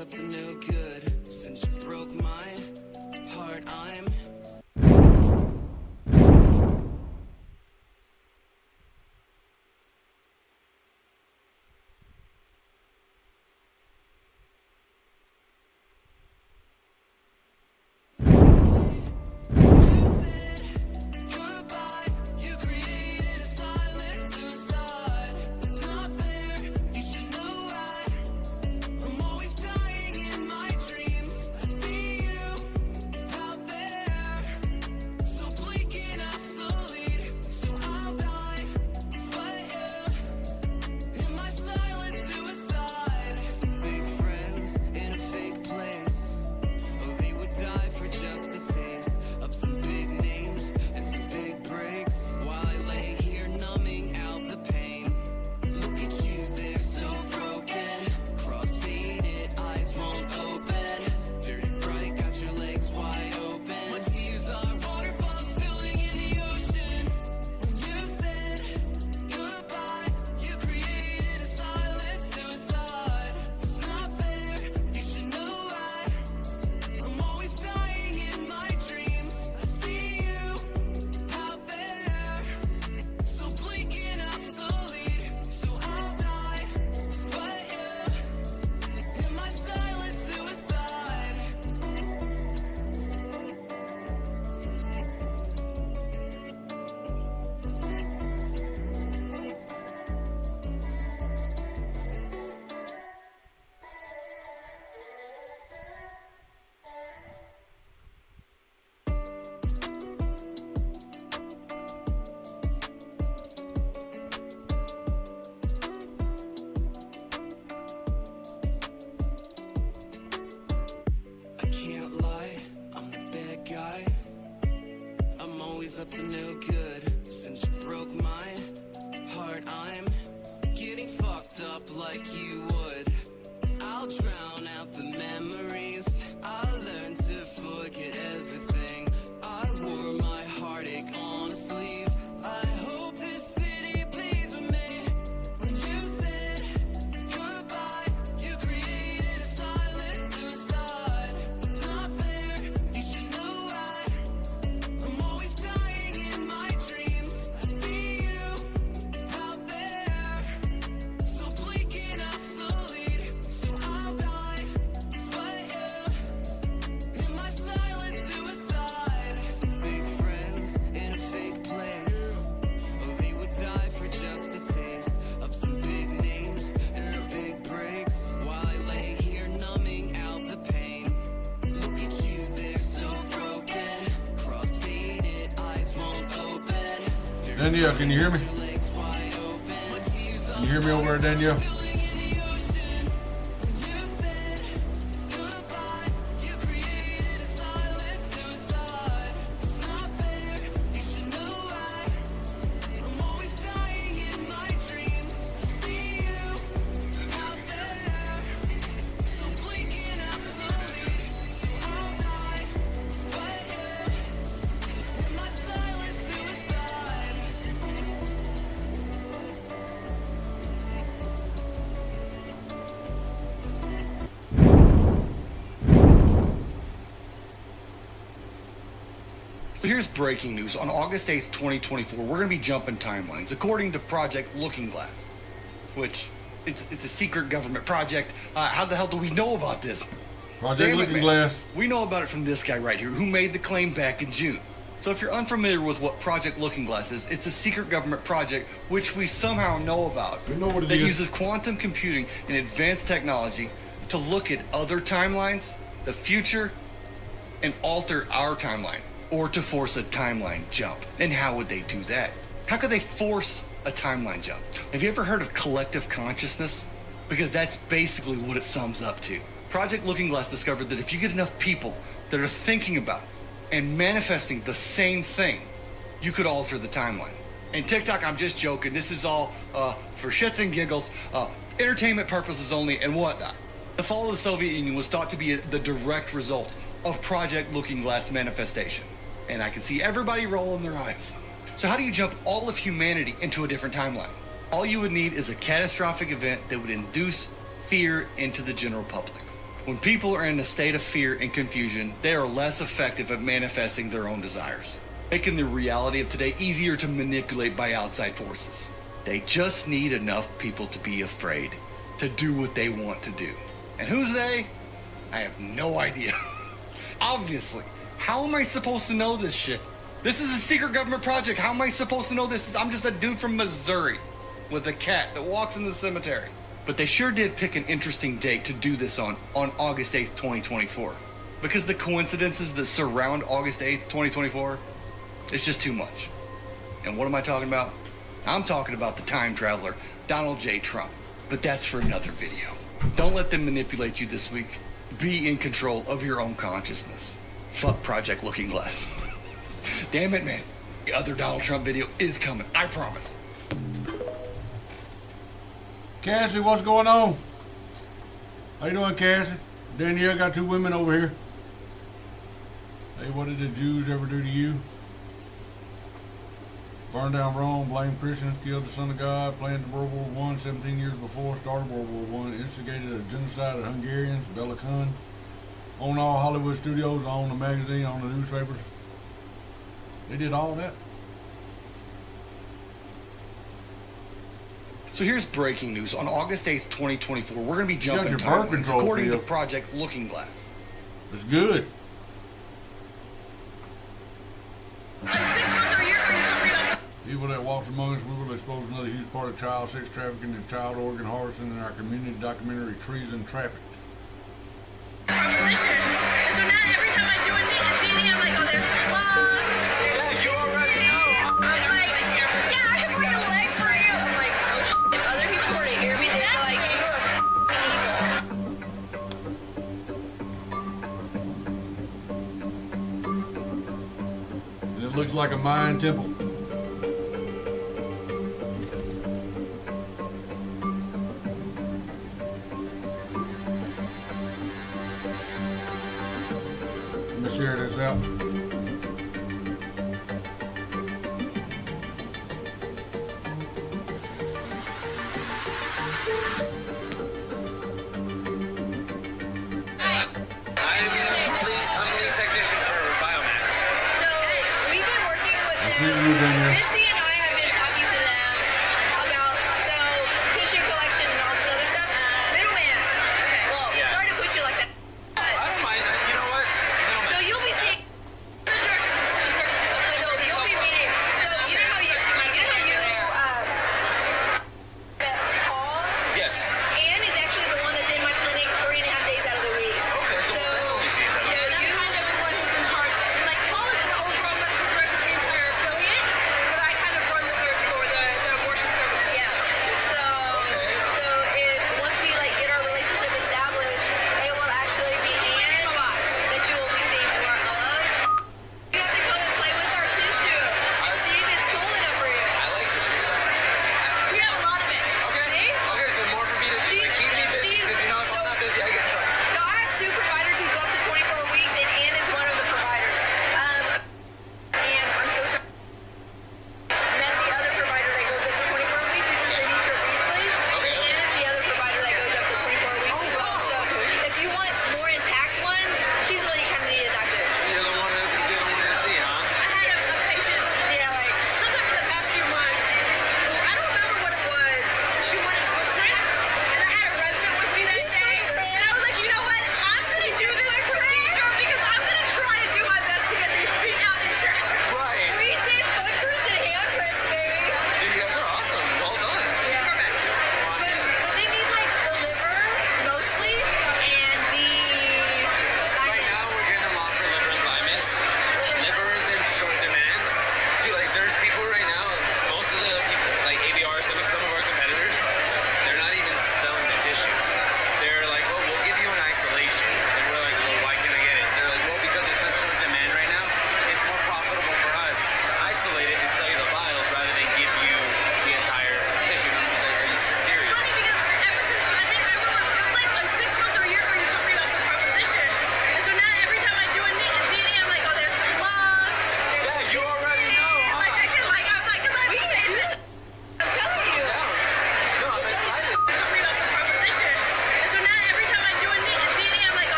up to no good. Since you broke my heart, I'm up to no good. Since you broke my heart, I'm getting fucked up like you would. I'll drown out the memories. I learned to forget everything. I wore my heartache on a sleeve. I hope this city plays with me. When you said goodbye, you created a silent suicide. It's not fair, you should know I'm always dying in my dreams. I see you out there, so bleak and obsolete. So I'll die despite you in my silent suicide. Some fake friends in a fake place. Oh, they would die for just a taste of some big names and some big breaks. While I lay here numbing out the pain. Look at you, they're so broken. Cross-faded, eyes won't open. Danielle, can you hear me? Legs wide open. Can you hear me over there, Danielle? So here's breaking news. On August 8th, 2024, we're going to be jumping timelines. According to Project Looking Glass, which it's a secret government project. How the hell do we know about this? Project Looking Glass. We know about it from this guy right here, who made the claim back in June. So if you're unfamiliar with what Project Looking Glass is, it's a secret government project which we somehow know about. We know what it that is. uses quantum computing and advanced technology to look at other timelines, the future, and alter our timeline, or to force a timeline jump. And how would they do that? How could they force a timeline jump? Have you ever heard of collective consciousness? Because that's basically what it sums up to. Project Looking Glass discovered that if you get enough people that are thinking about and manifesting the same thing, you could alter the timeline. And TikTok, I'm just joking. This is all for shits and giggles, entertainment purposes only, and whatnot. The fall of the Soviet Union was thought to be the direct result of Project Looking Glass manifestation. And I can see everybody rolling their eyes. So how do you jump all of humanity into a different timeline? All you would need is a catastrophic event that would induce fear into the general public. When people are in a state of fear and confusion, they are less effective at manifesting their own desires, making the reality of today easier to manipulate by outside forces. They just need enough people to be afraid to do what they want to do. And who's they? I have no idea. Obviously, how am I supposed to know this shit? This is a secret government project. How am I supposed to know this? I'm just a dude from Missouri with a cat that walks in the cemetery. But they sure did pick an interesting date to do this on August 8th, 2024. Because the coincidences that surround August 8th, 2024, it's just too much. And what am I talking about? I'm talking about the time traveler, Donald J. Trump. But that's for another video. Don't let them manipulate you this week. Be in control of your own consciousness. Fuck Project Looking Glass. Damn it, man. The other Donald Trump video is coming. I promise. Cassie, what's going on? How you doing, Cassie? Danielle got two women over here. Hey, what did the Jews ever do to you? Burned down Rome, blamed Christians, killed the Son of God, planned World War I 17 years before, started World War I, instigated a genocide of Hungarians, Bela Kun, owned all Hollywood studios, owned the magazine, owned the newspapers. They did all that. So here's breaking news. On August 8th, 2024, we're going to be jumping your birth timelines control according to field. Project Looking Glass. It's good. Evil that walks among us, we will expose another huge part of child sex trafficking and child organ harvesting in our community documentary Treason Trafficked. So now every time I do a DNA, I'm like, oh, there's some love. Yeah, you already know. I'm like, yeah, I have like a leg for you. I'm like, oh shit. If other people were to hear me, they'd be like, And it looks like a Mayan temple. Let me share this out. so we've been working with I see them. you down there. Missy and I have been talking to them about tissue collection and all this other stuff. Middleman. Okay. Well, sorry to put you like that. But, I don't mind. You know what? so you'll be seeing. So you'll be meeting. So you know how Paul. Yes. Anne is actually the one that's in my clinic 3.5 days out of the week. Okay, so So, we're always each other. so you I'm the one who's in charge. Like, Paul is the overall medical director of the entire affiliate, but I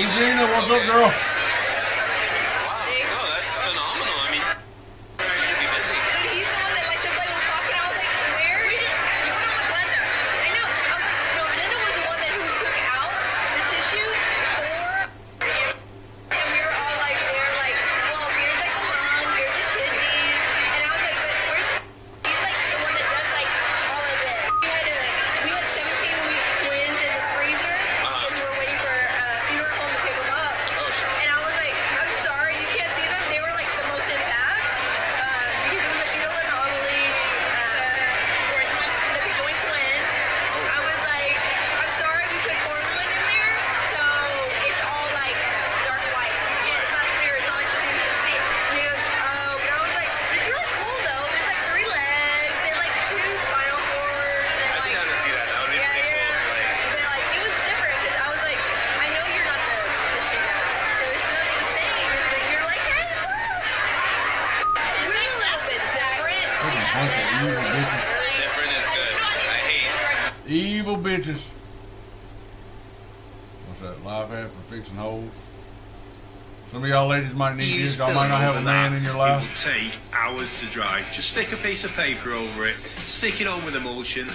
Hey Gina, what's up, girl? See? No, that's phenomenal. I mean, you should be busy. But he's the one that, like, somebody was talking, I was like, where? You went on with Glenda. I know. I was like, no, Glenda was the one that who took out the tissue for, and we were all like, there, like, well, here's like the lung, here's the kidneys, and I was like, but where's, he's like the one that does like all of this. We had 17-week twins in the freezer because we were waiting for funeral home to pick them up. Oh, sure. And I was like, I'm sorry, you can't see them. They were like the most intact because it was a fetal anomaly. The joint twins. I was like, I'm sorry, we put formalin in there, so it's all like dark white. And it's not clear. It's not like something you can see. And he goes, oh, but I was like, but it's really cool though. There's like 3 legs and like 2 spinal cords and I'd be like. down to see that. That would be Yeah, pretty cool. It's like, but like it was different because I was like, I know you're not the tissue guy, so it's not the same as when you're like, hey, look, we're a little bit different. There's a bunch of evil bitches. different is good. I hate. Evil bitches. What's that? Life hack for fixing holes. Some of y'all ladies might need this. Y'all might not have a man in your It life. will take hours to dry. Just stick a piece of paper over it, stick it on with emulsion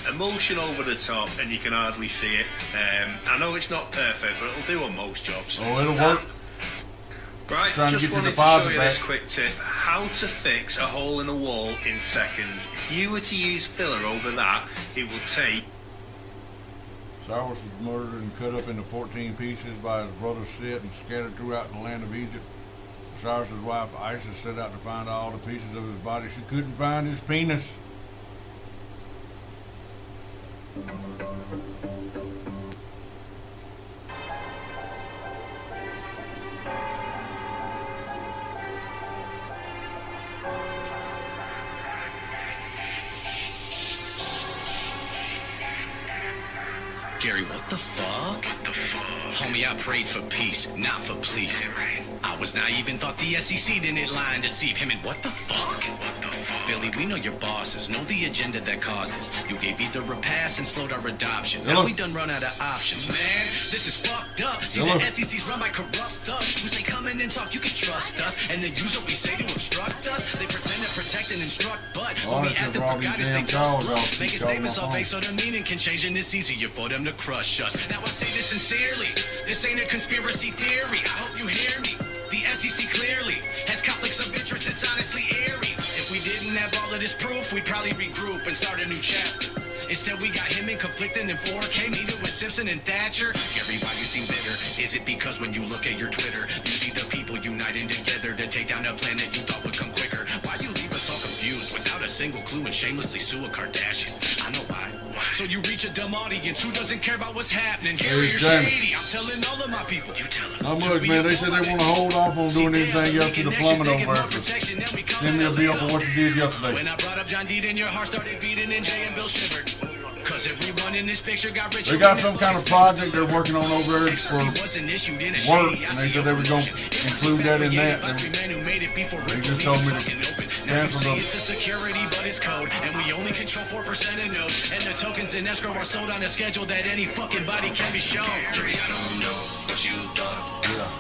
over the top, and you can hardly see it. I know it's not perfect, but it'll do on most jobs. Oh, it'll work. Right, Trying to just get your wanted deposit to show you back. this quick tip. How to fix a hole in a wall in seconds. If you were to use filler over that, it will take... Cyrus was murdered and cut up into 14 pieces by his brother Seth and scattered throughout the land of Egypt. Cyrus's wife Isis set out to find all the pieces of his body. She couldn't find his penis. Gary, what the fuck? Homie, I prayed for peace, not for police. I was naive and thought the SEC didn't lie and deceive him. And what the fuck? Billy, we know your bosses, know the agenda that caused this. You gave either a pass and slowed our adoption. Now we done run out of options, man. This is fucked up. See, the SEC's run by corrupt thugs who say come in and talk, you can trust us. And then use what we say to obstruct us. They pretend to protect and instruct, but when we ask them for guidance, they just bluff. Making statements all fake so the meaning can change, and it's easier for them to crush us. Now I say this sincerely. This ain't a conspiracy theory. I hope you hear me. The SEC clearly has conflicts of interest. It's honestly eerie. If we didn't have all of this proof, we'd probably regroup and start a new chapter. Instead, we got him in conflicting in 4K, meeting with Simpson and Thatcher. Gary, why you seem bitter? Is it because when you look at your Twitter, you see the people uniting together to take down a plan that you thought would come quicker? Why you leave us all confused without a single clue and shamelessly sue a Kardashian? I know why. So you reach a dumb audience who doesn't care about what's happening. Gary, you're shady. I'm telling all of my people. You tell them. Not much, man. They said they want to hold off on doing anything else to the plumbing over there. So send me a bill for what you did yesterday. When I brought up John Deed and your heart started beating and Jay and Bill shivered. Cause everyone in this picture got rich. They got some kind of project they're working on over there for work, and they said they were going to include that in that. They just told me to cancel the... It's a security, but it's code, and we only control 4% of notes. And the tokens in escrow are sold on a schedule that any fucking body can be shown. Gary, I don't know what you thought. Yeah.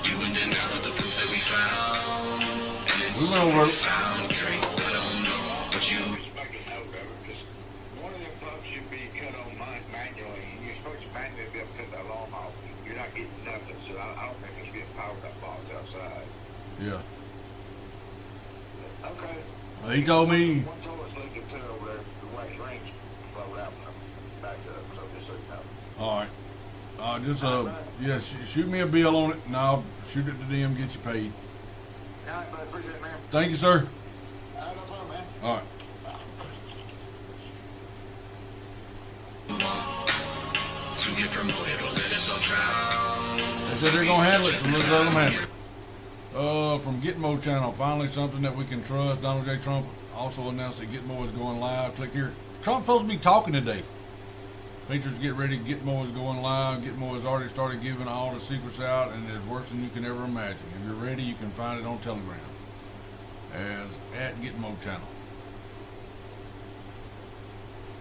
You in denial of the proof that we found. And it's We went over it. found, Gary, I don't know what you... Just make a note of it, because one of them pumps should be cut on manually, and you're supposed to manually be able to cut that alarm off. You're not getting nothing, so I don't think it's getting powered up box outside. Yeah. Okay. He told me... One toilet's leaking too over there, the way it rings flowed out and backed up, so just so you know. All right. Just, yeah, shoot me a bill on it, and I'll shoot it to them, get you paid. All right, bud, appreciate it, man. Thank you, sir. No problem, man. All right. To get promoted or let us all drown. They said they're going to handle it, so let's let them handle it. From Gitmo channel, finally something that we can trust. Donald J. Trump also announced that Gitmo is going live. Click here. Trump's supposed to be talking today. Features get ready. Gitmo is going live. Gitmo has already started giving all the secrets out, and it's worse than you can ever imagine. If you're ready, you can find it on Telegram as @Gitmo channel.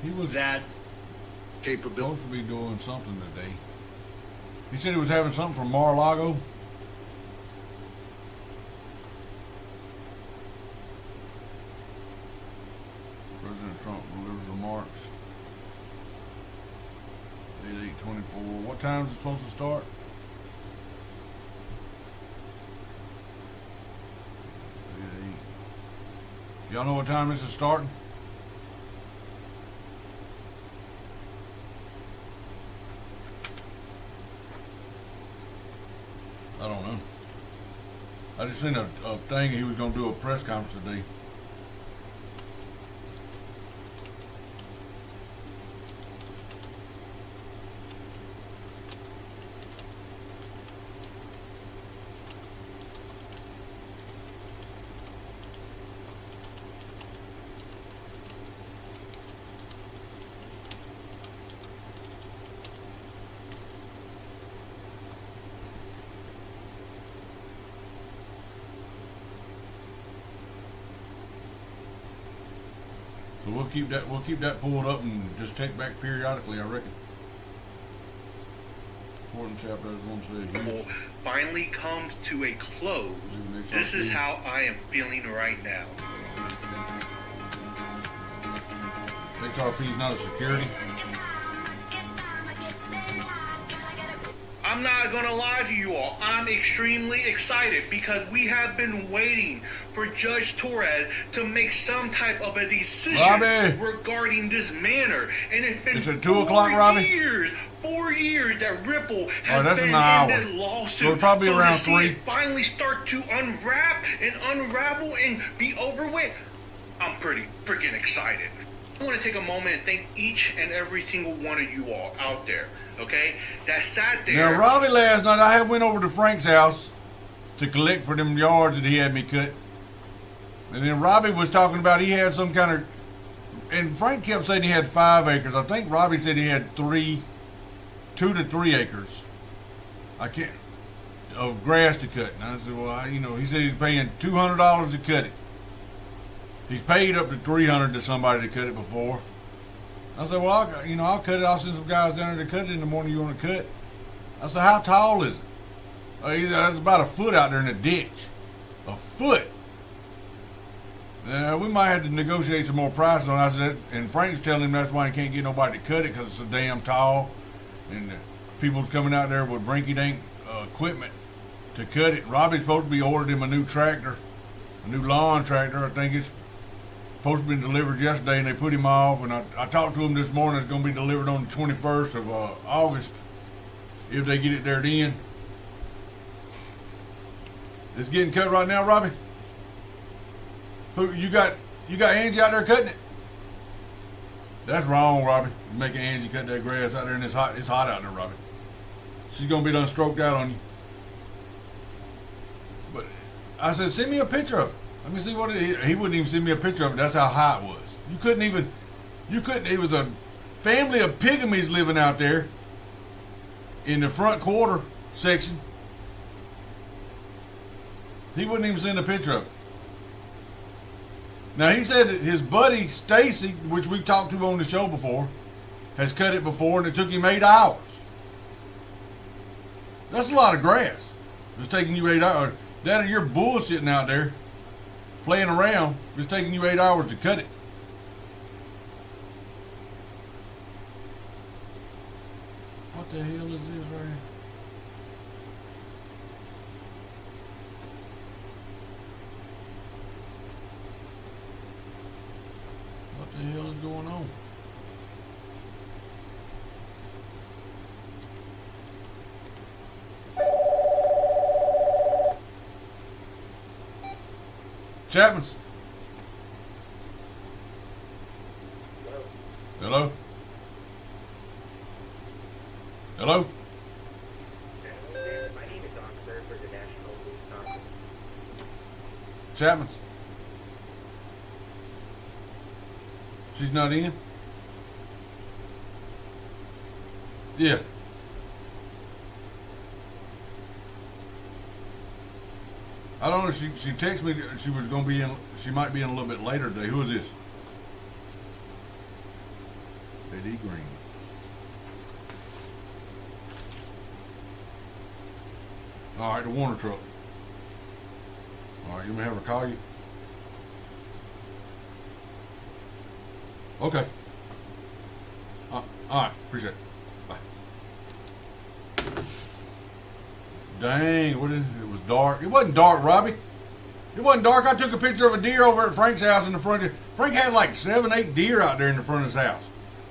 He was that capability. supposed to be doing something today. He said he was having something from Mar-a-Lago. President Trump delivers remarks. 8/8/24. What time is it supposed to start? 8/8. Y'all know what time this is starting? I don't know. I just seen a thing he was going to do a press conference today. So we'll keep that pulled up and just check back periodically, I reckon. Important chapter as one said. Finally comes to a close. This is how I am feeling right now. XRP is not a security. I'm not gonna lie to you all. I'm extremely excited because we have been waiting for Judge Torres to make some type of a decision Robbie, regarding this matter. And it's been it's at 2 o'clock, Robbie. 4 years that Ripple has that's been an hour. in this lawsuit. So it'll probably be around to see 3. it finally start to unwrap and unravel and be over with. I'm pretty freaking excited. I want to take a moment and thank each and every single one of you all out there, okay, that sat there. Now, Robbie, last night I went over to Frank's house to collect for them yards that he had me cut. And then Robbie was talking about he had some kind of, and Frank kept saying he had 5 acres. I think Robbie said he had 2 to 3 acres. I can't, of grass to cut. And I said, well, he said he's paying $200 to cut it. He's paid up to $300 to somebody to cut it before. I said, well, I'll cut it. I'll send some guys down there to cut it in the morning. You want to cut? I said, how tall is it? That's about a foot out there in the ditch. A foot. We might have to negotiate some more prices on it. I said, and Frank's telling him that's why he can't get nobody to cut it because it's so damn tall. And people's coming out there with brinky-dink equipment to cut it. Robbie's supposed to be ordered him a new tractor, a new lawn tractor. I think it's supposed to be delivered yesterday, and they put him off. And I talked to him this morning. It's going to be delivered on the 21st of August if they get it there then. It's getting cut right now, Robbie. Who you got Angie out there cutting it? That's wrong, Robbie. You're making Angie cut that grass out there, and it's hot. It's hot out there, Robbie. She's gonna be done stroked out on you. But I said, send me a picture of it. Let me see what it is. He wouldn't even send me a picture of it. That's how hot it was. You couldn't. It was a family of pygmies living out there in the front quarter section. He wouldn't even send a picture of it. Now, he said that his buddy Stacy, which we've talked to on the show before, has cut it before, and it took him 8 hours. That's a lot of grass. It's taking you 8 hours. Daddy, you're bullshitting out there, playing around. It's taking you 8 hours to cut it. What the hell is this right here? What the hell is going on? Chapman's. Hello? Hello? My name is Officer for the National News Conference. Chapman's. She's not in? Yeah. I don't know. She texted me that she was going to be in. She might be in a little bit later today. Who is this? Eddie Green. All right, the Warner truck. All right, you may have her call you. Okay. All right, appreciate it. Bye. Dang, it was dark. It wasn't dark, Robbie. It wasn't dark. I took a picture of a deer over at Frank's house in the front. Frank had like 7, 8 deer out there in the front of his house.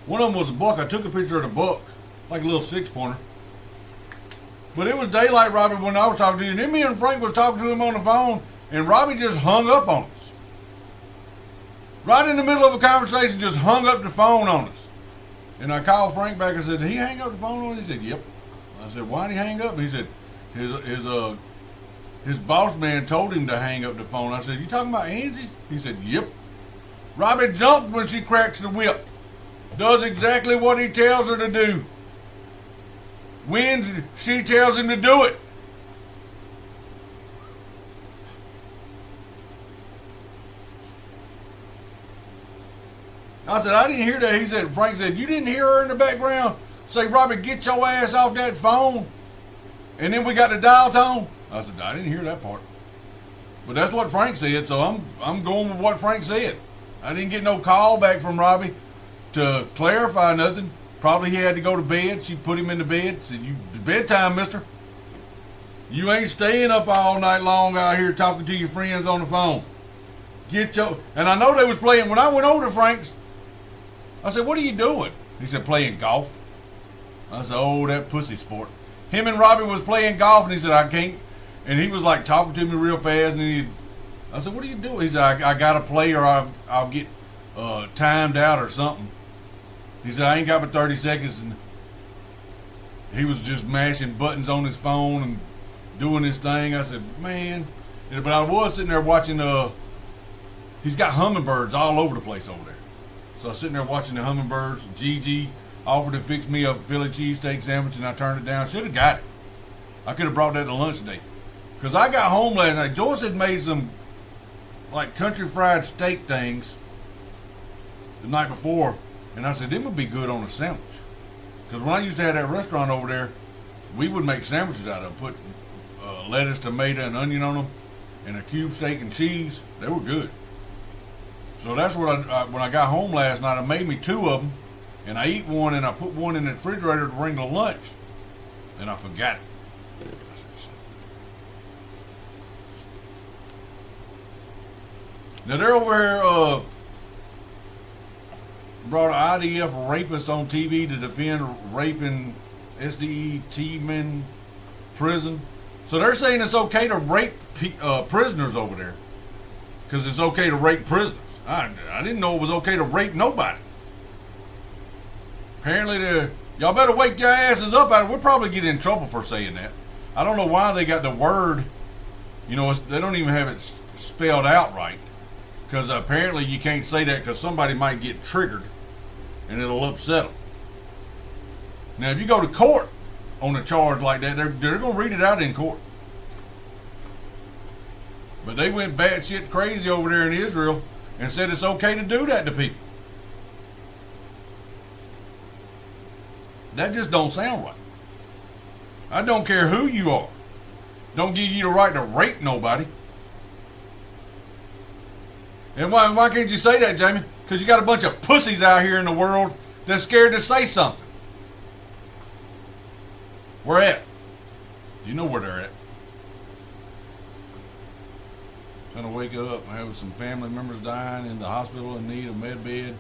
One of them was a buck. I took a picture of the buck, like a little 6-pointer. But it was daylight, Robbie, when I was talking to you. And then me and Frank was talking to him on the phone, and Robbie just hung up on us. Right in the middle of a conversation, just hung up the phone on us. And I called Frank back and said, did he hang up the phone on us? He said, yep. I said, why did he hang up? And he said, his boss man told him to hang up the phone. I said, you talking about Angie? He said, yep. Robbie jumps when she cracks the whip. Does exactly what he tells her to do. When she tells him to do it. I said, I didn't hear that. He said, Frank said, you didn't hear her in the background say, Robbie, get your ass off that phone. And then we got the dial tone. I said, I didn't hear that part. But that's what Frank said, so I'm going with what Frank said. I didn't get no call back from Robbie to clarify nothing. Probably he had to go to bed. She put him in the bed. Said, you bedtime, mister. You ain't staying up all night long out here talking to your friends on the phone. And I know they was playing. When I went over to Frank's, I said, what are you doing? He said, playing golf. I said, oh, that pussy sport. Him and Robbie was playing golf, and he said, I can't. And he was like talking to me real fast, and I said, what are you doing? He said, I got to play or I'll get timed out or something. He said, I ain't got but 30 seconds. And he was just mashing buttons on his phone and doing his thing. I said, man. But I was sitting there watching, he's got hummingbirds all over the place over there. So I was sitting there watching the hummingbirds. Gigi offered to fix me a Philly cheesesteak sandwich, and I turned it down. Should have got it. I could have brought that to lunch today. Because I got home last night. Joyce had made some, like, country fried steak things the night before. And I said, them would be good on a sandwich. Because when I used to have that restaurant over there, we would make sandwiches out of them. Put lettuce, tomato, and onion on them, and a cube steak and cheese. They were good. So that's what when I got home last night, I made me 2 of them. And I eat one, and I put one in the refrigerator to bring to lunch. And I forgot it. Now they're over here, brought an IDF rapist on TV to defend raping SDE men prison. So they're saying it's okay to rape prisoners over there. Because it's okay to rape prisoners. I didn't know it was okay to rape nobody. Apparently, y'all better wake your asses up out of it. We'll probably get in trouble for saying that. I don't know why they got the word, they don't even have it spelled out right. Because apparently you can't say that because somebody might get triggered and it'll upset them. Now, if you go to court on a charge like that, they're going to read it out in court. But they went batshit crazy over there in Israel and said it's okay to do that to people. That just don't sound right. I don't care who you are. Don't give you the right to rape nobody. And why can't you say that, Jamie? Because you got a bunch of pussies out here in the world that's scared to say something. Where at? You know where they're at. Gonna wake up and have some family members dying in the hospital in need of med bed.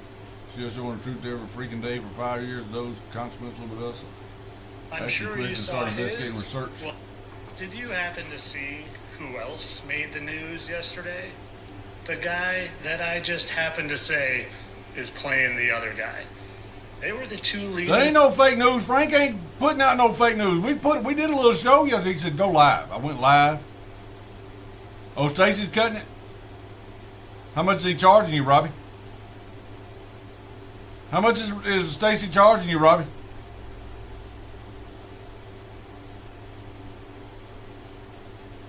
Still showing the truth every freaking day for 5 years. Those consequential with us. I'm sure you saw his. Research. Well, did you happen to see who else made the news yesterday? The guy that I just happened to say is playing the other guy. They were the 2 leading. That ain't no fake news. Frank ain't putting out no fake news. We did a little show yesterday. He said go live. I went live. Oh, Stacy's cutting it. How much is he charging you, Robbie? How much is Stacy charging you, Robbie?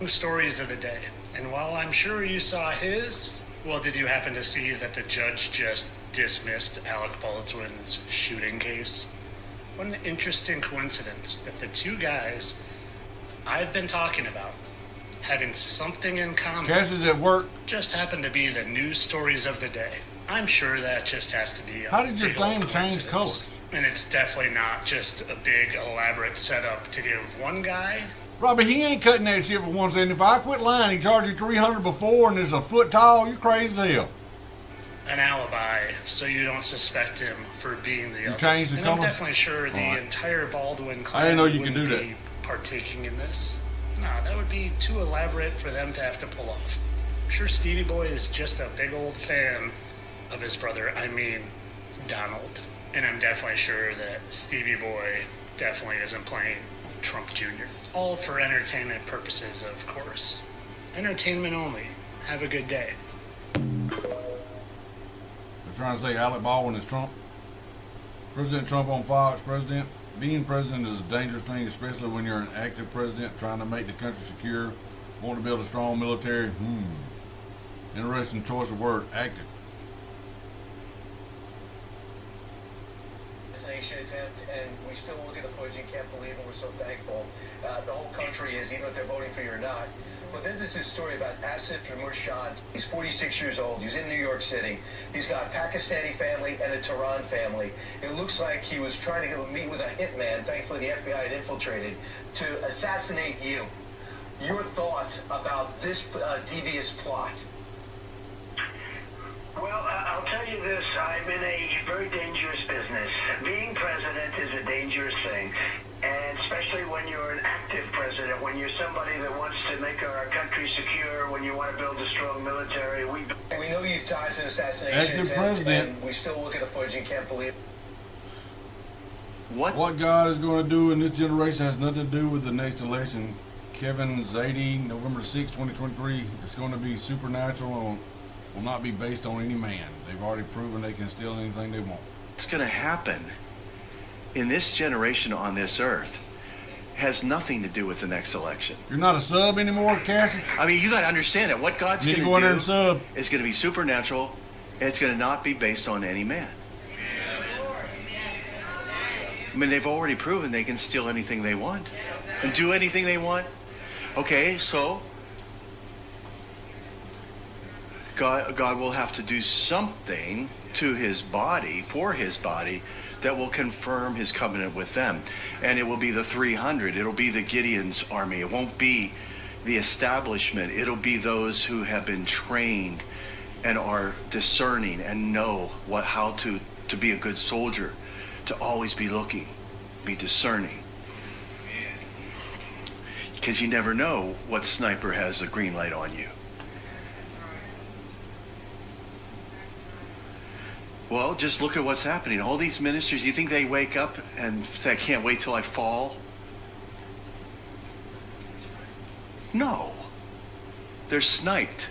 Stories of the day. And while I'm sure you saw his, well, did you happen to see that the judge just dismissed Alec Baldwin's shooting case? What an interesting coincidence that the 2 guys I've been talking about, having something in common, Cassie's at work. just happen to be the news stories of the day. I'm sure that just has to be a How did your big old thing change coincidence. colors? And it's definitely not just a big elaborate setup to give one guy Robbie, he ain't cutting that shit for 175. Quit lying. He charged you 300 before and is a foot tall. You crazy as hell. an alibi so you don't suspect him for being the other. changed the and color? I'm definitely sure the All right. entire Baldwin clan I didn't know you could wouldn't do that. be partaking in this. Nah, that would be too elaborate for them to have to pull off. I'm sure Stevie Boy is just a big old fan of his brother, I mean, Donald. And I'm definitely sure that Stevie Boy definitely isn't playing Trump Jr. All for entertainment purposes, of course. Entertainment only. Have a good day. They're trying to say Alec Baldwin is Trump. President Trump on Fox. Being president is a dangerous thing, especially when you're an active president trying to make the country secure, want to build a strong military. Interesting choice of word, active. Assassination attempt, and we still look at the footage and can't believe it. We're so thankful. The whole country is, even if they're voting for you or not. But then there's this story about Asif Murshad. He's 46 years old. He's in New York City. He's got a Pakistani family and a Tehran family. It looks like he was trying to meet with a hitman. Thankfully, the FBI had infiltrated to assassinate you. Your thoughts about this devious plot? Well, I'll tell you this. I'm in a very dangerous business. Being president is a dangerous thing. And especially when you're an active president, when you're somebody that wants to make our country secure, when you want to build a strong military. We know you tied to an assassination Active attempt, president. and we still look at the footage and can't believe it. What God is going to do in this generation has nothing to do with the next election. Kevin Zadie, November 6, 2023. It's going to be supernatural and will not be based on any man. They've already proven they can steal anything they want. What's going to happen in this generation on this earth has nothing to do with the next election. You're not a sub anymore, Cassie? I mean, you got to understand that what God's You going need to go in there to and sub. do is going to be supernatural, and it's going to not be based on any man. I mean, they've already proven they can steal anything they want and do anything they want. Okay, so God will have to do something to his body, for his body, that will confirm his covenant with them. And it will be the 300. It'll be the Gideon's army. It won't be the establishment. It'll be those who have been trained and are discerning and know how to be a good soldier, to always be looking, be discerning. Because you never know what sniper has a green light on you. Well, just look at what's happening. All these ministers, you think they wake up and say, I can't wait till I fall? No. They're sniped.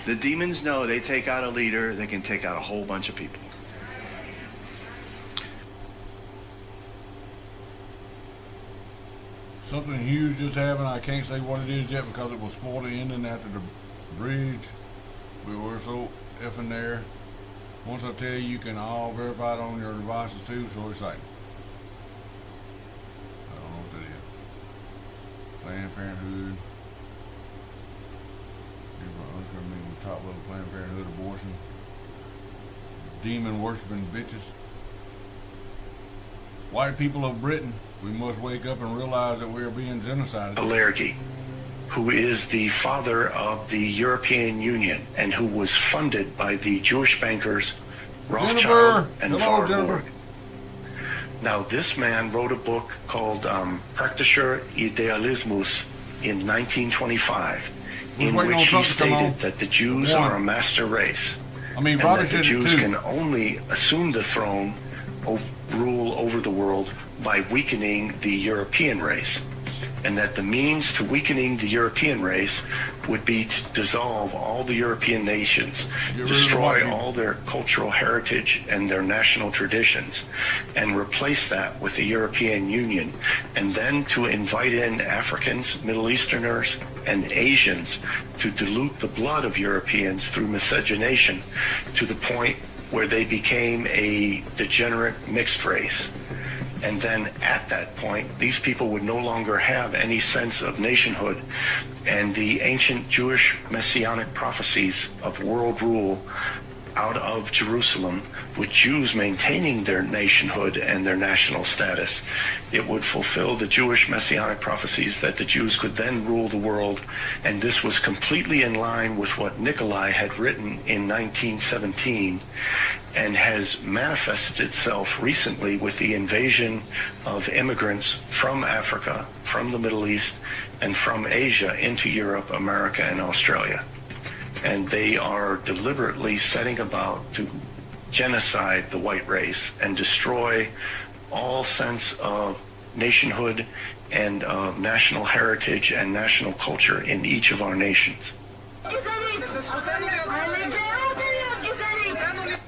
The demons know they take out a leader, they can take out a whole bunch of people. Something huge just happened. I can't say what it is yet because it was spoiled the ending after the bridge. We were so effing there. Once I tell you, you can all verify it on your devices too, so exciting. I don't know what that is. Planned Parenthood. Top level Planned Parenthood abortion. Demon worshiping bitches. White people of Britain, we must wake up and realize that we are being genocided. Allergy, who is the father of the European Union and who was funded by the Jewish bankers Rothschild and Hello, Jennifer. Warburg. Now, this man wrote a book called Praktischer Idealismus in 1925, in which he stated that the Jews are a master race, and that the Jews can only assume the throne of rule over the world by weakening the European race, and that the means to weakening the European race would be to dissolve all the European nations, destroy all their cultural heritage and their national traditions, and replace that with the European Union, and then to invite in Africans, Middle Easterners, and Asians to dilute the blood of Europeans through miscegenation to the point where they became a degenerate mixed race. And then at that point, these people would no longer have any sense of nationhood. And the ancient Jewish messianic prophecies of world rule out of Jerusalem, with Jews maintaining their nationhood and their national status, it would fulfill the Jewish messianic prophecies that the Jews could then rule the world. And this was completely in line with what Nikolai had written in 1917 and has manifested itself recently with the invasion of immigrants from Africa, from the Middle East, and from Asia into Europe, America, and Australia. And they are deliberately setting about to genocide the white race and destroy all sense of nationhood and of national heritage and national culture in each of our nations.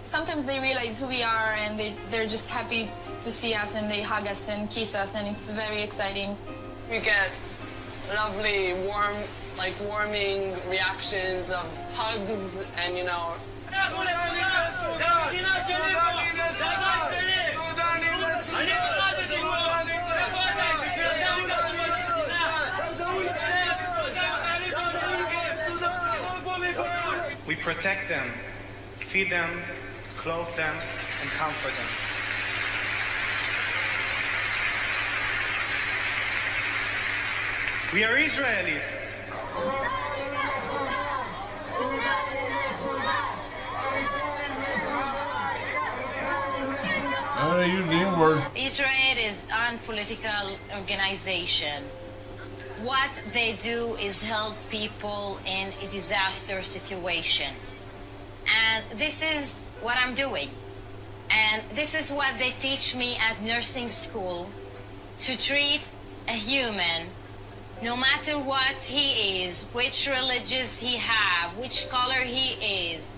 Sometimes they realize who we are and they're just happy to see us and they hug us and kiss us, and it's very exciting. We get lovely, warming reactions of hugs and, you know. We protect them, feed them, clothe them, and comfort them. We are Israelis. They use the N-word. Israel is an unpolitical organization. What they do is help people in a disaster situation. And this is what I'm doing. And this is what they teach me at nursing school, to treat a human, no matter what he is, which religions he have, which color he is.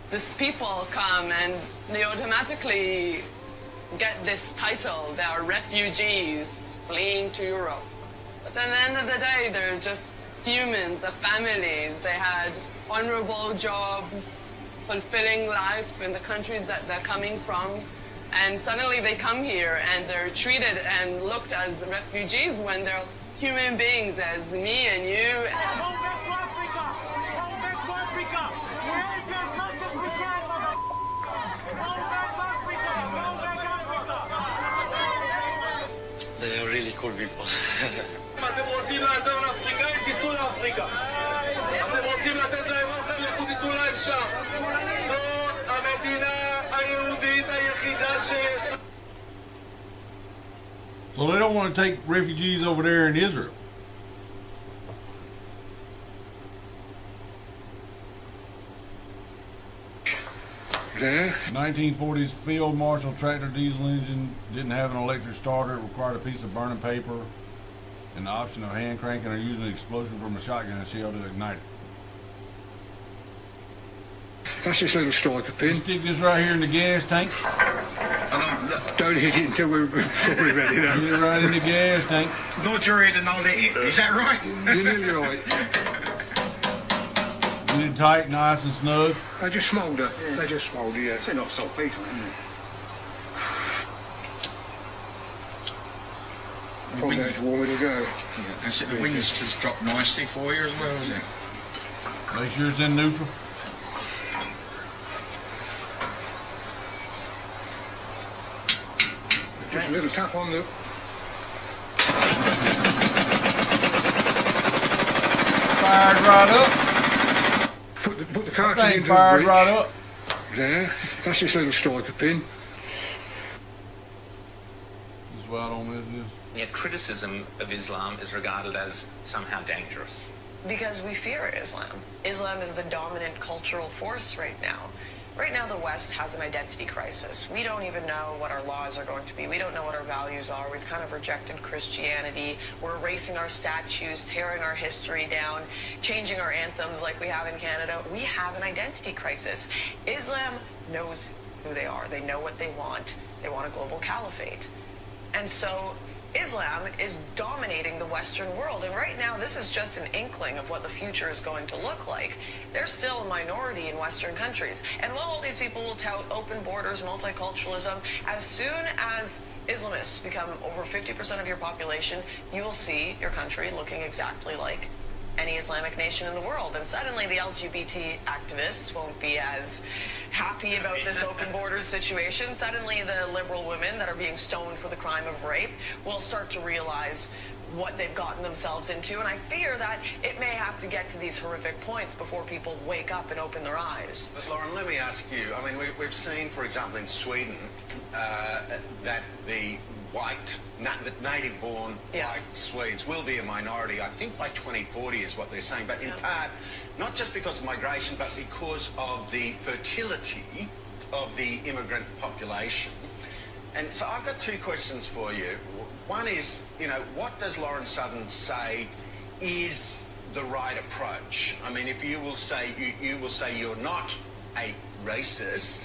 These people come and they automatically get this title. They are refugees fleeing to Europe. But at the end of the day, they're just humans, they're families. They had honorable jobs, fulfilling life in the countries that they're coming from. And suddenly they come here and they're treated and looked as refugees when they're human beings as me and you. They are really cool people. אתם רוצים לעזור לאפריקאים, תיסעו לאפריקה. אתם רוצים לתת להם אוכל, לכו תיתנו להם שם. זאת המדינה היהודית היחידה שיש. So they don't want to take refugees over there in Israel. Yeah. 1940s Field Marshal tractor diesel engine didn't have an electric starter. It required a piece of burning paper and the option of hand cranking or using an explosion from a shotgun shell to ignite it. That's this little striker pin. Stick this right here in the gas tank. Don't hit it until we're fully ready now. Get it right in the gas tank. Nod your head and I'll hit it. Is that right? You're nearly right. Get it tight, nice and snug. They just smoulder. Yeah. They just smoulder, yeah. They're not saltpeter, isn't they? Probably that's warmer to go. Yeah. That's it. The wings just dropped nicely for you as well, isn't it? Make sure it's in neutral. Just a little tap on the... Fired right up. Put the cartridge into fired the bridge. right up. There. That's this little striker pin. This is what I don't miss this. Yet criticism of Islam is regarded as somehow dangerous. Because we fear Islam. Islam is the dominant cultural force right now. Right now, the West has an identity crisis. We don't even know what our laws are going to be. We don't know what our values are. We've kind of rejected Christianity. We're erasing our statues, tearing our history down, changing our anthems like we have in Canada. We have an identity crisis. Islam knows who they are. They know what they want. They want a global caliphate. And so Islam is dominating the Western world. And right now, this is just an inkling of what the future is going to look like. They're still a minority in Western countries. And while all these people will tout open borders, multiculturalism, as soon as Islamists become over 50% of your population, you will see your country looking exactly like any Islamic nation in the world. And suddenly the LGBT activists won't be as happy about this open borders situation. Suddenly the liberal women that are being stoned for the crime of rape will start to realize what they've gotten themselves into. And I fear that it may have to get to these horrific points before people wake up and open their eyes. But Lauren, let me ask you, I mean, we've seen, for example, in Sweden, that the native-born white Swedes will be a minority, I think by 2040 is what they're saying, but in part, not just because of migration, but because of the fertility of the immigrant population. And so I've got two questions for you. One is, you know, what does Lauren Southern say is the right approach? I mean, if you will say, you will say you're not a racist,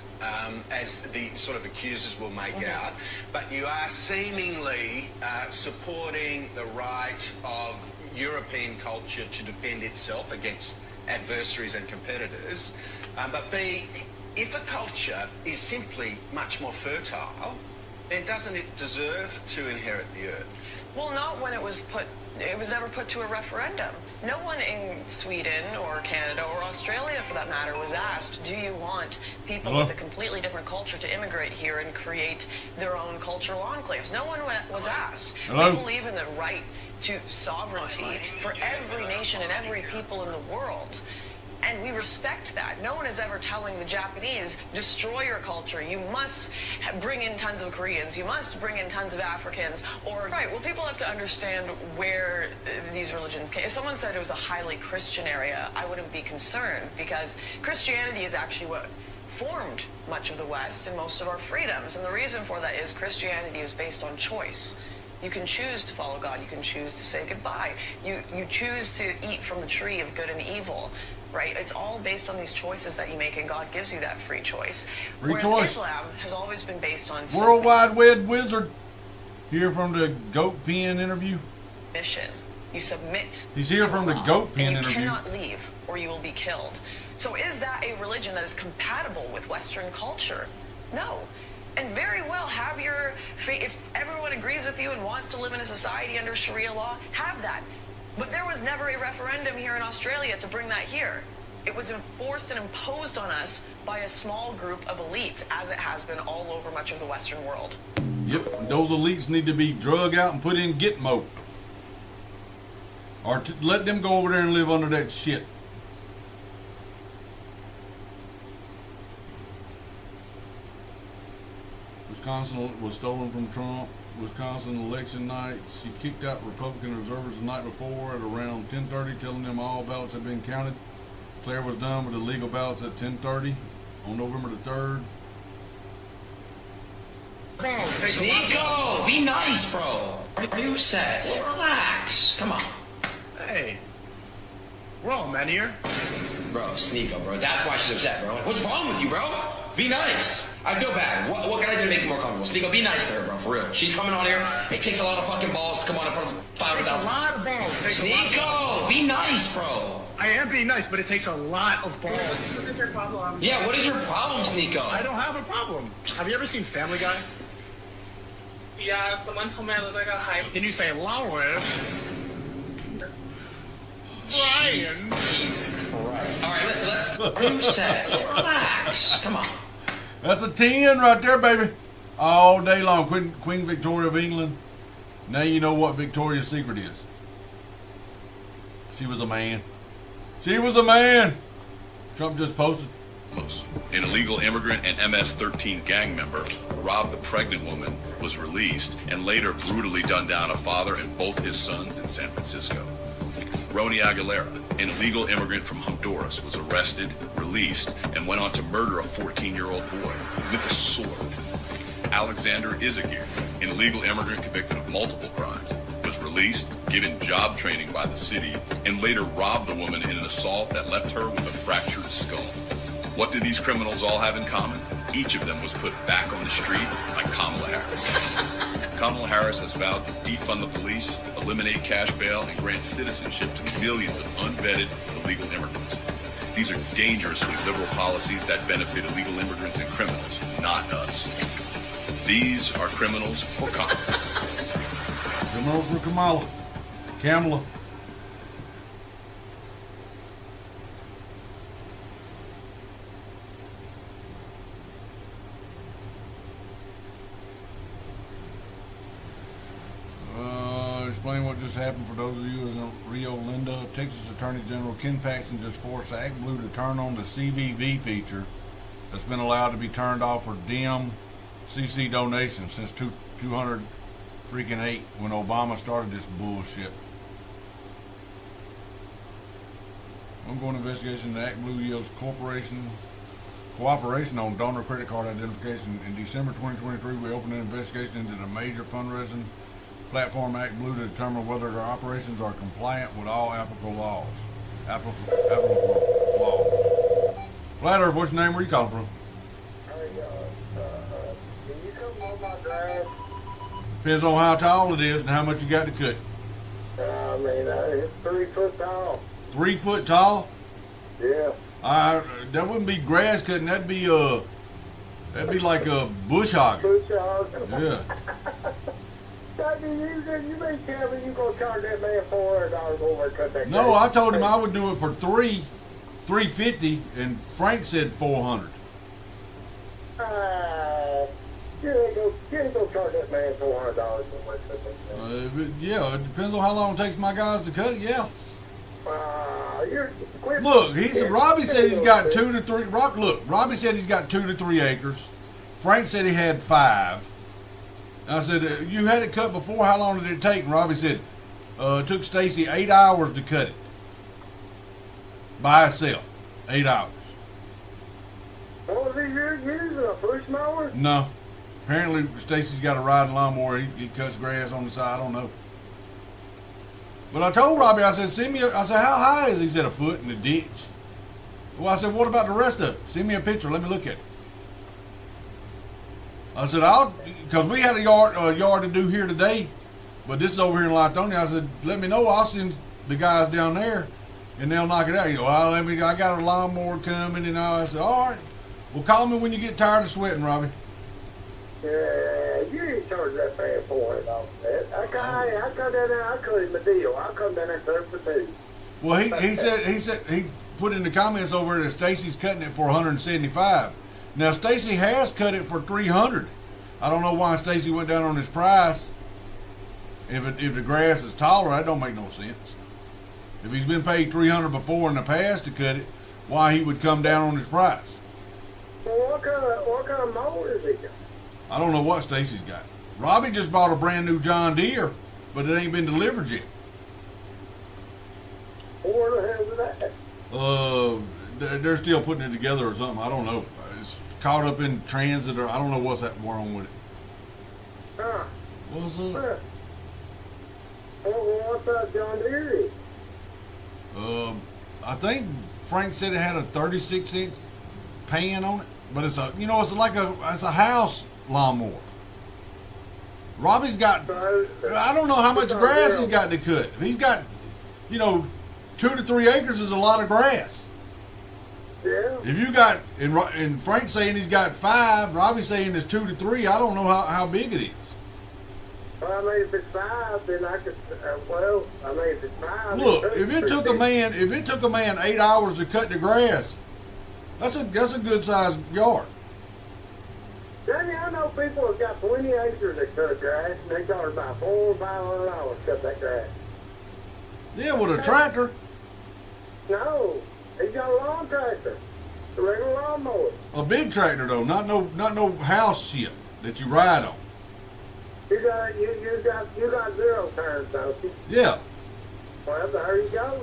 as the sort of accusers will make out, but you are seemingly supporting the right of European culture to defend itself against adversaries and competitors. But B, if a culture is simply much more fertile, then doesn't it deserve to inherit the earth? Well, not when it was never put to a referendum. No one in Sweden or Canada or Australia, for that matter, was asked, do you want people with a completely different culture to immigrate here and create their own cultural enclaves? No one was asked. We believe in the right to sovereignty for every nation and every people in the world. And we respect that. No one is ever telling the Japanese, destroy your culture. You must bring in tons of Koreans. You must bring in tons of Africans. Or, right, well, people have to understand where these religions came. If someone said it was a highly Christian area, I wouldn't be concerned, because Christianity is actually what formed much of the West and most of our freedoms. And the reason for that is Christianity is based on choice. You can choose to follow God. You can choose to say goodbye. You choose to eat from the tree of good and evil. Right? It's all based on these choices that you make, and God gives you that free choice. Whereas Islam has always been based on Worldwide Wed Wizard. Here from the Goat Pen interview. Mission. You submit. He's here from the Goat Pen interview. You cannot leave, or you will be killed. So is that a religion that is compatible with Western culture? No. And very well, have your faith. If everyone agrees with you and wants to live in a society under Sharia law, have that. But there was never a referendum here in Australia to bring that here. It was enforced and imposed on us by a small group of elites, as it has been all over much of the Western world. Yep, those elites need to be drug out and put in Gitmo. Or let them go over there and live under that shit. Wisconsin was stolen from Trump. Wisconsin election night, she kicked out Republican observers the night before at around 10:30, telling them all ballots had been counted. Claire was done with the legal ballots at 10:30 on November the 3rd. Nico, be nice, bro. Are you sad? Relax. Come on. Hey, we're all men here. Bro, Sneeko, bro. That's why she's upset, bro. What's wrong with you, bro? Be nice. I feel bad. What can I do to make you more comfortable? Sneeko, be nice to her, bro, for real. She's coming on here. It takes a lot of fucking balls to come on in front of 500,000. A lot of balls. Sneeko, be nice, bro. I am being nice, but it takes a lot of balls. What is your problem? Yeah, what is your problem, Sneeko? I don't have a problem. Have you ever seen Family Guy? Yeah, someone told me I look like a hype. Can you say Lois? Brian. Jesus Christ. All right, let's. Who said? Relax. Come on. That's a 10 right there, baby. All day long. Queen Victoria of England. Now you know what Victoria's Secret is. She was a man. She was a man. Trump just posted. An illegal immigrant and MS-13 gang member robbed the pregnant woman, was released, and later brutally gunned down a father and both his sons in San Francisco. Roni Aguilera, an illegal immigrant from Honduras, was arrested, released, and went on to murder a 14-year-old boy with a sword. Alexander Izagir, an illegal immigrant convicted of multiple crimes, was released, given job training by the city, and later robbed the woman in an assault that left her with a fractured skull. What do these criminals all have in common? each of them was put back on the street by Kamala Harris. Kamala Harris has vowed to defund the police, eliminate cash bail, and grant citizenship to millions of unvetted illegal immigrants. These are dangerously liberal policies that benefit illegal immigrants and criminals, not us. These are criminals for Kamala. Criminals for Kamala. Kamala. Explain what just happened for those of you who don't Rio Linda. Texas Attorney General Ken Paxton just forced Act Blue to turn on the CVV feature that's been allowed to be turned off for dim CC donations since 208 when Obama started this bullshit. Ongoing investigation into Act Blue yields cooperation on donor credit card identification. In December 2023, we opened an investigation into the major fundraising platform Act Blue to determine whether their operations are compliant with all applicable laws. Applicable laws. Flat Earth, what's your name? Where you calling from? Can you come on my drive? Depends on how tall it is and how much you got to cut. It's 3 foot tall. 3 foot tall? Yeah. That wouldn't be grass cutting. That'd be like a bush hogging. Bush hogging. Yeah. You may tell me you gonna charge that man $400 over to cut that. No, I told him I would do it for $350, and Frank said $400. You ain't gonna charge that man $400 over to cut that. Yeah, it depends on how long it takes my guys to cut it. Yeah. Look, Robbie said he's got 2 to 3. Robbie said he's got 2 to 3 acres. Frank said he had 5. I said, you had it cut before, how long did it take? And Robbie said, it took Stacy 8 hours to cut it. By itself. 8 hours. What was he using, a push mower? No. Apparently, Stacy's got a riding lawnmower. He cuts grass on the side. I don't know. But I told Robbie, I said, how high is it? He said, 1 foot in the ditch. Well, I said, what about the rest of it? Send me a picture. Let me look at it. I said, because we had a yard to do here today, but this is over here in Latonia. I said, let me know. I'll send the guys down there, and they'll knock it out. You know, I got a lawnmower coming, and all. I said, all right. Well, call me when you get tired of sweating, Robbie. Yeah, you ain't charge that man $400. I come down there. I cut him a deal. I'll come down there and cut him for 2. Well, he said he put in the comments over there that Stacy's cutting it for $175. Now Stacy has cut it for $300. I don't know why Stacy went down on his price. If the grass is taller, that don't make no sense. If he's been paid $300 before in the past to cut it, why he would come down on his price? Well, what kind of mower is he got? I don't know what Stacy's got. Robbie just bought a brand new John Deere, but it ain't been delivered yet. Where the hell is that? They're still putting it together or something. I don't know. It's caught up in transit, or I don't know what's wrong with it. Huh? What's up? What's that John Deere? I think Frank said it had a 36-inch pan on it, but it's a house lawnmower. Robbie's got, I don't know how much grass he's got to cut. He's got, 2 to 3 acres is a lot of grass. Yeah. If you got, and Frank's saying he's got 5, Robbie's saying it's 2 to 3. I don't know how big it is. Well, if it's 5, then I could. If it's 5. Look, if it took a man 8 hours to cut the grass, that's a good sized yard. Danny, I know people have got 20 acres that cut grass, and they charge about $400 or $500 to cut that grass. Yeah, with a tractor. No, he's got a lawn tractor, a regular lawnmower. A big tractor though, not no house shit that you ride on. You got 0 turns, don't you? Yeah. Well, there you go.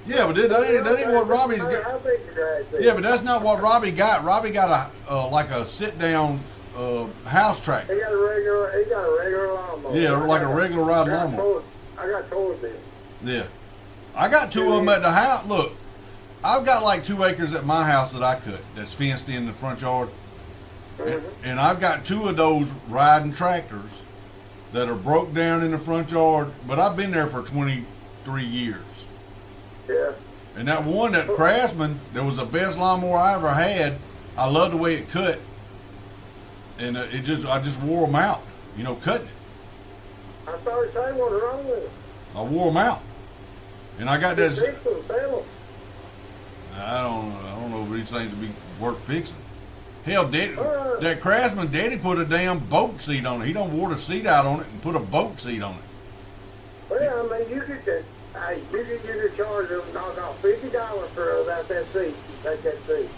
Yeah, but that ain't what Robbie's got. How big the grass is? Yeah, but that's not what Robbie got. Robbie got a sit down house tractor. He got a regular lawnmower. Yeah, like a regular ride lawnmower. I got told him. Yeah. I got 2 of them at the house. Look, I've got like 2 acres at my house that I cut. That's fenced in the front yard. And I've got 2 of those riding tractors that are broke down in the front yard, but I've been there for 23 years. Yeah. And that one, that Craftsman, that was the best lawnmower I ever had. I loved the way it cut. And I just wore them out, cutting it. I started saying what's wrong with it. I wore them out. And I got that. Fix them, sell them. I don't know if these things would be worth fixing. Hell, that Craftsman, Daddy put a damn boat seat on it. He done wore the seat out on it and put a boat seat on it. Well, I mean, you could get a charge of knock off $50 for that seat. Take that seat.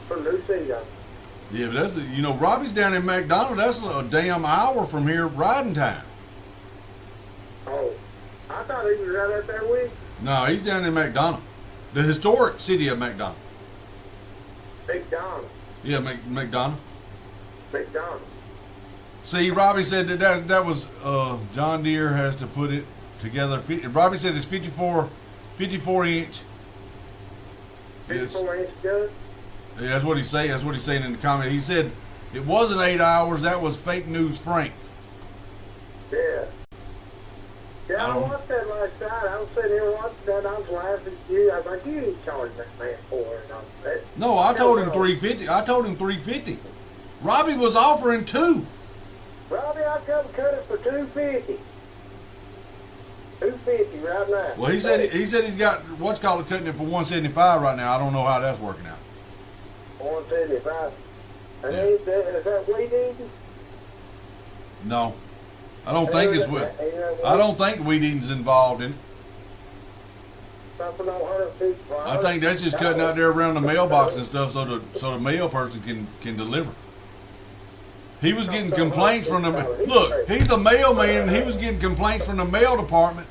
Put a new seat on it. Yeah, but that's Robbie's down in McDonald. That's a damn hour from here riding time. Oh, I thought he was right out there with you. No, he's down in McDonald, the historic city of McDonald. McDonald. Yeah, McDonald. McDonald. See, Robbie said that was John Deere has to put it together. Robbie said it's 54 inch. 54 inch gun. Yeah, that's what he's saying. That's what he's saying in the comment. He said it wasn't 8 hours. That was fake news, Frank. Yeah. Yeah, I watched that last night. I was sitting here watching that. I was laughing at you. I was like, you ain't charging that man for it. No, I told him 350. I told him 350. Robbie was offering 2. Robbie, I come cut it for $250. $250 right now. Well, he said he's got what's called cutting it for $175 right now. I don't know how that's working out. $175. And Yeah. is that weed eating? No, I don't think it's with. I don't think weed eating's involved in it. Something on 150. I think that's just cutting out there around the mailbox and stuff, so the mail person can deliver. He was getting complaints from the look. He's a mailman, and he was getting complaints from the mail department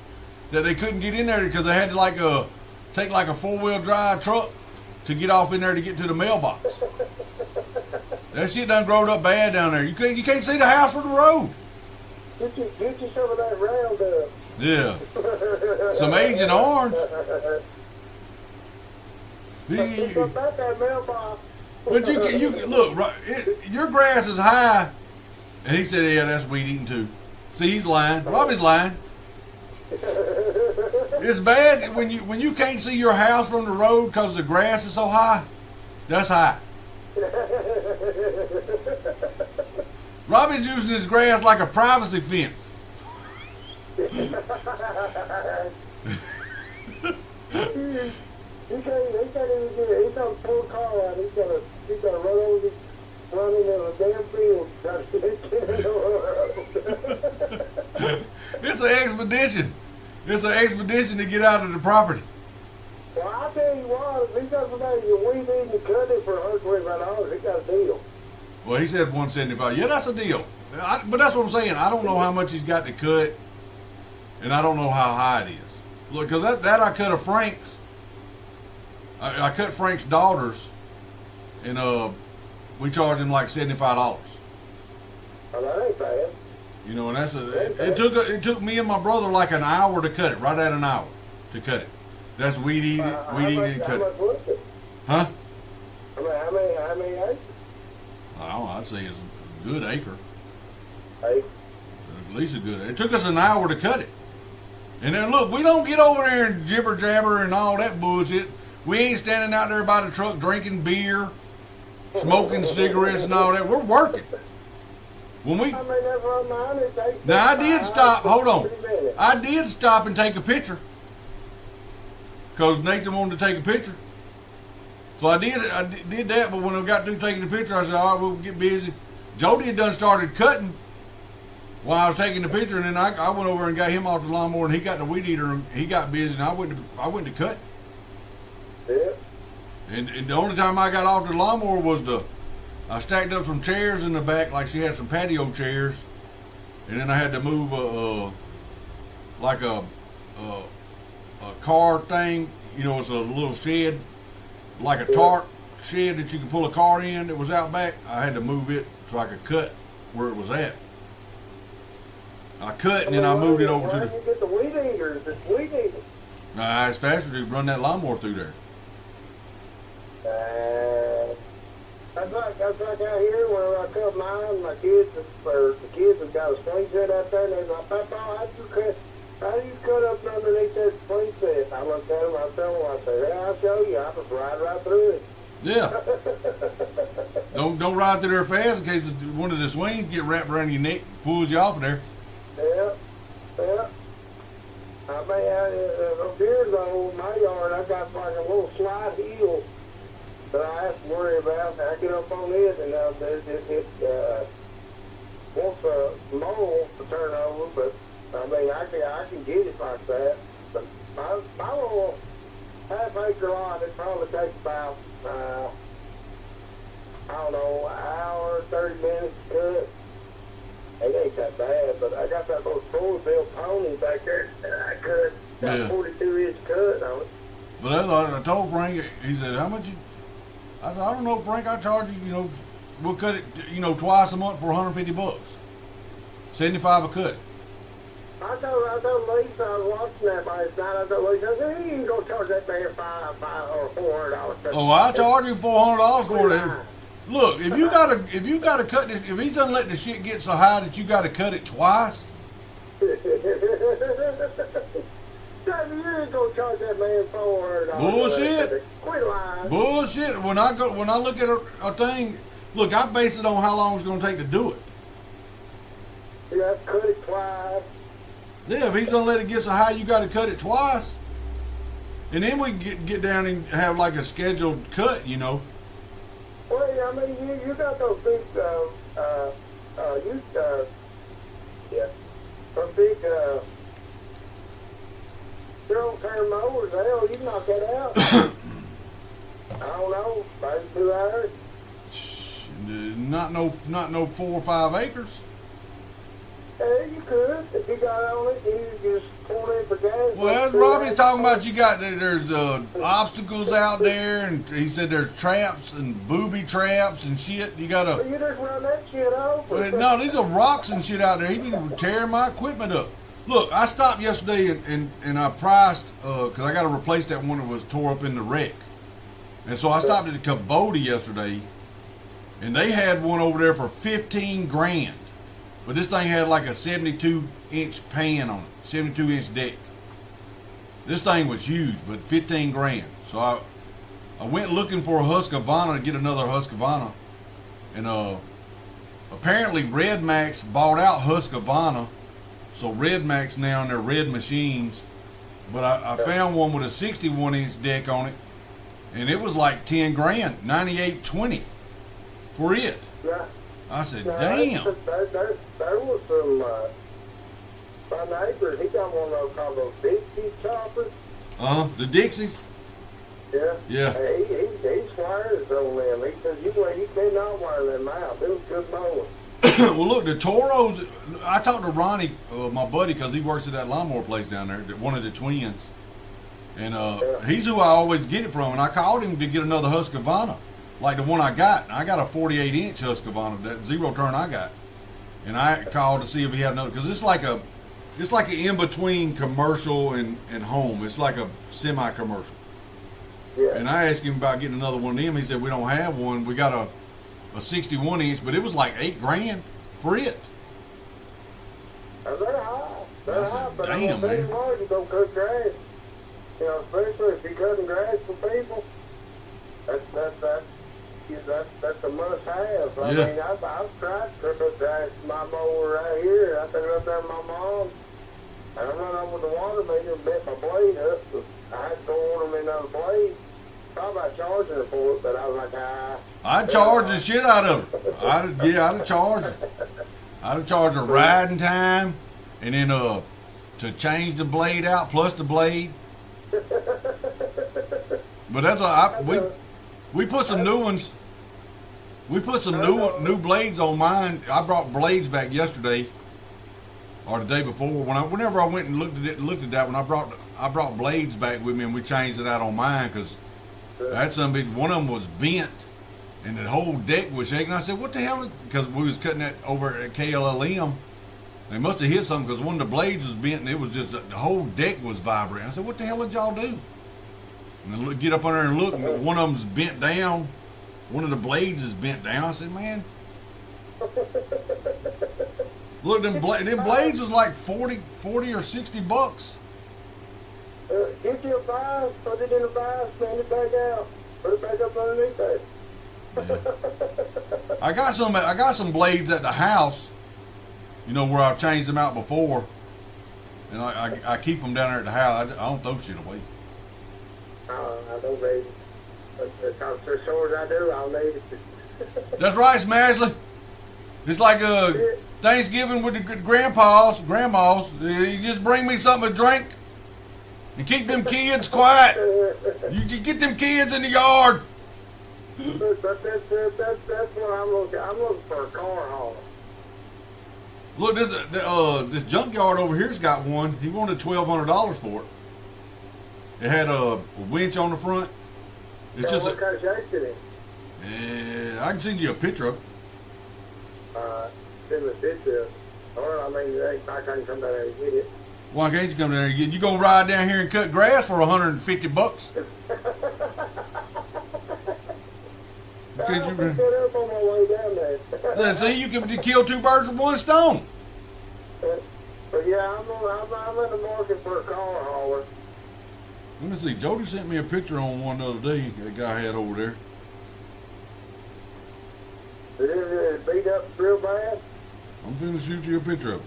that they couldn't get in there because they had to take like a 4-wheel drive truck to get off in there to get to the mailbox. That shit done growed up bad down there. You can't see the house from the road. Get you some of that Roundup. Yeah. Some Agent Orange. About that mailbox. But you look, your grass is high. And he said, yeah, that's weed eating too. See, he's lying. Robbie's lying. It's bad when you can't see your house from the road because the grass is so high. That's high. Robbie's using his grass like a privacy fence. He can't even get it. He's on a full car out. He's gotta run into a damn field. It's an expedition. It's an expedition to get out of the property. Well, I tell you what, if he got somebody to weed in and cut it for $125, he got a deal. Well, he said $175. Yeah, that's a deal. But that's what I'm saying. I don't know how much he's got to cut, and I don't know how high it is. Look, because that I cut a Frank's. I cut Frank's daughters, and we charged him like $75. Oh, that ain't bad. And that's it took me and my brother like an hour to cut it, right at an hour to cut it. That's weed eating and cut it. Huh? How many acres? I don't know, I'd say it's a good acre. Acre? At least a good acre. It took us an hour to cut it. And then look, we don't get over there and jibber jabber and all that bullshit. We ain't standing out there by the truck drinking beer, smoking cigarettes and all that. We're working. When we now I did stop. Hold on. I did stop and take a picture because Nathan wanted to take a picture. So I did that. But when I got through taking the picture, I said, "All right, we'll get busy." Jody had done started cutting while I was taking the picture, and then I went over and got him off the lawnmower, and he got the weed eater, and he got busy, and I went to cut. Yeah. And the only time I got off the lawnmower was I stacked up some chairs in the back, like she had some patio chairs, and then I had to move like a car thing. It's a little shed, like a tarp shed that you could pull a car in that was out back. I had to move it so I could cut where it was at. I cut and then I moved it over to the. Why you get the weed eaters? It's weed eaters. Nah, it's faster to run that lawnmower through there. That's just like out here when I come mine, the kids have got a swing set out there, and they're like, Papa, how do you cut up underneath that swing set? I looked at them, I tell them, I said, yeah, I'll show you. I just ride right through it. Yeah. Don't ride through there fast in case one of the swings get wrapped around your neck, pulls you off of there. Yeah. I mean, years ago, in my yard, I got like a little slide hill that I have to worry about. I get up on it, and it wants a mole to turn over, but I mean, I can get it like that. But my little half-acre lot, it probably takes about, I don't know, an hour, 30 minutes to cut. It ain't that bad, but I got that little full-built pony back there that I cut, got a 42-inch cut on it. But I told Frank, he said, how much you, I said, I don't know, Frank, I charge you, we'll cut it, twice a month for $150. $75 a cut. I told Lisa, I was watching that last night, I told Lisa, I said, you ain't gonna charge that man $500 or $400. Oh, I charge you $400 for it. Look, if you gotta cut this, if he's done letting the shit get so high that you gotta cut it twice. You ain't gonna charge that man $400. Bullshit. Quit lying. Bullshit. When I look at a thing, look, I base it on how long it's gonna take to do it. You have to cut it twice. Yeah, if he's gonna let it get so high, you gotta cut it twice. And then we get down and have like a scheduled cut, Well, I mean, you got those big, those big, zero-turn mowers. Hell, you knock that out. I don't know, maybe 2 hours. Not no 4 or 5 acres. Yeah, you could. If you got on it, you just pull in for gas. Well, as Robbie's talking about, there's obstacles out there, and he said there's traps and booby traps and shit. You gotta. You just run that shit over. Well, no, these are rocks and shit out there. He been tearing my equipment up. Look, I stopped yesterday and I priced because I got to replace that one that was tore up in the wreck, and so I stopped at the Kubota yesterday, and they had one over there for $15,000. But this thing had like a 72-inch pan on it, 72-inch deck. This thing was huge, but $15,000. So I went looking for a Husqvarna to get another Husqvarna, and apparently Red Max bought out Husqvarna, so Red Max now in their red machines. But I found one with a 61-inch deck on it, and it was like $10,000, $98.20 for it. Yeah. I said, damn. There was some, my neighbor, he got one of those called those Dixie choppers. The Dixies? Yeah. Yeah. He swears on them. He says, you cannot wear them out. It was good mowing. Well, look, the Toros, I talked to Ronnie, my buddy, because he works at that lawnmower place down there, one of the twins. And he's who I always get it from. And I called him to get another Husqvarna, like the one I got. I got a 48-inch Husqvarna, that zero-turn I got. And I called to see if he had another, because it's like an in-between commercial and home. It's like a semi-commercial. Yeah. And I asked him about getting another one of them. He said, we don't have one. We got a 61-inch, but it was like $8,000 for it. They're high. They're high, but damn, I'm going to tell you what, you don't cut grass. Especially if you're cutting grass for people, that's a must-have. I mean, I've tried to cut grass in my mower right here. I took it up there to my mom, and I run over the water meter and bent my blade up. So I had to go order me another blade. Thought about charging her for it, but I was like, I'd charge the shit out of her. I'd have charged her. I'd have charged her riding time, and then to change the blade out plus the blade. But that's we put some new ones. We put some new blades on mine. I brought blades back yesterday or the day before. Whenever I went and looked at that one, I brought blades back with me, and we changed it out on mine because that's something. One of them was bent, and the whole deck was shaking. I said, "What the hell?" Because we was cutting that over at KLLM. They must have hit something because one of the blades was bent, and it was just the whole deck was vibrating. I said, "What the hell did y'all do?" And then get up under there and look, and one of them's bent down, one of the blades is bent down. I said, man, look, them blades was like 40 or 60 bucks. Get you a vise, put it in a vise, stand it back out, put it back up underneath that. Yeah. I got some blades at the house, you know, where I've changed them out before, and I keep them down there at the house. I don't throw shit away. I don't need it. Because as short as I do, I'll need it. That's right, Smashley. It's like Thanksgiving with the grandmas. You just bring me something to drink and keep them kids quiet. You get them kids in the yard. But that's what I'm looking. I'm looking for a car hauler. Look, this junkyard over here's got one. He wanted $1,200 for it. It had a winch on the front. It's just what kind of shape it is? I can send you a picture of it. Send me a picture of it. Or, I mean, I can't come down there and get it. Why can't you come down there and get it? You gonna ride down here and cut grass for $150? Can't you pick that up on my way down there? See, you can kill two birds with one stone. But yeah, I'm in the market for a car hauler. Let me see. Jody sent me a picture on one the other day. That guy had over there. Is it beat up real bad? I'm finna shoot you a picture of it.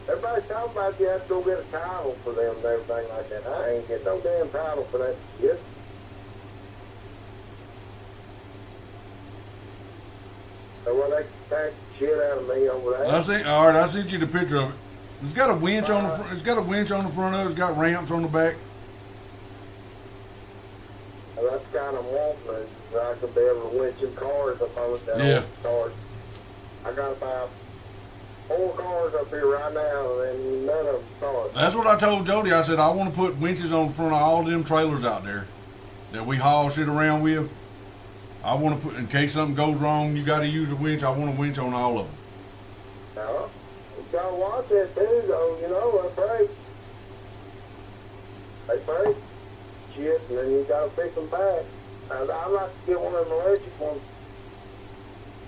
Everybody's talking about you have to go get a title for them and everything like that. I ain't get no damn title for that shit. So well, they pack shit out of me over there. All right, I sent you the picture of it. It's got a winch on the front. It's got a winch on the front of it. It's got ramps on the back. Well, that's kind of wanting that I could be able to winch some cars up on it. Yeah. Cars. I got about 4 cars up here right now, and none of them cars. That's what I told Jody. I said I want to put winches on the front of all them trailers out there that we haul shit around with. I want to put, in case something goes wrong, you got to use a winch. I want a winch on all of them. No, you gotta watch that too, though. You know, they break shit, and then you gotta fix them back. I like to get one of them electric ones.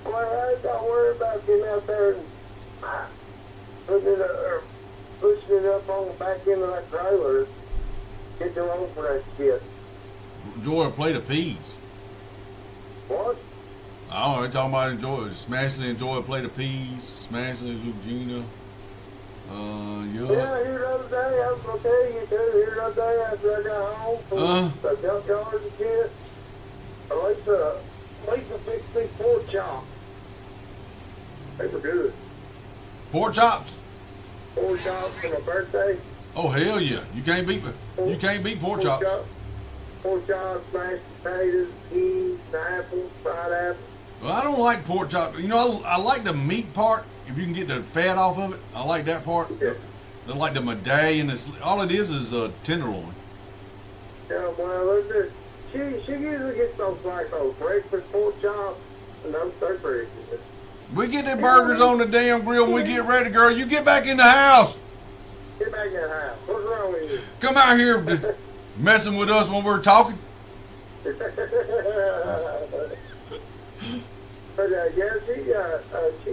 Well, I ain't got to worry about getting out there and putting it up, or pushing it up on the back end of that trailer. Get too old for that shit. Enjoy a plate of peas. What? Oh, they're talking about enjoy a plate of peas, Smashley, Lugina. Yeah, here the other day, I was going to tell you too, here the other day after I got home from the junkyard and shit, Lisa fixed me pork chops. They were good. Pork chops? Pork chops for my birthday. Oh hell yeah! You can't beat pork chops. Pork chops, mashed potatoes, peas, apples, fried apples. Well, I don't like pork chops. You know, I like the meat part. If you can get the fat off of it, I like that part. Yeah. I like the medallion. All it is a tenderloin. Yeah, well, she usually gets those breakfast pork chops, and those are pretty good. We get the burgers on the damn grill when we get ready, girl. You get back in the house. Get back in the house. What's wrong with you? Come out here messing with us when we're talking. But yeah, she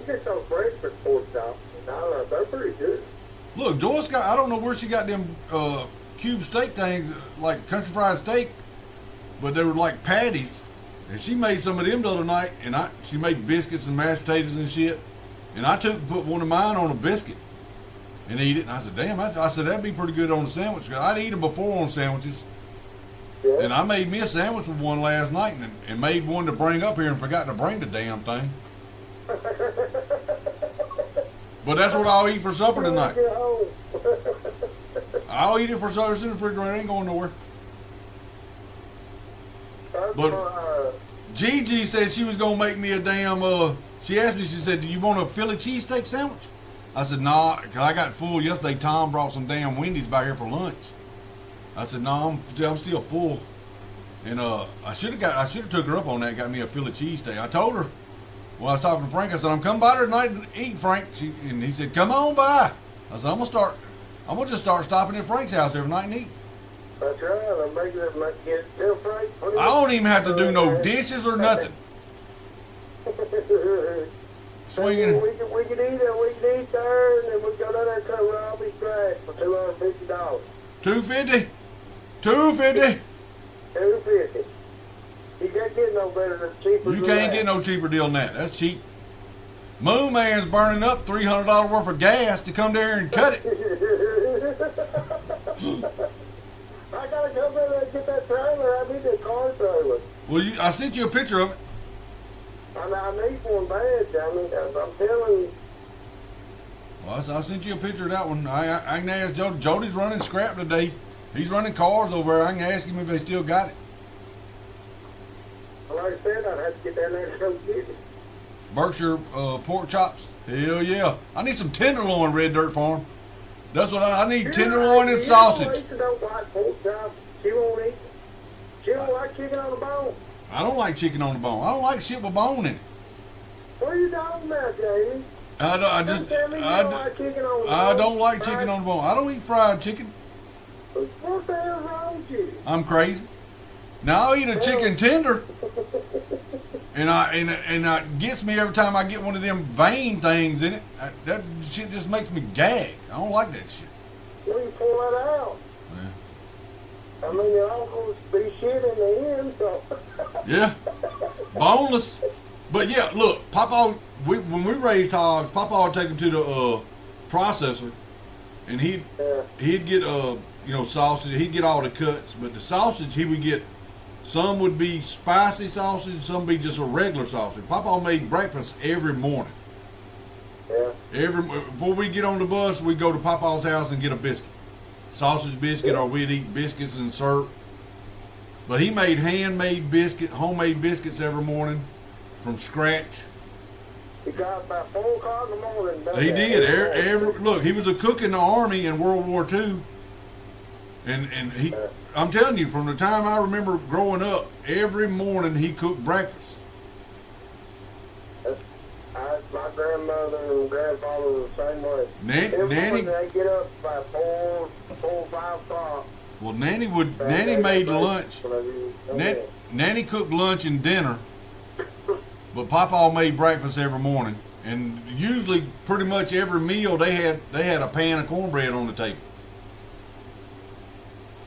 gets those breakfast pork chops. They're pretty good. Look, Joyce I don't know where she got them cube steak things, like country fried steak, but they were like patties. And she made some of them the other night, and she made biscuits and mashed potatoes and shit. And I put one of mine on a biscuit and eat it. And I said, damn, I said, that'd be pretty good on a sandwich. I'd eat them before on sandwiches. Yeah. And I made me a sandwich with one last night and made one to bring up here and forgot to bring the damn thing. But that's what I'll eat for supper tonight. I'll eat it for supper. It's in the refrigerator. It ain't going nowhere. But Gigi said she was going to make me a damn, she asked me, she said, do you want a Philly cheesesteak sandwich? I said, nah, because I got full yesterday. Tom brought some damn Wendy's by here for lunch. I said, no, I'm still full. And I should have took her up on that and got me a Philly cheesesteak. I told her, when I was talking to Frank, I said, I'm coming by there tonight and eat, Frank. And he said, come on by. I said, I'm going to start I'm gonna just start stopping at Frank's house every night and eat. That's right. I'm making it get still Frank. I don't even have to do no dishes or nothing. Swinging. We can eat there, and then we go down there and cut Robbie's grass for $250. $250. $250. $250. You can't get no better than cheaper. You can't get no cheaper deal than that. That's cheap. Moon Man's burning up $300 worth of gas to come there and cut it. I gotta come there and get that trailer. I need that car trailer. Well, I sent you a picture of it. I need one bad, I'm telling you. Well, I sent you a picture of that one. I can ask Jody. Jody's running scrap today. He's running cars over there. I can ask him if they still got it. Well, like I said, I'd have to get down there and go get it. Berkshire pork chops. Hell yeah. I need some tenderloin, Red Dirt Farm. That's what I need, tenderloin and sausage. She don't like pork chops. She won't eat. She don't like chicken on the bone. I don't like chicken on the bone. I don't like shit with bone in it. What are you talking about, Jamie? I don't like chicken on the bone. I don't like chicken on the bone. I don't eat fried chicken. What the hell's wrong with you? I'm crazy. Now I'll eat a chicken tender, and it gets me every time I get one of them vein things in it. That shit just makes me gag. I don't like that shit. Well, you pull that out. Yeah. I mean, you're all going to be shit in the end, so. Yeah. Boneless. But yeah, look, Papa, when we raised hogs, Papa would take them to the processor, and he'd get sausage. He'd get all the cuts, but the sausage he would get. Some would be spicy sausage, some would be just a regular sausage. Papa made breakfast every morning. Yeah. Before we get on the bus, we go to Papa's house and get a biscuit. Sausage biscuit, or we'd eat biscuits and syrup. But he made homemade biscuits every morning from scratch. He got about 4 o'clock in the morning. He did. Look, he was a cook in the Army in World War II. And he, I'm telling you, from the time I remember growing up, every morning he cooked breakfast. My grandmother and grandfather were the same way. Every morning they get up by 4 or 5 o'clock. Well, Nanny made lunch. Nanny cooked lunch and dinner, but Papa made breakfast every morning. And usually, pretty much every meal they had a pan of cornbread on the table.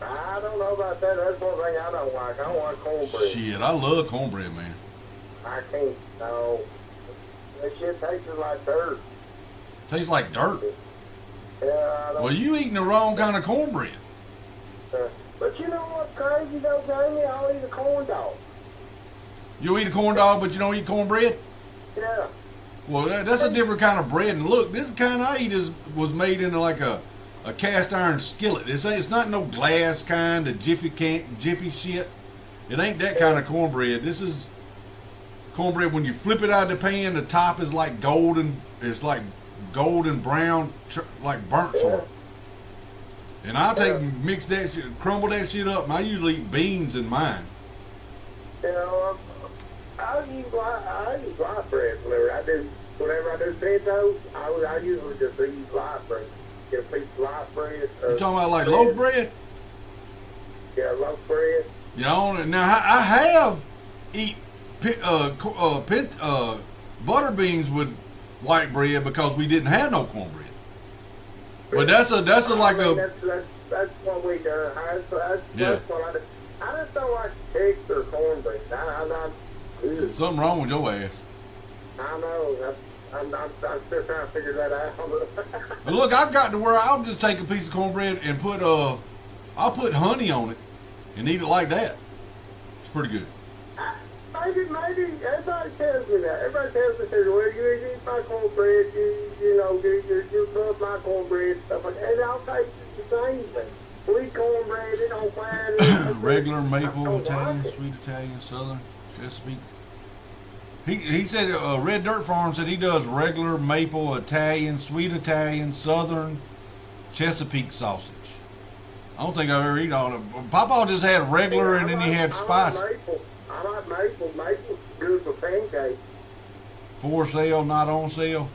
I don't know about that. That's one thing I don't like. I don't like cornbread. Shit, I love cornbread, man. I can't. No. That shit tastes like dirt. Tastes like dirt? Yeah, well, you eating the wrong kind of cornbread. But you know what's crazy though, Jamie? I'll eat a corn dog. You eat a corn dog, but you don't eat cornbread? Yeah. Well, that's a different kind of bread. And look, this kind I eat was made in like a cast iron skillet. It's not no glass kind of jiffy shit. It ain't that kind of cornbread. This is cornbread when you flip it out of the pan, the top is like golden. It's like golden brown, like burnt sort of. And I take and mix that shit, crumble that shit up, and I usually eat beans in mine. You know, I use light bread whenever I do pintos. I usually just use light bread. Get a piece of light bread. You talking about like loaf bread? Yeah, loaf bread. You know, now I have eat butter beans with white bread because we didn't have no cornbread. But that's what we do. That's what I do. I just don't like texture cornbread. There's something wrong with your ass. I know. I'm still trying to figure that out. But look, I've got to where I'll just take a piece of cornbread and I'll put honey on it and eat it like that. It's pretty good. Maybe everybody tells me that. Everybody tells me that. Well, you eat my cornbread, you love my cornbread stuff like that. And I'll take the same thing. Sweet cornbread, it don't matter. Regular maple Italian, sweet Italian, Southern, Chesapeake. He said Red Dirt Farm said he does regular maple Italian, sweet Italian, Southern, Chesapeake sausage. I don't think I've ever eaten all of it. Papa just had regular and then he had spicy. I like maple. Maple's good for pancakes. For sale, not on sale.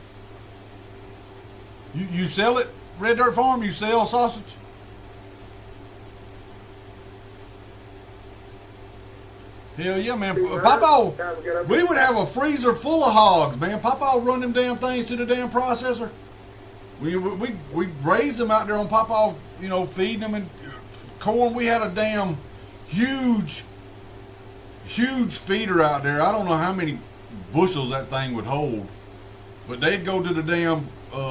You sell it? Red Dirt Farm, you sell sausage? Hell yeah, man. Papa, we would have a freezer full of hogs, man. Papa would run them damn things to the damn processor. We raised them out there on Papa, you know, feeding them and corn. We had a damn huge feeder out there. I don't know how many bushels that thing would hold, but they'd go to the damn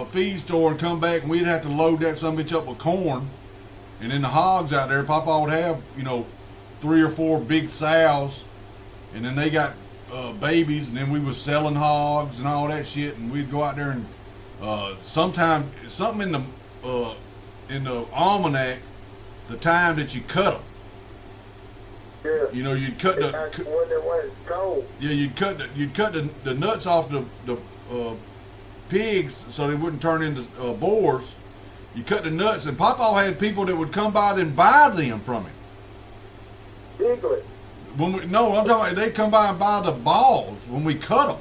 feed store and come back, and we'd have to load that sumbitch up with corn. And then the hogs out there, Papa would have, you know, 3 or 4 big sows, and then they got babies, and then we was selling hogs and all that shit, and we'd go out there and sometime something in the almanac, the time that you cut them. Yeah. You know, you'd cut the yeah, you'd cut the nuts off the pigs so they wouldn't turn into boars. You cut the nuts, and Papa had people that would come by and buy them from him. Piglet. I'm talking about they'd come by and buy the balls when we cut them.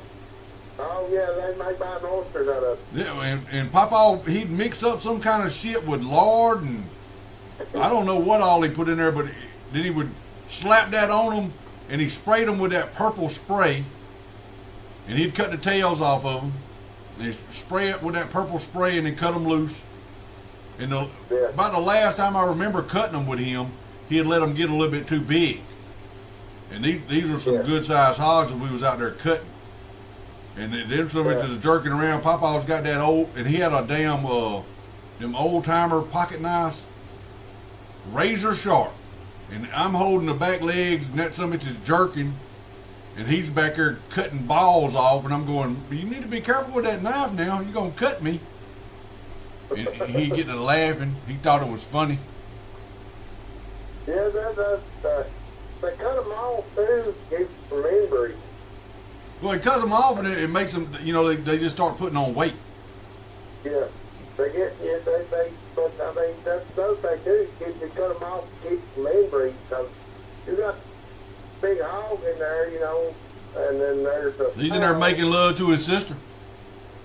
Oh yeah, they might buy an oyster out of it. Yeah, and Papa, he'd mixed up some kind of shit with lard, and I don't know what all he put in there, but then he would slap that on them, and he sprayed them with that purple spray, and he'd cut the tails off of them, and he'd spray it with that purple spray, and then cut them loose. And about the last time I remember cutting them with him, he had let them get a little bit too big. And these were some good-sized hogs that we was out there cutting. And them some just jerking around. Papa always got that old, and he had a damn, them old-timer pocket knives, razor sharp. And I'm holding the back legs, and that something is jerking, and he's back there cutting balls off, and I'm going, you need to be careful with that knife now. You're going to cut me. And he'd get to laughing. He thought it was funny. Yeah, they cut them off too, keep from inbreeding. Well, it cuts them off, and it makes them, you know, they just start putting on weight. Yeah, but I mean, that's another thing too. You cut them off, keep from inbreeding. So you got big hog in there, you know, and then there's a. He's in there making love to his sister.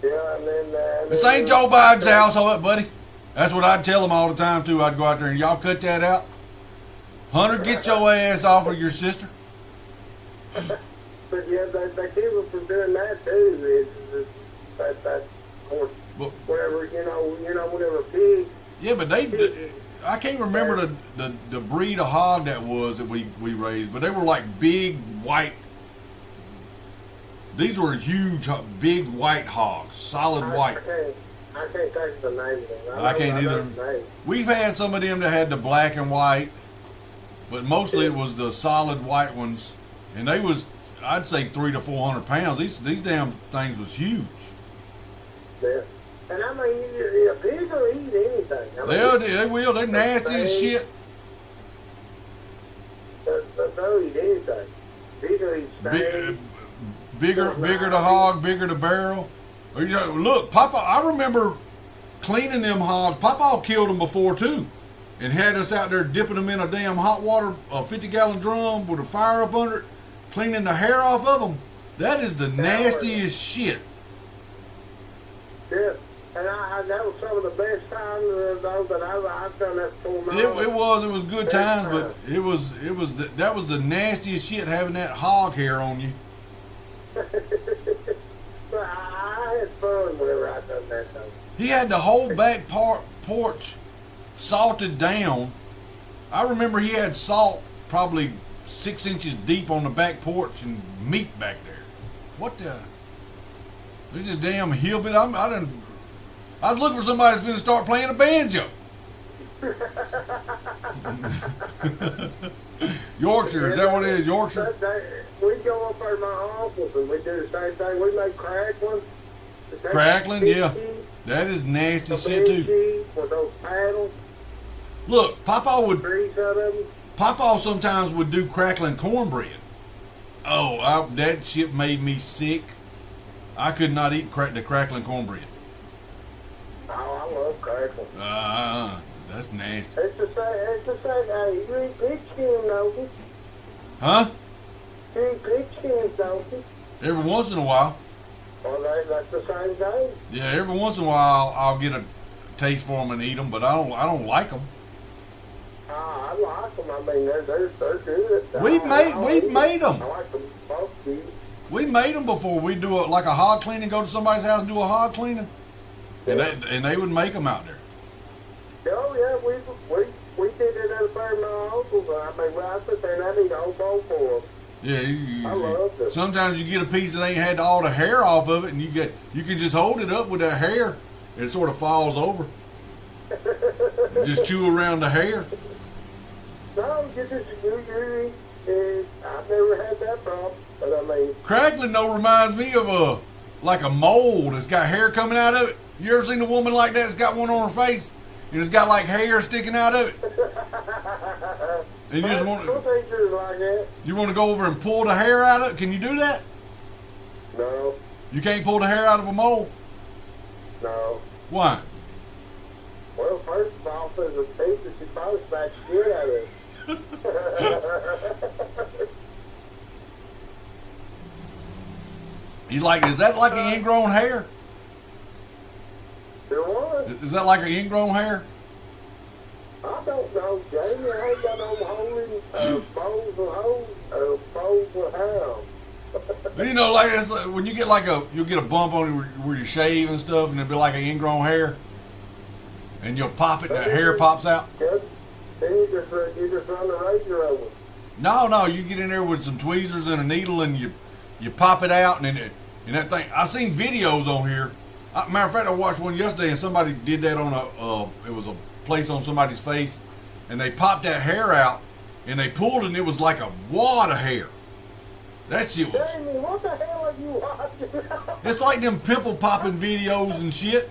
Yeah, and then. This ain't Joe Biden's household, buddy. That's what I'd tell him all the time too. I'd go out there and y'all cut that out. Hunter, get your ass off of your sister. But yeah, they keep them from doing that too. That of course, whatever whatever pig. Yeah, but I can't remember the breed of hog that was that we raised, but they were like big white. These were huge, big white hogs, solid white. I can't think the name of them. I can't either. We've had some of them that had the black and white, but mostly it was the solid white ones, and they was, I'd say 300 to 400 pounds. These damn things was huge. Yeah, and I mean, a pig will eat anything. They will. They're nasty as shit. They'll eat anything. Pig will eat steak. Bigger the hog, bigger the barrel. You know, look, Papa, I remember cleaning them hogs. Papa killed them before too, and had us out there dipping them in a damn hot water, a 50-gallon drum with a fire up under it, cleaning the hair off of them. That is the nastiest shit. Yeah, and that was some of the best times that I've done that for. It was good times, but that was the nastiest shit, having that hog hair on you. But I had fun whenever I done that though. He had the whole back porch salted down. I remember he had salt probably 6 inches deep on the back porch and meat back there. What the? This is a damn hillbilly. I was looking for somebody that's going to start playing a banjo. Yorkshire, is that what it is? Yorkshire? We go up there to my office and we do the same thing. We make crackling. Crackling, yeah. That is nasty shit too. With those paddles. Look, Papa sometimes would do crackling cornbread. Oh, that shit made me sick. I could not eat the crackling cornbread. Oh, I love crackling. That's nasty. It's the same. Hey, you eat pig skin, don't you? Huh? You eat pig skins, don't you? Every once in a while. Well, that's the same thing. Yeah, every once in a while I'll get a taste for them and eat them, but I don't like them. I like them. I mean, they're good. We've made them. I like them barbecue. We made them before. We do like a hog cleaning. Go to somebody's house and do a hog cleaning, and they would make them out there. Oh yeah, we did it at a fair of my uncles. I mean, I sit there and I need a whole bowl for them. Yeah, I love them. Sometimes you get a piece that ain't had all the hair off of it, and you can just hold it up with that hair, and it sort of falls over. Just chew around the hair. No, I've never had that problem, but I mean. Crackling though reminds me of like a mole that's got hair coming out of it. You ever seen a woman like that that's got one on her face and it's got like hair sticking out of it? And you just want to go over and pull the hair out of it? Can you do that? No. You can't pull the hair out of a mole? No. Why? Well, first of all, there's a piece that you probably smack the shit out of it. Is that like an ingrown hair? There was. Is that like an ingrown hair? I don't know, Jamie. I ain't got no holding bowls of hair. You know, like it's like when you get you'll get a bump on it where you shave and stuff, and it'll be like an ingrown hair, and you'll pop it, and the hair pops out. Good. Then you just run the razor over. No, you get in there with some tweezers and a needle, and you pop it out, and that thing. I seen videos on here. Matter of fact, I watched one yesterday, and somebody did that on it was a place on somebody's face, and they popped that hair out, and they pulled it, and it was like a wad of hair. That shit was. Jamie, what the hell are you watching? It's like them pimple popping videos and shit.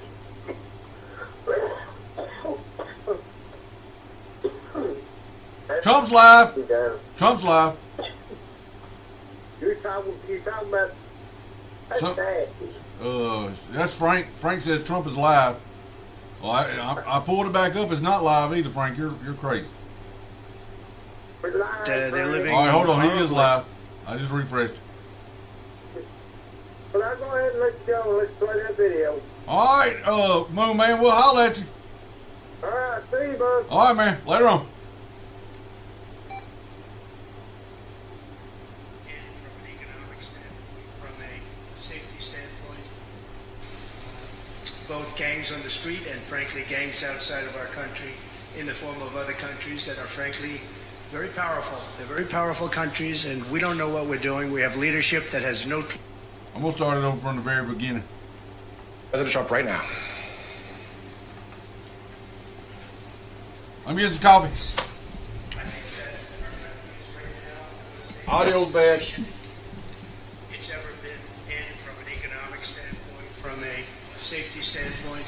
Trump's live. Trump's live. You're talking about that's Frank. Frank says Trump is live. Well, I pulled it back up. It's not live either, Frank. You're crazy. They're living. All right, hold on. He is live. I just refreshed. Well, I'll go ahead and let you go and let's play that video. All right, Moon Man, we'll holler at you. All right, see you, bud. All right, man. Later on. Both gangs on the street and, frankly, gangs outside of our country in the form of other countries that are, frankly, very powerful. They're very powerful countries, and we don't know what we're doing. We have leadership that has no... I'm going to start it over from the very beginning. President Trump right now. Let me get some coffee. Audio's bad. It's ever been in from an economic standpoint, from a safety standpoint.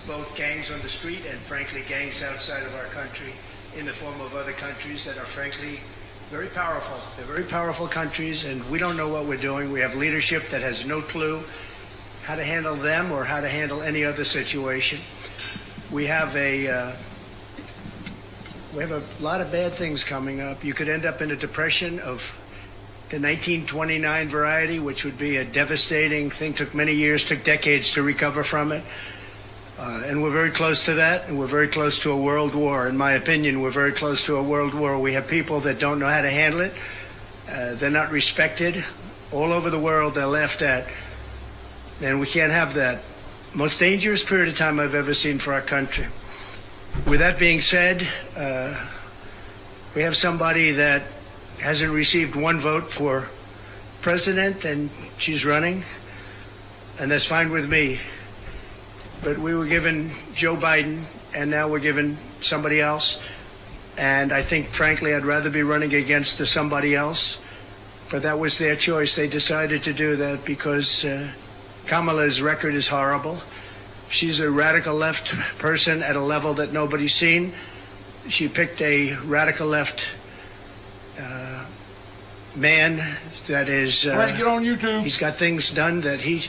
Both gangs on the street and, frankly, gangs outside of our country in the form of other countries that are, frankly, very powerful. They're very powerful countries, and we don't know what we're doing. We have leadership that has no clue how to handle them or how to handle any other situation. We have a lot of bad things coming up. You could end up in a depression of the 1929 variety, which would be a devastating thing. Took many years, took decades to recover from it. And we're very close to that, and we're very close to a world war. In my opinion, we're very close to a world war. We have people that don't know how to handle it. They're not respected. All over the world, they're laughed at. And we can't have that. Most dangerous period of time I've ever seen for our country. With that being said, we have somebody that hasn't received one vote for president, and she's running, and that's fine with me. But we were given Joe Biden, and now we're given somebody else. And I think, frankly, I'd rather be running against somebody else. But that was their choice. They decided to do that because Kamala's record is horrible. She's a radical left person at a level that nobody's seen. She picked a radical left man that is... Right, get on YouTube. He's got things done that he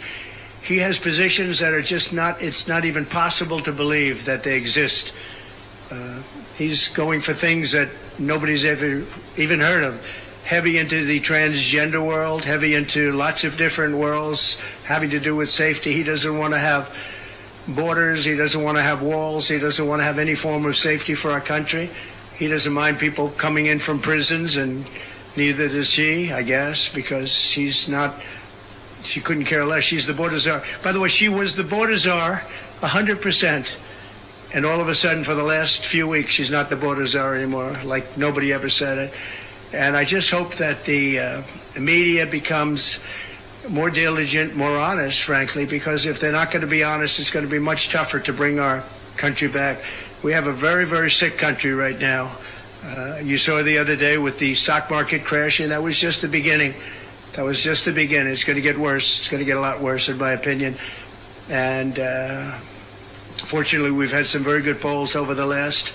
has positions that are just not, it's not even possible to believe that they exist. He's going for things that nobody's ever even heard of. Heavy into the transgender world, heavy into lots of different worlds having to do with safety. He doesn't want to have borders. He doesn't want to have walls. He doesn't want to have any form of safety for our country. He doesn't mind people coming in from prisons, and neither does she, I guess, because she couldn't care less. She's the border czar. By the way, she was the border czar 100%. And all of a sudden, for the last few weeks, she's not the border czar anymore, like nobody ever said it. And I just hope that the media becomes more diligent, more honest, frankly, because if they're not going to be honest, it's going to be much tougher to bring our country back. We have a very, very sick country right now. You saw the other day with the stock market crashing, that was just the beginning. That was just the beginning. It's going to get worse. It's going to get a lot worse, in my opinion. And fortunately, we've had some very good polls over the last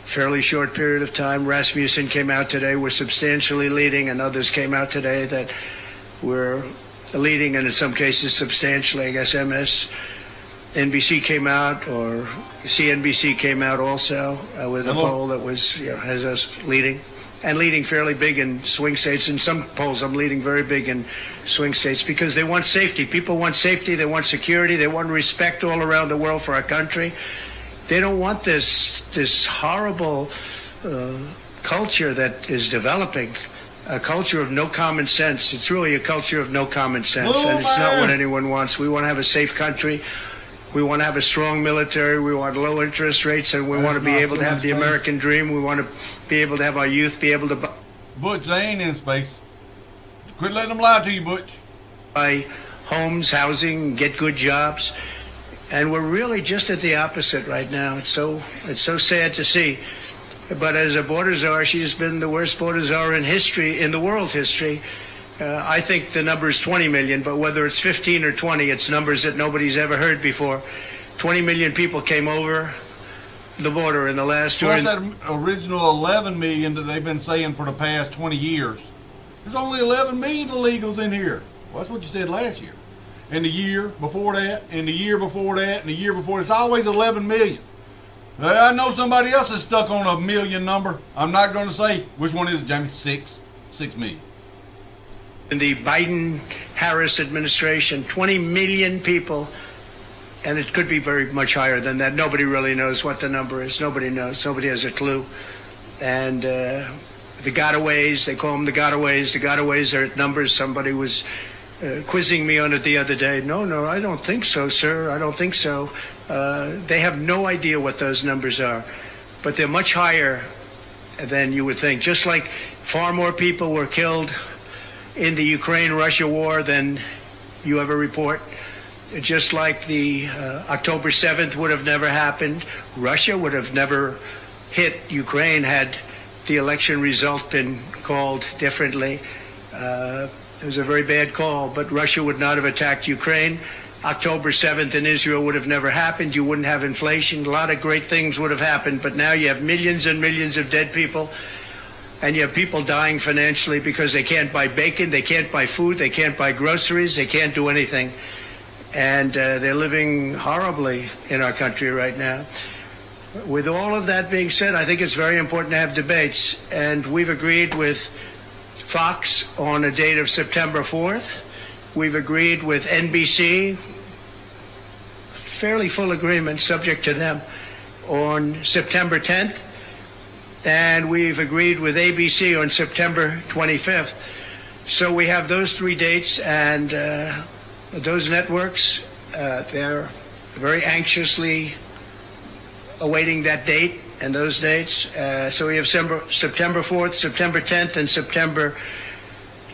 fairly short period of time. Rasmussen came out today. We're substantially leading, and others came out today that we're leading, and in some cases substantially. I guess MSNBC came out, or CNBC came out also with a poll that was, has us leading, and leading fairly big in swing states. In some polls, I'm leading very big in swing states because they want safety. People want safety. They want security. They want respect all around the world for our country. They don't want this horrible culture that is developing, a culture of no common sense. It's really a culture of no common sense, and it's not what anyone wants. We want to have a safe country. We want to have a strong military. We want low interest rates, and we want to be able to have the American dream. We want to be able to have our youth be able to Butch, they ain't in space. Quit letting them lie to you, Butch. Buy homes, housing, get good jobs. And we're really just at the opposite right now. It's so sad to see. But as a border czar, she's been the worst border czar in history, in the world history. I think the number is 20 million, but whether it's 15 or 20, it's numbers that nobody's ever heard before. 20 million people came over the border in the last... Plus that original 11 million that they've been saying for the past 20 years. There's only 11 million illegals in here. Well, that's what you said last year. And the year before that, and the year before that, and the year before. It's always 11 million. I know somebody else is stuck on a million number. I'm not going to say which one is it, Jamie. 6 million. In the Biden-Harris administration, 20 million people, and it could be very much higher than that. Nobody really knows what the number is. Nobody knows. Nobody has a clue. And the gotaways, they call them the gotaways. The gotaways are at numbers. Somebody was quizzing me on it the other day. No, I don't think so, sir. I don't think so. They have no idea what those numbers are, but they're much higher than you would think. Just like far more people were killed in the Ukraine-Russia war than you ever report. Just like the October 7th would have never happened. Russia would have never hit Ukraine had the election result been called differently. It was a very bad call, but Russia would not have attacked Ukraine. October 7th in Israel would have never happened. You wouldn't have inflation. A lot of great things would have happened, but now you have millions and millions of dead people, and you have people dying financially because they can't buy bacon, they can't buy food, they can't buy groceries, they can't do anything. And they're living horribly in our country right now. With all of that being said, I think it's very important to have debates, and we've agreed with Fox on a date of September 4th. We've agreed with NBC, fairly full agreement, subject to them, on September 10th. And we've agreed with ABC on September 25th. So we have those three dates, and those networks, they're very anxiously awaiting that date and those dates. So we have September 4th, September 10th, and September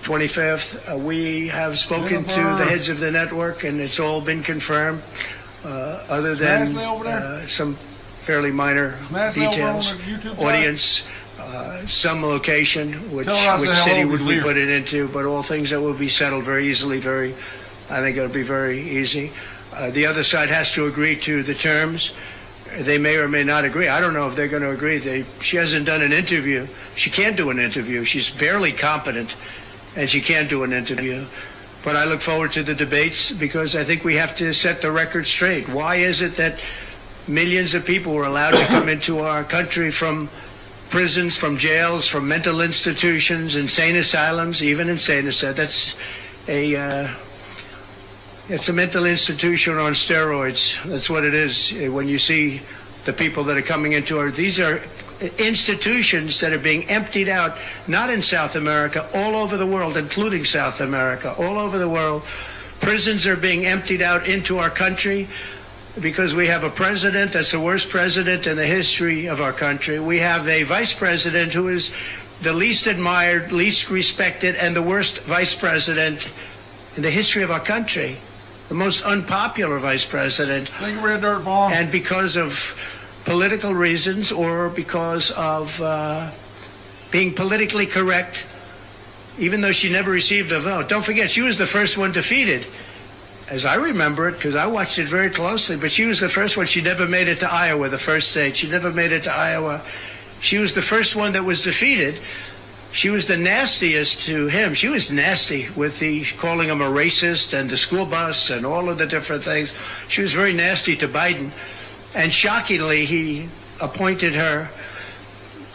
25th. We have spoken to the heads of the network, and it's all been confirmed, other than some fairly minor details. Audience, some location, which city would we put it into, but all things that will be settled very easily. I think it'll be very easy. The other side has to agree to the terms. They may or may not agree. I don't know if they're going to agree. She hasn't done an interview. She can't do an interview. She's barely competent, and she can't do an interview. But I look forward to the debates because I think we have to set the record straight. Why is it that millions of people were allowed to come into our country from prisons, from jails, from mental institutions, insane asylums, even insane asylums? That's It's a mental institution on steroids. That's what it is. When you see the people that are coming into it, these are institutions that are being emptied out, not in South America, all over the world, including South America, all over the world. Prisons are being emptied out into our country because we have a president that's the worst president in the history of our country. We have a vice president who is the least admired, least respected, and the worst vice president in the history of our country. The most unpopular vice president. Think Red Dirt Farm. And because of political reasons or because of being politically correct, even though she never received a vote. Don't forget, she was the first one defeated, as I remember it, because I watched it very closely, but she was the first one. She never made it to Iowa, the first state. She never made it to Iowa. She was the first one that was defeated. She was the nastiest to him. She was nasty with the calling him a racist and the school bus and all of the different things. She was very nasty to Biden. And shockingly, he appointed her,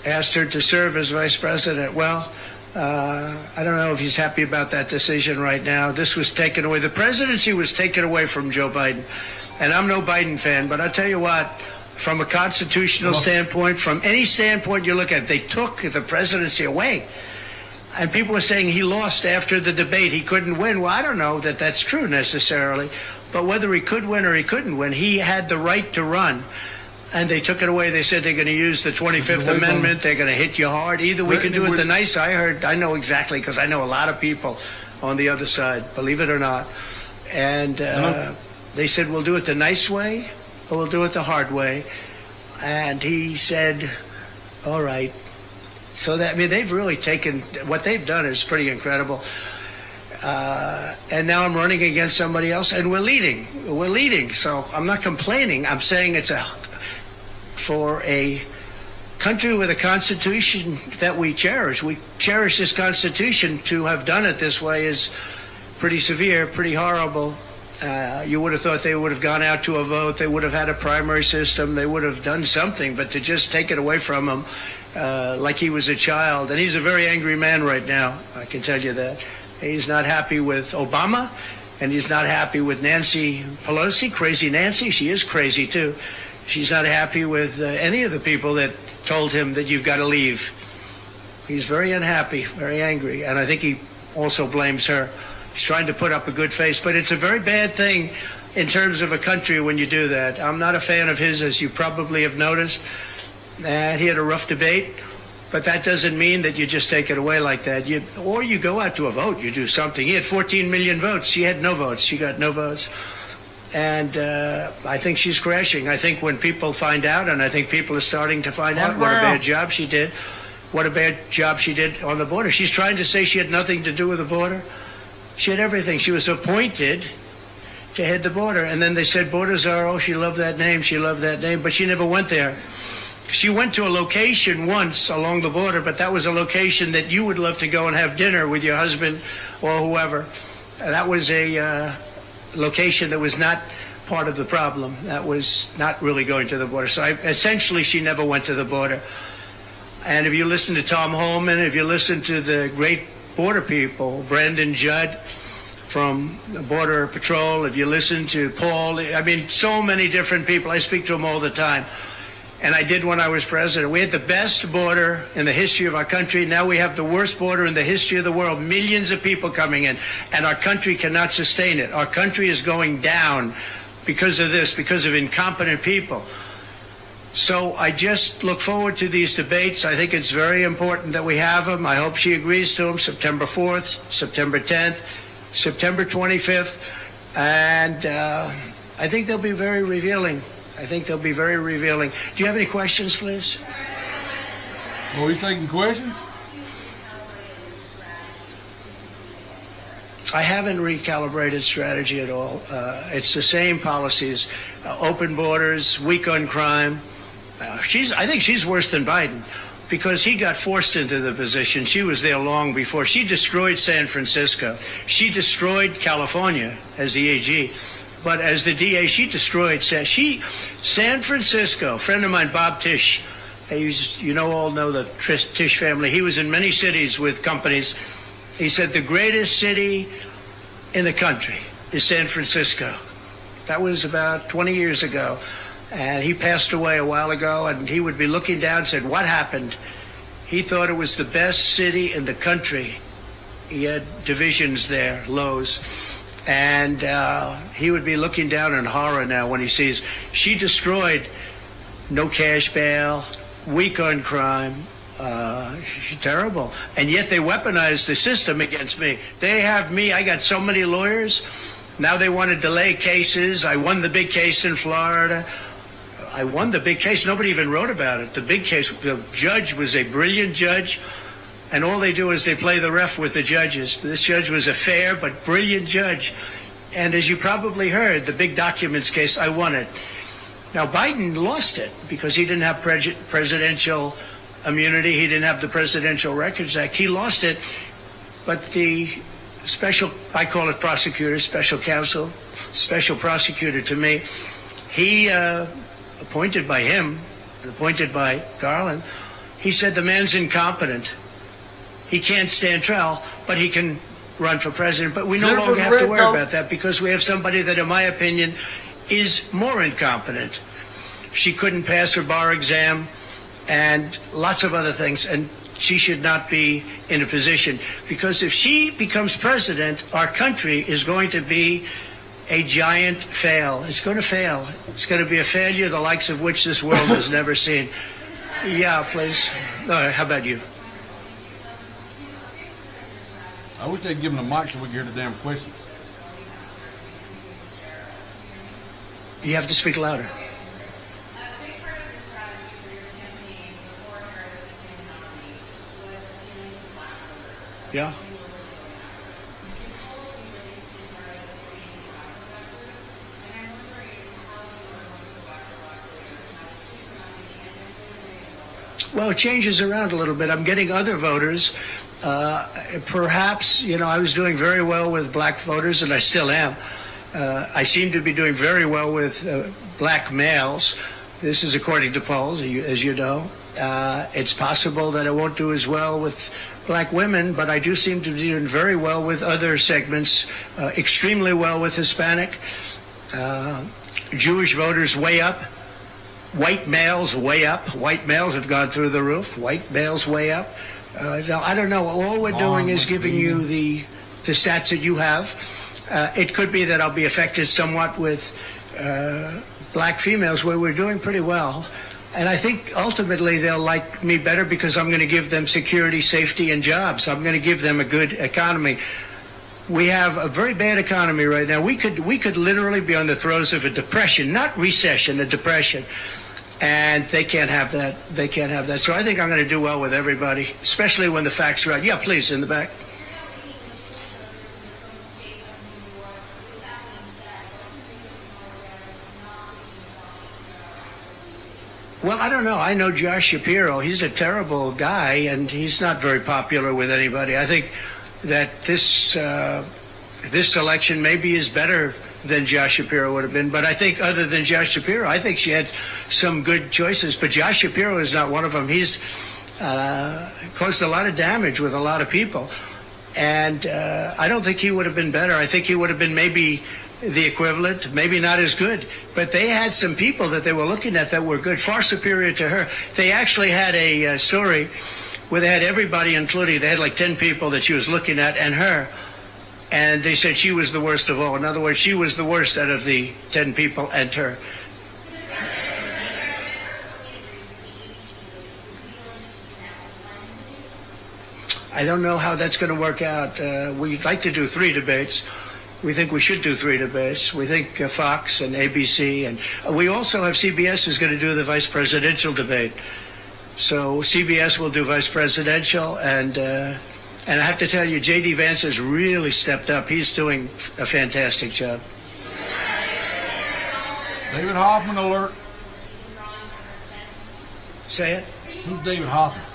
asked her to serve as vice president. Well, I don't know if he's happy about that decision right now. This was taken away. The presidency was taken away from Joe Biden. And I'm no Biden fan, but I'll tell you what, from a constitutional standpoint, from any standpoint you look at, they took the presidency away. And people were saying he lost after the debate. He couldn't win. Well, I don't know that that's true necessarily. But whether he could win or he couldn't win, he had the right to run. And they took it away. They said they're going to use the 25th Amendment. They're going to hit you hard. Either we can do it the nice. I know exactly, because I know a lot of people on the other side, believe it or not. And they said, we'll do it the nice way or we'll do it the hard way. And he said, all right. So that, I mean, they've really taken, what they've done is pretty incredible. And now I'm running against somebody else, and we're leading. We're leading. So I'm not complaining. I'm saying it's for a country with a constitution that we cherish. We cherish this constitution. To have done it this way is pretty severe, pretty horrible. You would have thought they would have gone out to a vote. They would have had a primary system. They would have done something. But to just take it away from him like he was a child. And he's a very angry man right now, I can tell you that. He's not happy with Obama, and he's not happy with Nancy Pelosi, crazy Nancy. She is crazy, too. She's not happy with any of the people that told him that you've got to leave. He's very unhappy, very angry, and I think he also blames her. He's trying to put up a good face, but it's a very bad thing in terms of a country when you do that. I'm not a fan of his, as you probably have noticed. He had a rough debate. But that doesn't mean that you just take it away like that. Or you go out to a vote, you do something. He had 14 million votes. She had no votes. She got no votes. And I think she's crashing. I think when people find out, and I think people are starting to find out what a bad job she did, what a bad job she did on the border. She's trying to say she had nothing to do with the border. She had everything. She was appointed to head the border. And then they said, Border Czar, oh, she loved that name, she loved that name. But she never went there. She went to a location once along the border, but that was a location that you would love to go and have dinner with your husband or whoever. That was a location that was not part of the problem. That was not really going to the border. So essentially, she never went to the border. And if you listen to Tom Holman, if you listen to the great border people, Brandon Judd from Border Patrol, if you listen to Paul, I mean, so many different people. I speak to them all the time. And I did when I was president. We had the best border in the history of our country. Now we have the worst border in the history of the world. Millions of people coming in, and our country cannot sustain it. Our country is going down because of this, because of incompetent people. So I just look forward to these debates. I think it's very important that we have them. I hope she agrees to them. September 4th, September 10th, September 25th. And I think they'll be very revealing. I think they'll be very revealing. Do you have any questions, please? Are you taking questions? I haven't recalibrated strategy at all. It's the same policies, open borders, weak on crime. I think she's worse than Biden because he got forced into the position. She was there long before. She destroyed San Francisco. She destroyed California as the AG. But as the DA, she destroyed San Francisco. A friend of mine, Bob Tisch, all know the Tisch family. He was in many cities with companies. He said the greatest city in the country is San Francisco. That was about 20 years ago. And he passed away a while ago, and he would be looking down and said, what happened? He thought it was the best city in the country. He had divisions there, lows. And he would be looking down in horror now when he sees, she destroyed no cash bail, weak on crime. She's terrible. And yet they weaponized the system against me. They have me, I got so many lawyers. Now they want to delay cases. I won the big case in Florida. I won the big case. Nobody even wrote about it. The big case, the judge was a brilliant judge. And all they do is they play the ref with the judges. This judge was a fair but brilliant judge. And as you probably heard, the big documents case, I won it. Now, Biden lost it because he didn't have presidential immunity. He didn't have the Presidential Records Act. He lost it. But the special, I call it prosecutor, special counsel, special prosecutor to me, he, appointed by him, appointed by Garland, he said the man's incompetent. He can't stand trial, but he can run for president. But we no longer have to worry about that because we have somebody that, in my opinion, is more incompetent. She couldn't pass her bar exam and lots of other things, and she should not be in a position. Because if she becomes president, our country is going to be a giant fail. It's going to fail. It's going to be a failure the likes of which this world has never seen. Yeah, please. How about you? I wish they'd give him the mic so we could hear the damn questions. You have to speak louder. Yeah. Well, it changes around a little bit. I'm getting other voters. Perhaps, I was doing very well with black voters, and I still am. I seem to be doing very well with black males. This is according to polls, as you know. It's possible that I won't do as well with black women, but I do seem to be doing very well with other segments, extremely well with Hispanic. Jewish voters way up. White males way up. White males have gone through the roof. White males way up. Now, I don't know. All we're doing is giving you the stats that you have. It could be that I'll be affected somewhat with black females, where we're doing pretty well. And I think ultimately they'll like me better because I'm going to give them security, safety, and jobs. I'm going to give them a good economy. We have a very bad economy right now. We could literally be on the throes of a depression, not recession, a depression. And they can't have that. They can't have that. So I think I'm going to do well with everybody, especially when the facts are right. Yeah, please, in the back. Well, I don't know. I know Josh Shapiro. He's a terrible guy, and he's not very popular with anybody. I think that this election maybe is better than Josh Shapiro would have been. But I think other than Josh Shapiro, I think she had some good choices. But Josh Shapiro is not one of them. He's caused a lot of damage with a lot of people. And I don't think he would have been better. I think he would have been maybe the equivalent, maybe not as good. But they had some people that they were looking at that were good, far superior to her. They actually had a story where they had everybody, including, they had like 10 people that she was looking at and her. And they said she was the worst of all. In other words, she was the worst out of the 10 people and her. I don't know how that's going to work out. We'd like to do 3 debates. We think we should do 3 debates. We think Fox and ABC, and we also have CBS is going to do the vice presidential debate. So CBS will do vice presidential, and I have to tell you, J.D. Vance has really stepped up. He's doing a fantastic job. David Hoffman alert. Say it. Who's David Hoffman?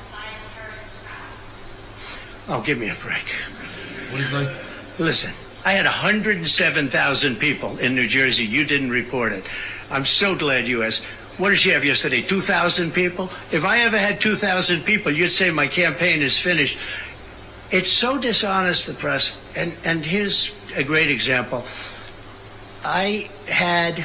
Oh, give me a break. What do you say? Listen, I had 107,000 people in New Jersey. You didn't report it. I'm so glad you asked. What did she have yesterday? 2,000 people? If I ever had 2,000 people, you'd say my campaign is finished. It's so dishonest, the press. And here's a great example. I had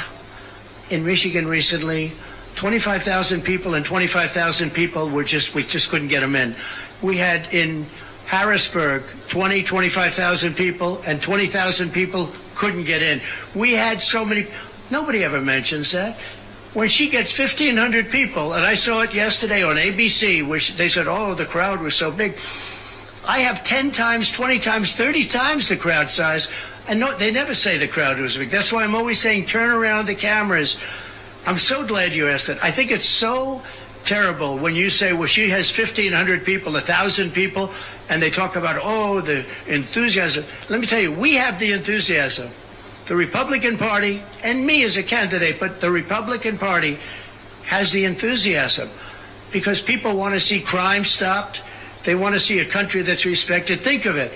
in Michigan recently 25,000 people, and 25,000 people we just couldn't get them in. We had in Harrisburg 25,000 people, and 20,000 people couldn't get in. We had so many, nobody ever mentions that. When she gets 1,500 people, and I saw it yesterday on ABC, which they said, oh, the crowd was so big. I have 10 times, 20 times, 30 times the crowd size, and no, they never say the crowd was big. That's why I'm always saying turn around the cameras. I'm so glad you asked that. I think it's so terrible when you say, well, she has 1,500 people, 1,000 people, and they talk about, oh, the enthusiasm. Let me tell you, we have the enthusiasm. The Republican Party, and me as a candidate, but the Republican Party has the enthusiasm because people want to see crime stopped. They want to see a country that's respected. Think of it.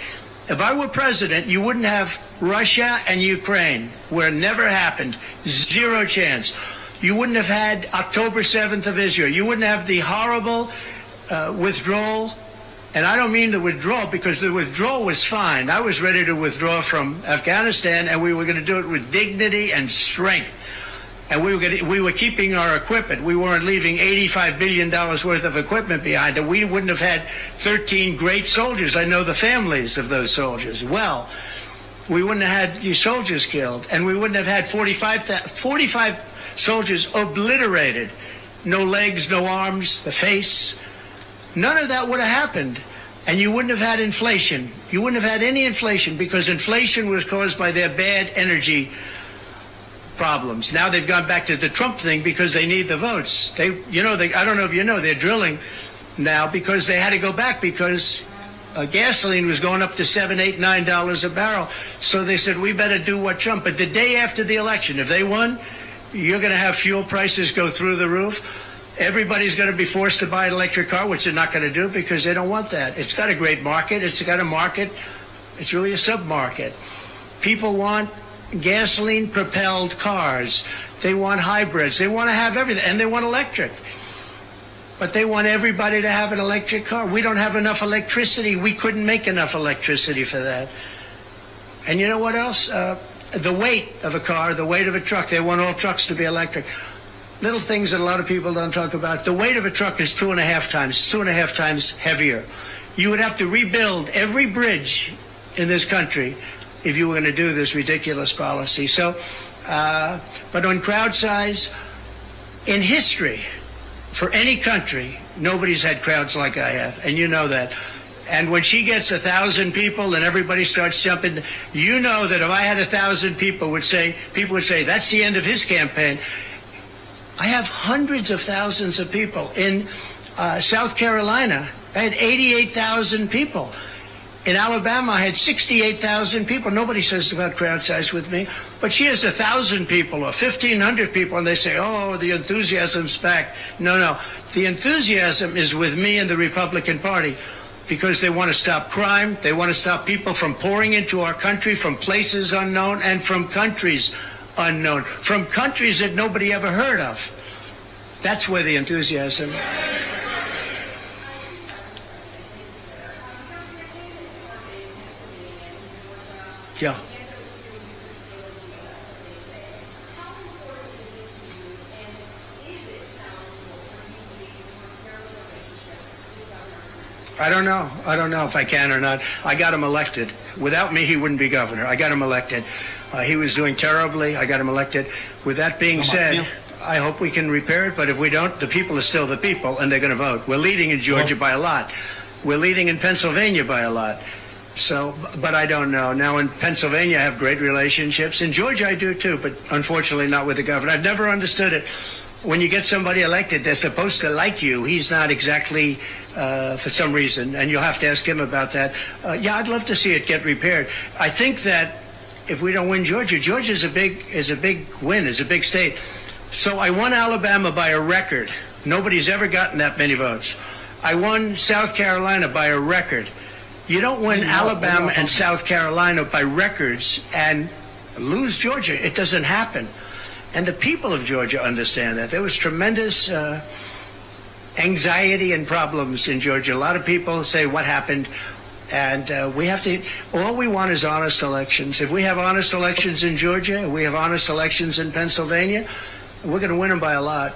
If I were president, you wouldn't have Russia and Ukraine, where it never happened. Zero chance. You wouldn't have had October 7th of Israel. You wouldn't have the horrible withdrawal. And I don't mean the withdrawal, because the withdrawal was fine. I was ready to withdraw from Afghanistan, and we were going to do it with dignity and strength. And we were keeping our equipment. We weren't leaving $85 billion worth of equipment behind. And we wouldn't have had 13 great soldiers. I know the families of those soldiers well. We wouldn't have had these soldiers killed. And we wouldn't have had 45 soldiers obliterated. No legs, no arms, the face. None of that would have happened. And you wouldn't have had inflation. You wouldn't have had any inflation, because inflation was caused by their bad energy problems. Now they've gone back to the Trump thing because they need the votes. I don't know if you know, they're drilling now because they had to go back because gasoline was going up to $7, $8, $9 a barrel. So they said, we better do what Trump. But the day after the election, if they won, you're going to have fuel prices go through the roof. Everybody's going to be forced to buy an electric car, which they're not going to do because they don't want that. It's got a great market. It's got a market. It's really a sub-market. People want gasoline-propelled cars. They want hybrids. They want to have everything, and they want electric. But they want everybody to have an electric car. We don't have enough electricity. We couldn't make enough electricity for that. And you know what else? The weight of a car, the weight of a truck. They want all trucks to be electric. Little things that a lot of people don't talk about. The weight of a truck is 2.5 times heavier. You would have to rebuild every bridge in this country if you were going to do this ridiculous policy. So, but on crowd size, in history, for any country, nobody's had crowds like I have, and you know that. And when she gets 1,000 people and everybody starts jumping, you know that if I had 1,000 people would say, that's the end of his campaign. I have hundreds of thousands of people. In South Carolina, I had 88,000 people. In Alabama, I had 68,000 people. Nobody says about crowd size with me. But she has 1,000 people or 1,500 people, and they say, oh, the enthusiasm's back. No. The enthusiasm is with me and the Republican Party because they want to stop crime. They want to stop people from pouring into our country from places unknown and from countries unknown, from countries that nobody ever heard of. That's where the enthusiasm. Yeah. I don't know if I can or not. I got him elected. Without me, he wouldn't be governor. I got him elected. He was doing terribly. I got him elected. With that being said, I hope we can repair it, but if we don't, the people are still the people, and they're going to vote. We're leading in Georgia by a lot. We're leading in Pennsylvania by a lot. So, but I don't know. Now, in Pennsylvania, I have great relationships. In Georgia, I do too, but unfortunately not with the governor. I've never understood it. When you get somebody elected, they're supposed to like you. He's not exactly, for some reason, and you'll have to ask him about that. Yeah, I'd love to see it get repaired. I think that if we don't win Georgia, Georgia's a big win, is a big state. So I won Alabama by a record. Nobody's ever gotten that many votes. I won South Carolina by a record. You don't win Alabama and South Carolina by records and lose Georgia. It doesn't happen. And the people of Georgia understand that. There was tremendous anxiety and problems in Georgia. A lot of people say, what happened? And we have to, all we want is honest elections. If we have honest elections in Georgia, we have honest elections in Pennsylvania, we're going to win them by a lot.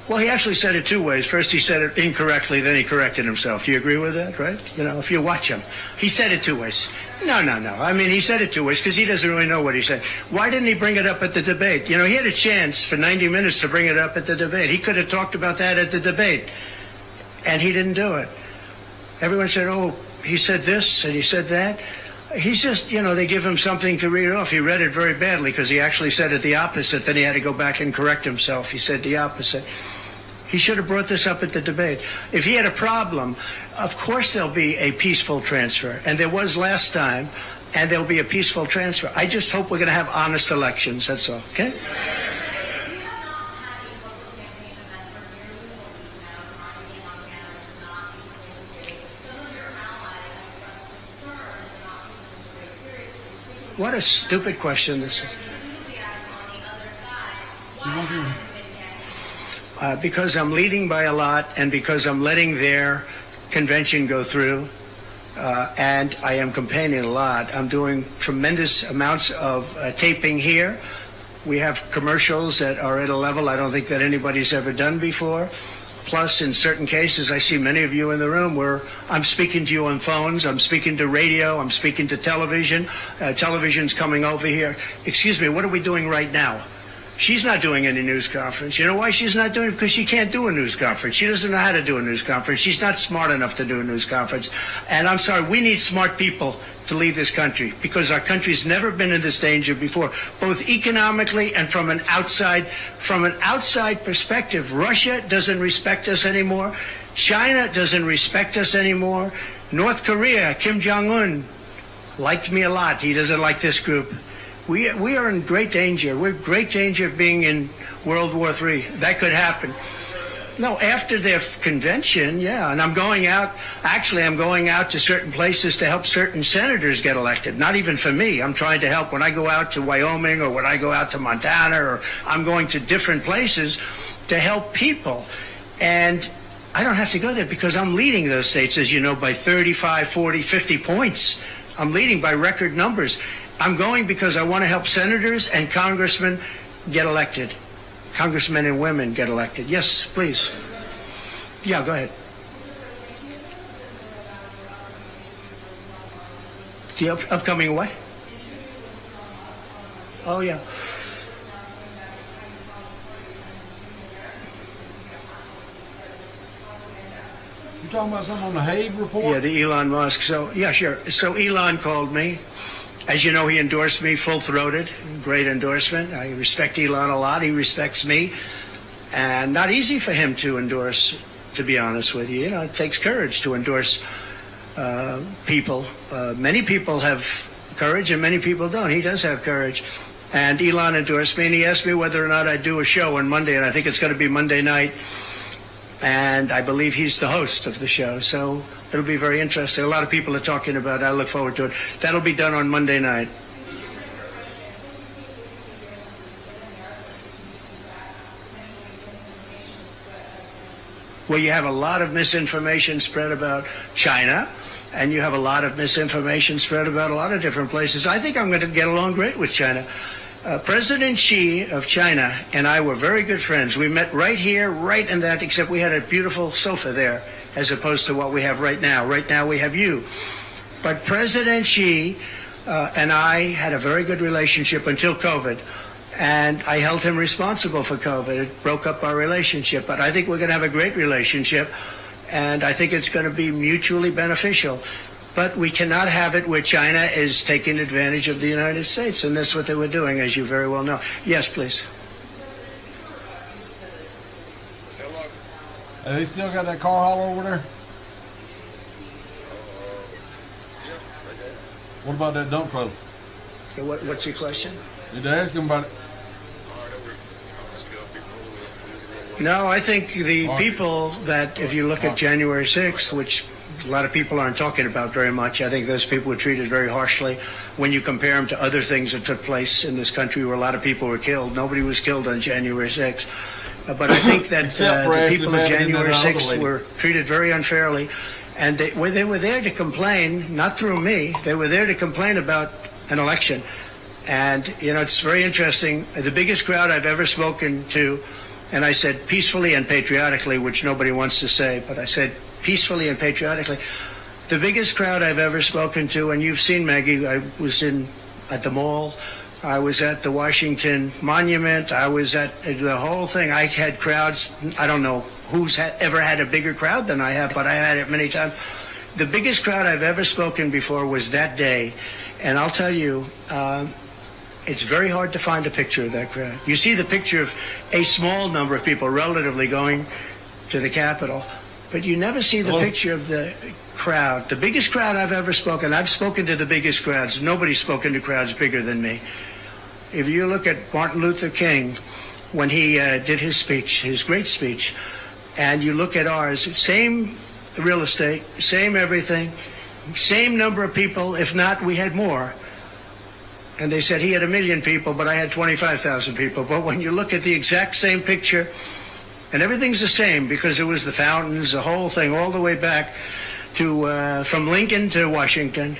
Well, he actually said it two ways. First, he said it incorrectly, then he corrected himself. Do you agree with that, right? You know, if you watch him, he said it two ways. No. I mean, he said it two ways because he doesn't really know what he said. Why didn't he bring it up at the debate? You know, he had a chance for 90 minutes to bring it up at the debate. He could have talked about that at the debate, and he didn't do it. Everyone said, oh, he said this and he said that. He's just, you know, they give him something to read off. He read it very badly because he actually said it the opposite. Then he had to go back and correct himself. He said the opposite. He should have brought this up at the debate. If he had a problem, of course there'll be a peaceful transfer. And there was last time, and there'll be a peaceful transfer. I just hope we're going to have honest elections, that's all, okay? What a stupid question this is. Because I'm leading by a lot and because I'm letting their convention go through and I am campaigning a lot. I'm doing tremendous amounts of taping here. We have commercials that are at a level I don't think that anybody's ever done before. Plus, in certain cases, I see many of you in the room where I'm speaking to you on phones, I'm speaking to radio, I'm speaking to television. Television's coming over here. Excuse me, what are we doing right now? She's not doing any news conference. You know why she's not doing it? Because she can't do a news conference. She doesn't know how to do a news conference. She's not smart enough to do a news conference. And I'm sorry, we need smart people to lead this country because our country's never been in this danger before, both economically and from an outside perspective. Russia doesn't respect us anymore. China doesn't respect us anymore. North Korea, Kim Jong-un liked me a lot. He doesn't like this group. We are in great danger. We're in great danger of being in World War III. That could happen. No, after their convention, yeah. And I'm going out to certain places to help certain senators get elected. Not even for me. I'm trying to help when I go out to Wyoming or when I go out to Montana or I'm going to different places to help people. And I don't have to go there because I'm leading those states, as you know, by 35, 40, 50 points. I'm leading by record numbers. I'm going because I want to help senators and congressmen get elected. Congressmen and women get elected. Yes, please. Yeah, go ahead. The upcoming what? Oh, yeah. You talking about something on the Hague report? Yeah, the Elon Musk. So, yeah, sure. So Elon called me. As you know, he endorsed me full-throated. Great endorsement. I respect Elon a lot. He respects me. And not easy for him to endorse, to be honest with you. You know, it takes courage to endorse people. Many people have courage and many people don't. He does have courage. And Elon endorsed me, and he asked me whether or not I'd do a show on Monday, and I think it's going to be Monday night. And I believe he's the host of the show. So it'll be very interesting. A lot of people are talking about it. I look forward to it. That'll be done on Monday night. Well, you have a lot of misinformation spread about China, and you have a lot of misinformation spread about a lot of different places. I think I'm going to get along great with China. President Xi of China and I were very good friends. We met right here, right in that, except we had a beautiful sofa there, as opposed to what we have right now. Right now we have you. But President Xi and I had a very good relationship until COVID. And I held him responsible for COVID. It broke up our relationship. But I think we're going to have a great relationship. And I think it's going to be mutually beneficial. But we cannot have it where China is taking advantage of the United States. And that's what they were doing, as you very well know. Yes, please. They still got that car hauler over there? What about that dump trailer? What's your question? Did they ask him about it? No, I think the people that, if you look at January 6th, which a lot of people aren't talking about very much, I think those people were treated very harshly when you compare them to other things that took place in this country where a lot of people were killed. Nobody was killed on January 6th. But I think that the people of January 6th were treated very unfairly. And they were there to complain, not through me, they were there to complain about an election. And, you know, it's very interesting. The biggest crowd I've ever spoken to, and I said peacefully and patriotically, which nobody wants to say, but I said peacefully and patriotically. The biggest crowd I've ever spoken to, and you've seen, Maggie, I was at the mall, I was at the Washington Monument, I was at the whole thing. I had crowds, I don't know who's ever had a bigger crowd than I have, but I had it many times. The biggest crowd I've ever spoken before was that day, and I'll tell you, it's very hard to find a picture of that crowd. You see the picture of a small number of people relatively going to the Capitol, but you never see the picture of the crowd. The biggest crowd I've ever spoken, I've spoken to the biggest crowds. Nobody's spoken to crowds bigger than me. If you look at Martin Luther King, when he did his speech, his great speech, and you look at ours, same real estate, same everything, same number of people, if not, we had more. And they said he had 1 million people, but I had 25,000 people. But when you look at the exact same picture, and everything's the same because it was the fountains, the whole thing, all the way back to from Lincoln to Washington,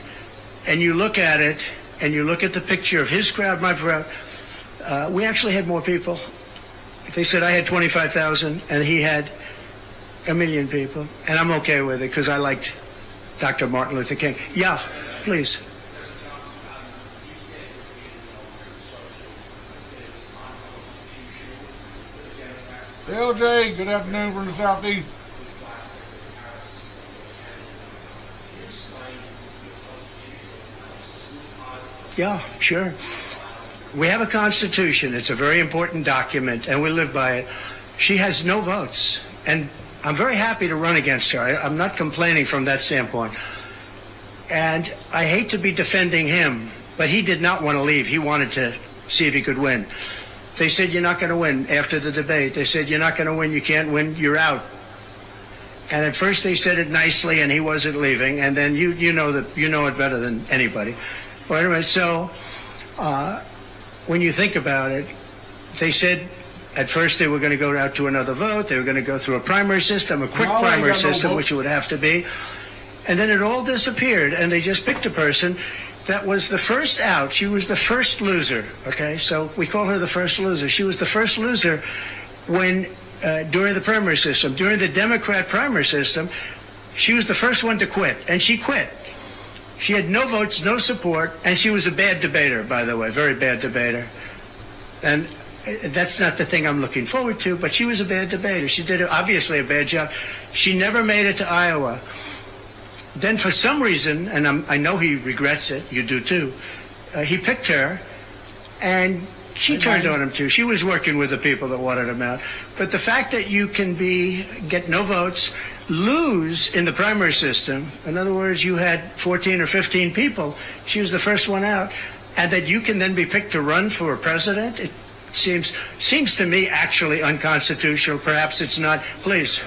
and you look at it, and you look at the picture of his crowd, my crowd, we actually had more people. They said I had 25,000, and he had 1 million people, and I'm okay with it because I liked Dr. Martin Luther King. Yeah, please. LJ, good afternoon from the Southeast. Yeah, sure. We have a Constitution. It's a very important document, and we live by it. She has no votes, and I'm very happy to run against her. I'm not complaining from that standpoint. And I hate to be defending him, but he did not want to leave. He wanted to see if he could win. They said, you're not going to win after the debate. They said, you're not going to win. You can't win. You're out. And at first they said it nicely, and he wasn't leaving. And then you know it better than anybody. Well, anyway, so when you think about it, they said at first they were going to go out to another vote. They were going to go through a primary system, a quick primary system, which it would have to be. And then it all disappeared, and they just picked a person that was the first out. She was the first loser, okay? So we call her the first loser. She was the first loser when, during the primary system, during the Democrat primary system, she was the first one to quit, and she quit. She had no votes, no support, and she was a bad debater, by the way, very bad debater. And that's not the thing I'm looking forward to, but she was a bad debater. She did obviously a bad job. She never made it to Iowa. Then for some reason, and I know he regrets it, you do too, he picked her, and she turned on him too. She was working with the people that wanted him out. But the fact that you can get no votes, lose in the primary system, in other words, you had 14 or 15 people, she was the first one out, and that you can then be picked to run for president, it seems to me actually unconstitutional. Perhaps it's not. Please.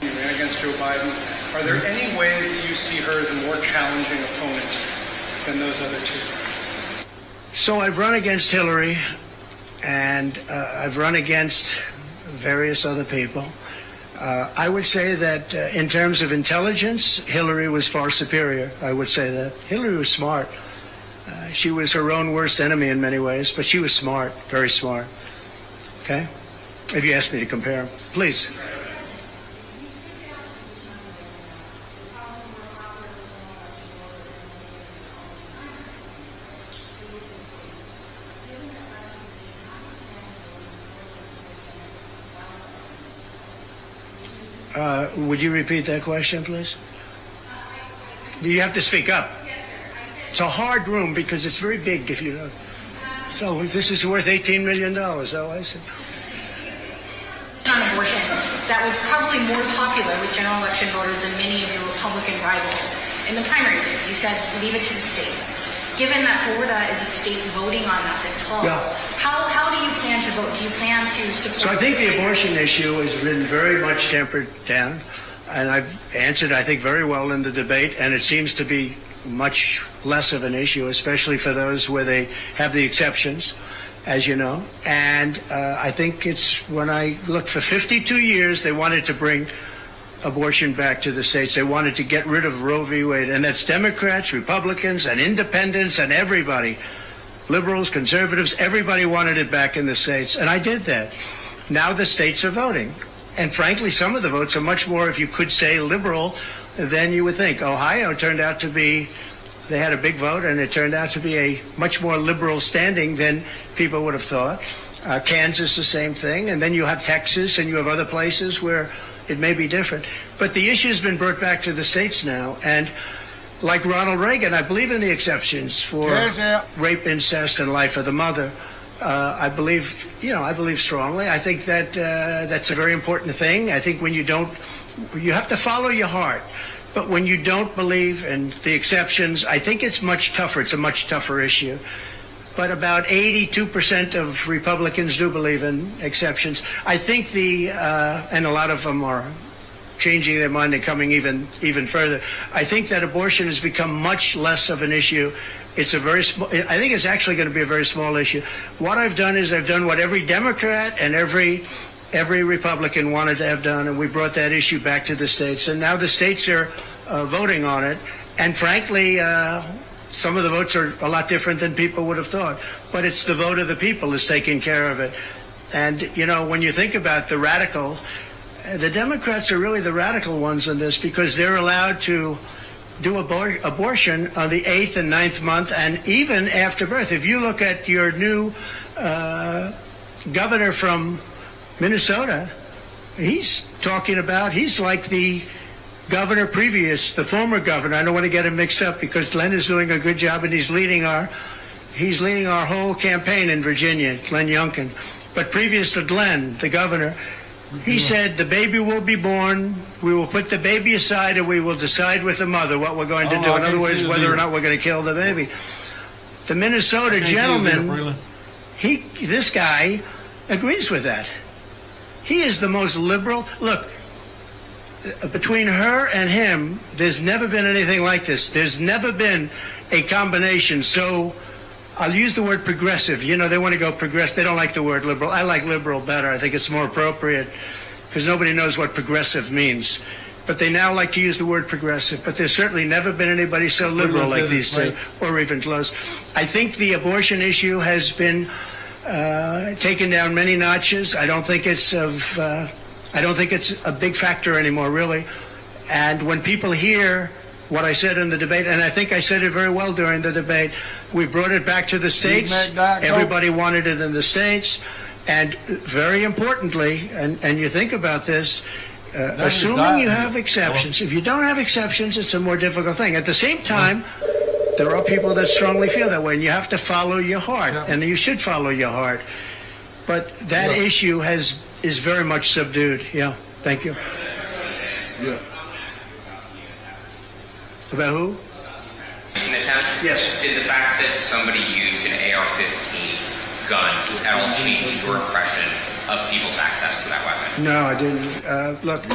Against Joe Biden, are there any ways that you see her as a more challenging opponent than those other two? So I've run against Hillary, and I've run against various other people. I would say that in terms of intelligence, Hillary was far superior. I would say that. Hillary was smart. She was her own worst enemy in many ways, but she was smart, very smart. Okay? If you ask me to compare them. Please. Would you repeat that question, please? You have to speak up. It's a hard room because it's very big, if you know. So this is worth $18 million. Oh, I see. On abortion, that was probably more popular with general election voters than many of your Republican rivals in the primary did. You said leave it to the states. given that Florida is a state voting on that this fall, how do you plan to vote? Do you plan to support? So I think the abortion issue has been very much tempered down, and I've answered, I think, very well in the debate, and it seems to be much less of an issue, especially for those where they have the exceptions, as you know. And I think it's, when I look, for 52 years, they wanted to bring abortion back to the states. They wanted to get rid of Roe v. Wade, and that's Democrats, Republicans, and independents, and everybody, liberals, conservatives, everybody wanted it back in the states, and I did that. Now the states are voting, and frankly, some of the votes are much more, if you could say, liberal than you would think. Ohio turned out to be, they had a big vote, and it turned out to be a much more liberal standing than people would have thought. Kansas, the same thing, and then you have Texas, and you have other places where it may be different. But the issue has been brought back to the states now, and like Ronald Reagan, I believe in the exceptions for rape, incest, and life of the mother. I believe strongly. I think that that's a very important thing. I think when you have to follow your heart. But when you don't believe in the exceptions, I think it's much tougher. It's a much tougher issue. But about 82% of Republicans do believe in exceptions. I think and a lot of them are changing their mind and coming even further. I think that abortion has become much less of an issue. It's a very small, I think it's actually going to be a very small issue. What I've done is I've done what every Democrat and every Republican wanted to have done, and we brought that issue back to the states. And now the states are voting on it. And frankly, some of the votes are a lot different than people would have thought. But it's the vote of the people is taking care of it. And, when you think about the Democrats are really the radical ones in this, because they're allowed to do abortion on the 8th and 9th month and even after birth. If you look at your new governor from Minnesota, he's like the governor previous, the former governor. I don't want to get him mixed up because Glenn is doing a good job and he's leading our whole campaign in Virginia, Glenn Youngkin. But previous to Glenn, the governor, he said the baby will be born, we will put the baby aside, and we will decide with the mother what we're going to do. In other words, whether or not we're going to kill the baby. The Minnesota gentleman, this guy agrees with that. He is the most liberal. Look, between her and him, there's never been anything like this. There's never been a combination. So I'll use the word progressive. They want to go progressive. They don't like the word liberal. I like liberal better. I think it's more appropriate because nobody knows what progressive means. But they now like to use the word progressive. But there's certainly never been anybody so liberal like these two, or even close. I think the abortion issue has been taken down many notches. I don't think it's a big factor anymore, really. And when people hear what I said in the debate, and I think I said it very well during the debate, we brought it back to the states. Everybody wanted it in the states. And very importantly, and you think about this, assuming you have exceptions. If you don't have exceptions, it's a more difficult thing. At the same time, there are people that strongly feel that way, and you have to follow your heart, and you should follow your heart. But that issue is very much subdued. Yeah, thank you. Yeah. About who? An attempt? Yes. Did the fact that somebody used an AR-15 gun at all change your impression of people's access to that weapon? No, I didn't. Look,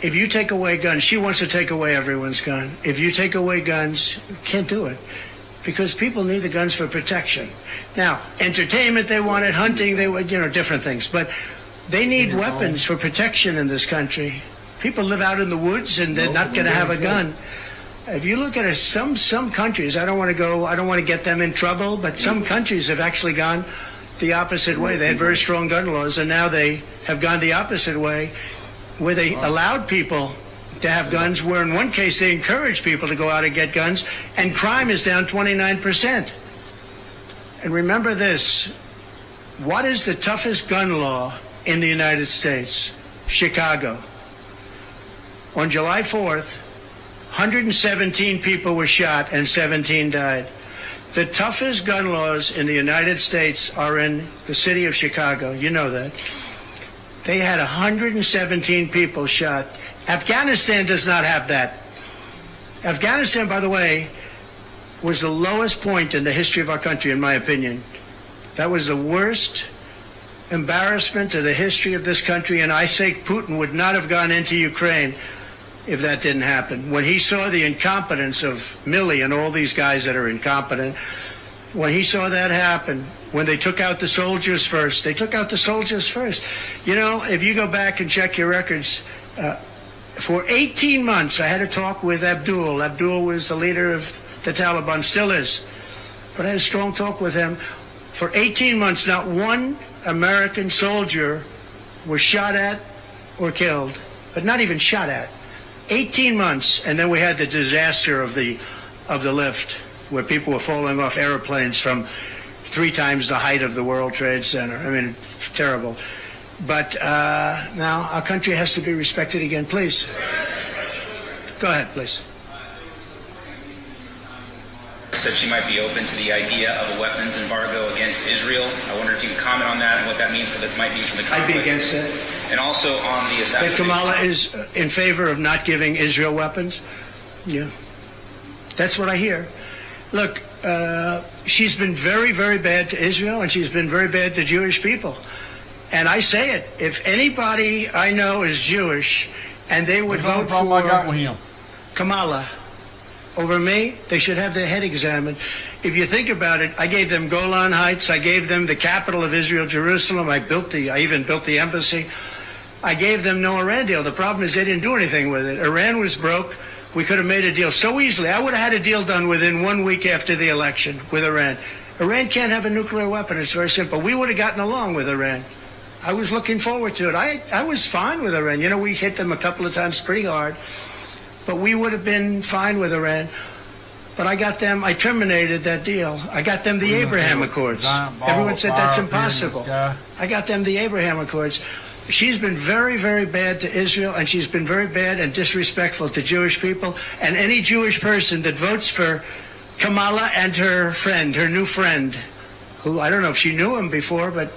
if you take away guns, she wants to take away everyone's gun. If you take away guns, you can't do it. Because people need the guns for protection. Now, entertainment, they want it. Hunting, they want, different things. But they need weapons for protection in this country. People live out in the woods and they're not going to have a gun. If you look at it, some countries, I don't want to get them in trouble, but some countries have actually gone the opposite way. They had very strong gun laws, and now they have gone the opposite way, where they allowed people to have guns, where in one case they encouraged people to go out and get guns, and crime is down 29%. And remember this, what is the toughest gun law in the United States? Chicago. On July 4th, 117 people were shot and 17 died. The toughest gun laws in the United States are in the city of Chicago. You know that. They had 117 people shot. Afghanistan does not have that. Afghanistan, by the way, was the lowest point in the history of our country, in my opinion. That was the worst embarrassment to the history of this country, and I say Putin would not have gone into Ukraine if that didn't happen. When he saw the incompetence of Milley and all these guys that are incompetent, when he saw that happen, when they took out the soldiers first, they took out the soldiers first. You know, if you go back and check your records, for 18 months I had a talk with Abdul. Abdul was the leader of the Taliban, still is. But I had a strong talk with him. For 18 months, not one American soldier was shot at or killed, but not even shot at. 18 months, and then we had the disaster of the lift, where people were falling off airplanes from 3 times the height of the World Trade Center. I mean, terrible. But now our country has to be respected again. Please. Go ahead, please. Said she might be open to the idea of a weapons embargo against Israel. I wonder if you can comment on that and what that might mean for the conflict. I'd be against it. And also on the assassination. That Kamala is in favor of not giving Israel weapons. Yeah. That's what I hear. Look, she's been very, very bad to Israel, and she's been very bad to Jewish people. And I say it, if anybody I know is Jewish and they would vote for Kamala over me, they should have their head examined. If you think about it, I gave them Golan Heights, I gave them the capital of Israel, Jerusalem, I even built the embassy. I gave them no Iran deal. The problem is they didn't do anything with it. Iran was broke. We could have made a deal so easily. I would have had a deal done within 1 week after the election with Iran. Iran can't have a nuclear weapon. It's very simple. We would have gotten along with Iran. I was looking forward to it. I was fine with Iran. You know, we hit them a couple of times pretty hard, but we would have been fine with Iran. But I terminated that deal. I got them the Abraham Accords. Everyone said that's impossible. I got them the Abraham Accords. She's been very, very bad to Israel, and she's been very bad and disrespectful to Jewish people. And any Jewish person that votes for Kamala and her friend, her new friend, who I don't know if she knew him before, but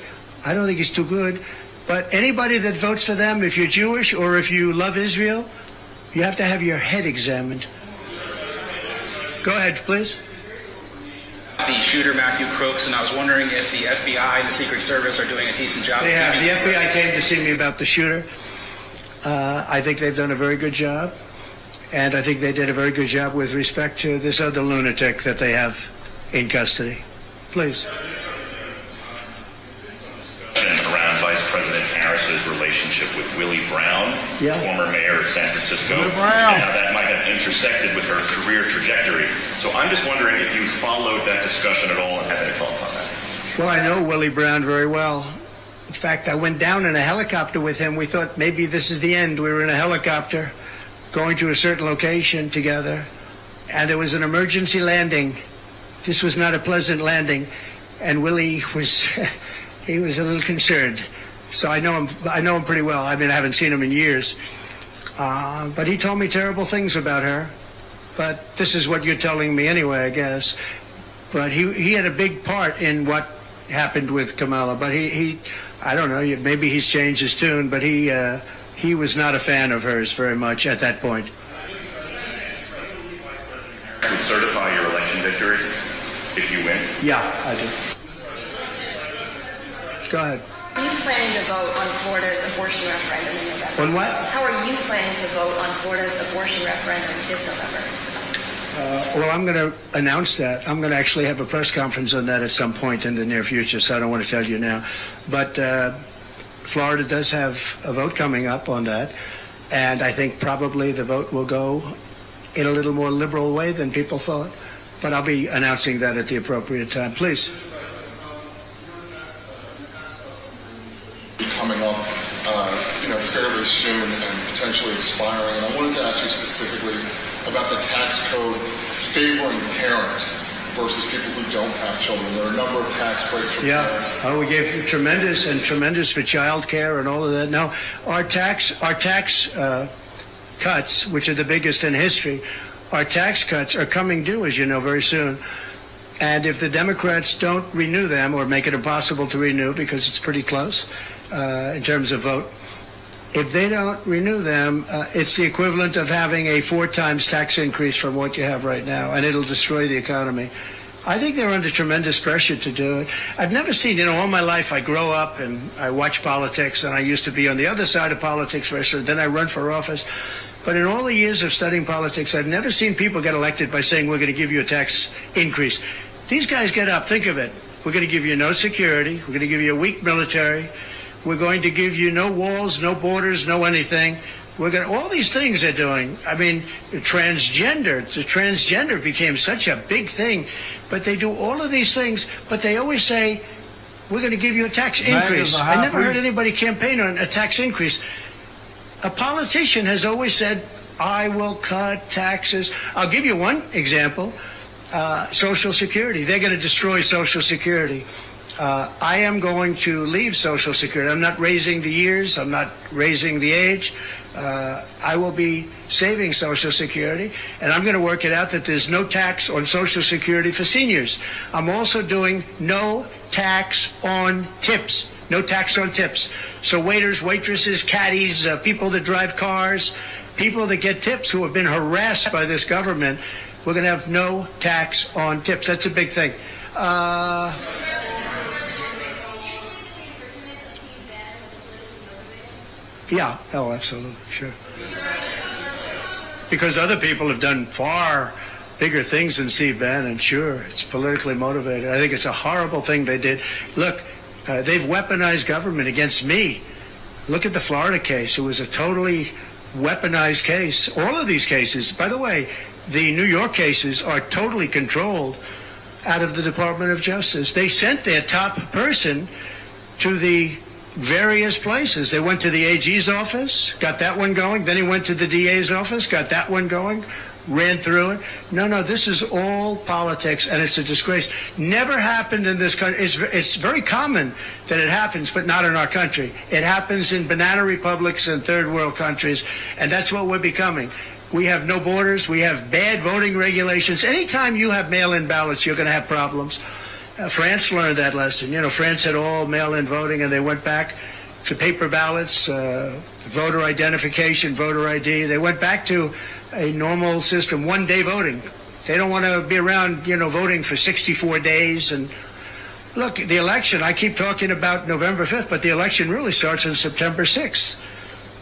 I don't think he's too good. But anybody that votes for them, if you're Jewish or if you love Israel, you have to have your head examined. Go ahead, please. The shooter, Matthew Crooks, and I was wondering if the FBI and the Secret Service are doing a decent job. They have. The FBI came to see me about the shooter. I think they've done a very good job. And I think they did a very good job with respect to this other lunatic that they have in custody. Please. Around Vice President Harris's relationship with Willie Brown, former mayor of San Francisco, and how that might have intersected with her career trajectory. So I'm just wondering if you followed that discussion at all and have any thoughts on that. Well, I know Willie Brown very well. In fact, I went down in a helicopter with him. We thought maybe this is the end. We were in a helicopter going to a certain location together, and there was an emergency landing. This was not a pleasant landing, and Willie was... he was a little concerned. So I know him pretty well. I mean, I haven't seen him in years. But he told me terrible things about her. But this is what you're telling me anyway, I guess. But he had a big part in what happened with Kamala. But I don't know, maybe he's changed his tune, but he was not a fan of hers very much at that point. Would certify your election victory if you win? Yeah, I do. Go ahead. Are you planning to vote on Florida's abortion referendum in November? On what? How are you planning to vote on Florida's abortion referendum this November? Well, I'm going to announce that. I'm going to actually have a press conference on that at some point in the near future, so I don't want to tell you now. But Florida does have a vote coming up on that, and I think probably the vote will go in a little more liberal way than people thought. But I'll be announcing that at the appropriate time. Please. Coming up, fairly soon and potentially expiring. And I wanted to ask you specifically about the tax code favoring parents versus people who don't have children. There are a number of tax breaks for parents. Oh, we gave tremendous for child care and all of that. Now, our tax cuts, which are the biggest in history, our tax cuts are coming due, as you know, very soon. And if the Democrats don't renew them or make it impossible to renew because it's pretty close in terms of vote, If they don't renew them, it's the equivalent of having a 4 times tax increase from what you have right now, and it'll destroy the economy. I think they're under tremendous pressure to do it. I've never seen, all my life I grow up and I watch politics, and I used to be on the other side of politics first, then I run for office. But in all the years of studying politics, I've never seen people get elected by saying, we're going to give you a tax increase. These guys get up, think of it. We're going to give you no security. We're going to give you a weak military. We're going to give you no walls, no borders, no anything. All these things they're doing. I mean, the transgender became such a big thing. But they do all of these things, but they always say, we're going to give you a tax increase. I never heard anybody campaign on a tax increase. A politician has always said, I will cut taxes. I'll give you one example. Social Security. They're going to destroy Social Security. I am going to leave Social Security. I'm not raising the years. I'm not raising the age. I will be saving Social Security, and I'm going to work it out that there's no tax on Social Security for seniors. I'm also doing no tax on tips. No tax on tips. So waiters, waitresses, caddies, people that drive cars, people that get tips who have been harassed by this government, we're going to have no tax on tips. That's a big thing. Yeah, oh, absolutely, sure. Because other people have done far bigger things than Steve Bannon, sure. It's politically motivated. I think it's a horrible thing they did. Look, they've weaponized government against me. Look at the Florida case. It was a totally weaponized case. All of these cases, by the way, the New York cases are totally controlled out of the Department of Justice. They sent their top person to the various places. They went to the AG's office, got that one going. Then he went to the DA's office, got that one going, ran through it. No, this is all politics, and it's a disgrace. Never happened in this country. It's very common that it happens, but not in our country. It happens in banana republics and third world countries, and that's what we're becoming. We have no borders. We have bad voting regulations. Anytime you have mail-in ballots, you're going to have problems. France learned that lesson. France had all mail-in voting, and they went back to paper ballots, voter identification, voter ID. They went back to a normal system, one-day voting. They don't want to be around, voting for 64 days. And look, the election, I keep talking about November 5th, but the election really starts on September 6th.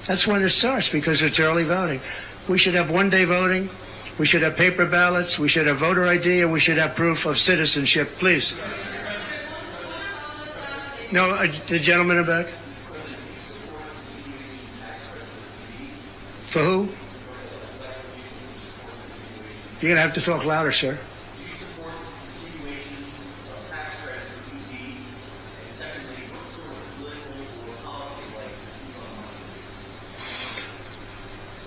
That's when it starts because it's early voting. We should have one-day voting. We should have paper ballots. We should have voter ID, and we should have proof of citizenship. Please. No, the gentleman in back. For who? You're going to have to talk louder, sir.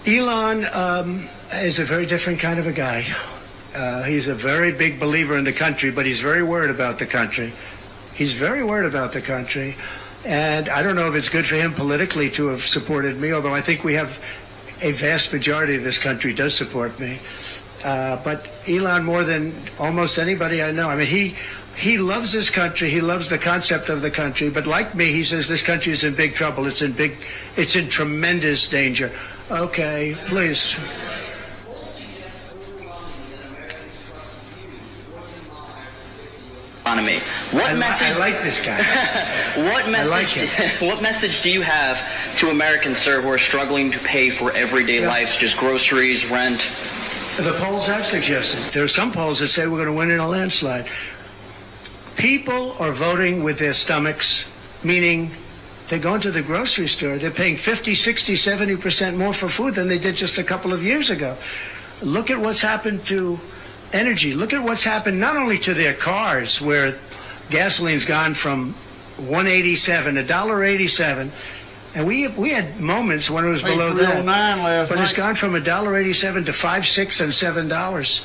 Elon is a very different kind of a guy. He's a very big believer in the country, but he's very worried about the country. He's very worried about the country. And I don't know if it's good for him politically to have supported me, although I think we have a vast majority of this country does support me. But Elon, more than almost anybody I know, I mean, he loves this country. He loves the concept of the country. But like me, he says this country is in big trouble. It's in tremendous danger. Okay, please. Economy. I like this guy. What message do you have to Americans, sir, who are struggling to pay for everyday life, such as groceries, rent? The polls I've suggested. There are some polls that say we're going to win in a landslide. People are voting with their stomachs, meaning they're going to the grocery store. They're paying 50, 60, 70% more for food than they did just a couple of years ago. Look at what's happened to energy. Look at what's happened not only to their cars, where gasoline's gone from $1.87, and we had moments when it was below that. But it's gone from $1.87 to $5, $6, and $7.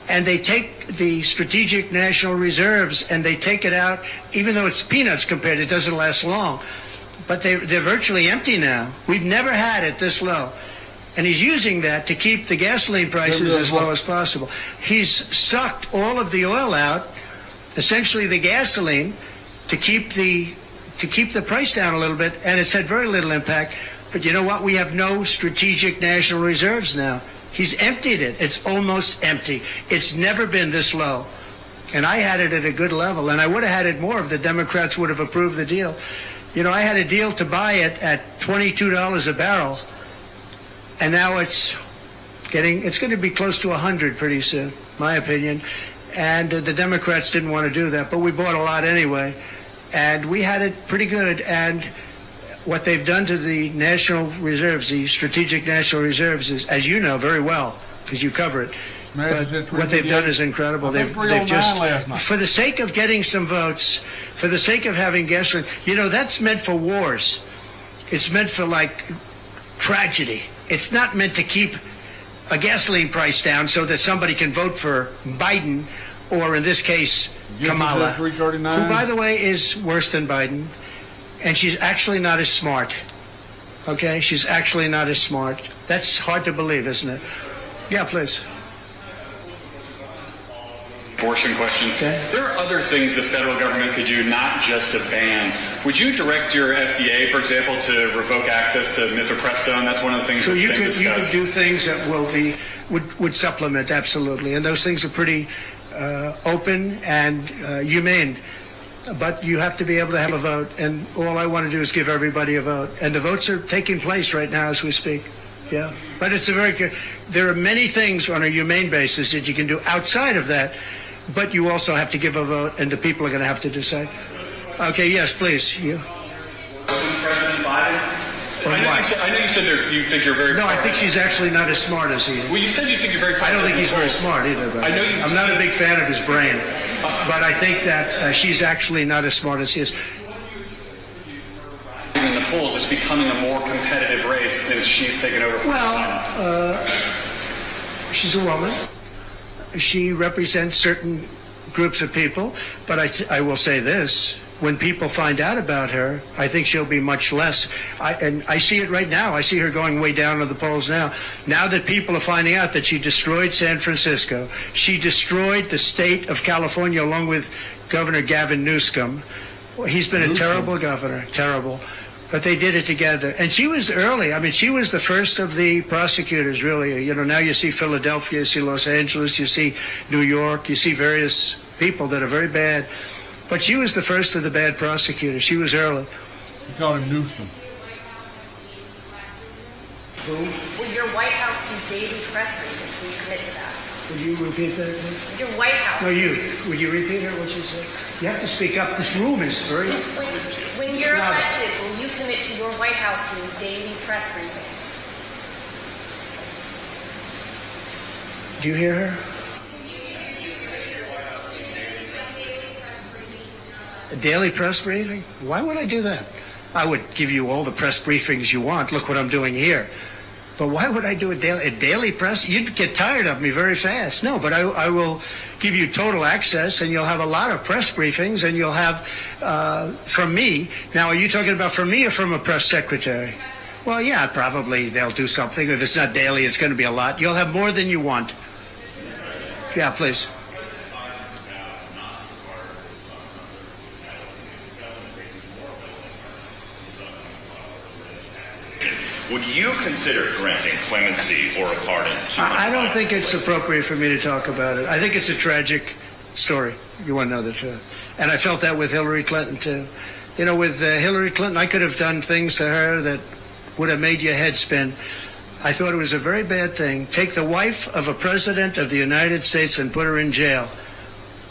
And they take the strategic national reserves and they take it out, even though it's peanuts compared, it doesn't last long. But they're virtually empty now. We've never had it this low. And he's using that to keep the gasoline prices as low as possible. He's sucked all of the oil out, essentially the gasoline, to keep the price down a little bit, and it's had very little impact. But you know what? We have no strategic national reserves now. He's emptied it. It's almost empty. It's never been this low. And I had it at a good level, and I would have had it more if the Democrats would have approved the deal. You know, I had a deal to buy it at $22 a barrel, and now it's going to be close to 100 pretty soon, my opinion. And the Democrats didn't want to do that, but we bought a lot anyway, and we had it pretty good. And what they've done to the national reserves, the strategic national reserves, is, as you know very well, because you cover it, but what they've done is incredible. They've just, for the sake of getting some votes, for the sake of having gasoline, you know, that's meant for wars. It's meant for, like, tragedy. It's not meant to keep a gasoline price down so that somebody can vote for Biden, or in this case, Kamala, who, by the way, is worse than Biden. And she's actually not as smart. Okay? She's actually not as smart. That's hard to believe, isn't it? Yeah, please. Abortion questions. Okay. There are other things the federal government could do, not just a ban. Would you direct your FDA, for example, to revoke access to mifepristone? That's one of the things that's been discussed. You could do things that would supplement, absolutely. And those things are pretty open and humane. But you have to be able to have a vote, and all I want to do is give everybody a vote. And the votes are taking place right now as we speak. Yeah. But it's there are many things on a humane basis that you can do outside of that, but you also have to give a vote, and the people are going to have to decide. Okay, yes, please. You. President Biden? I know you said you think you're very. No, I think she's actually not as smart as he is. Well, you said you think you're very. I don't think he's very smart either. But I know I'm not a big fan of his brain, but I think that she's actually not as smart as he is. In the polls, it's becoming a more competitive race since she's taken over. She's a woman. She represents certain groups of people, but I will say this. When people find out about her, I think she'll be much less. And I see it right now. I see her going way down to the polls now. Now that people are finding out that she destroyed San Francisco, she destroyed the state of California along with Governor Gavin Newsom. Well, he's been a terrible governor, terrible. But they did it together. And she was early. I mean, she was the first of the prosecutors, really. You know, now you see Philadelphia, you see Los Angeles, you see New York, you see various people that are very bad. But she was the first of the bad prosecutors. She was early. You called him Newsom. Who? Will your White House do daily press briefings? Will you commit to that? Would you repeat that, please? Your White House. No, you. Would you repeat her, what you said? You have to speak up. This room is very... When you're elected, will you commit to your White House doing daily press briefings? Do you hear her? A daily press briefing? Why would I do that? I would give you all the press briefings you want. Look what I'm doing here. But why would I do a daily press? You'd get tired of me very fast. No, but I will give you total access, and you'll have a lot of press briefings, and you'll have from me. Now, are you talking about from me or from a press secretary? Well, yeah, probably they'll do something. If it's not daily, it's going to be a lot. You'll have more than you want. Yeah, please. Would you consider granting clemency or a pardon? I don't think it's appropriate for me to talk about it. I think it's a tragic story. You want to know the truth. And I felt that with Hillary Clinton, too. You know, with Hillary Clinton, I could have done things to her that would have made your head spin. I thought it was a very bad thing. Take the wife of a president of the United States and put her in jail.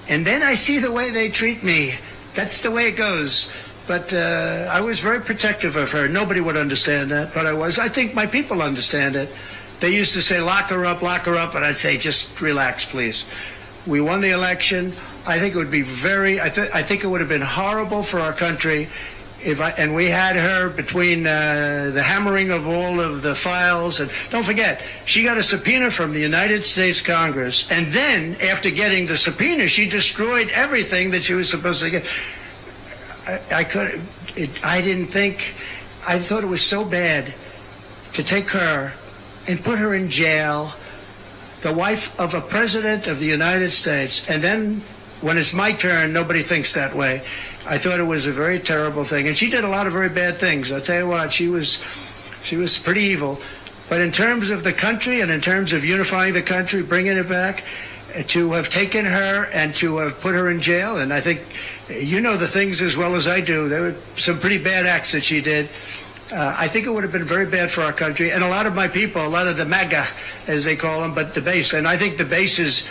And then I see the way they treat me. That's the way it goes. But I was very protective of her. Nobody would understand that, but I was. I think my people understand it. They used to say, lock her up, and I'd say, just relax, please. We won the election. I think it would be I think it would have been horrible for our country and we had her between the hammering of all of the files. And don't forget, she got a subpoena from the United States Congress. And then, after getting the subpoena, she destroyed everything that she was supposed to get. I thought it was so bad to take her and put her in jail, the wife of a president of the United States, and then when it's my turn, nobody thinks that way. I thought it was a very terrible thing. And she did a lot of very bad things. I'll tell you what, she was She was pretty evil. But in terms of the country and in terms of unifying the country, bringing it back, to have taken her and to have put her in jail, and I think you know the things as well as I do. There were some pretty bad acts that she did. I think it would have been very bad for our country. And a lot of my people, a lot of the MAGA, as they call them, but the base. And I think the base is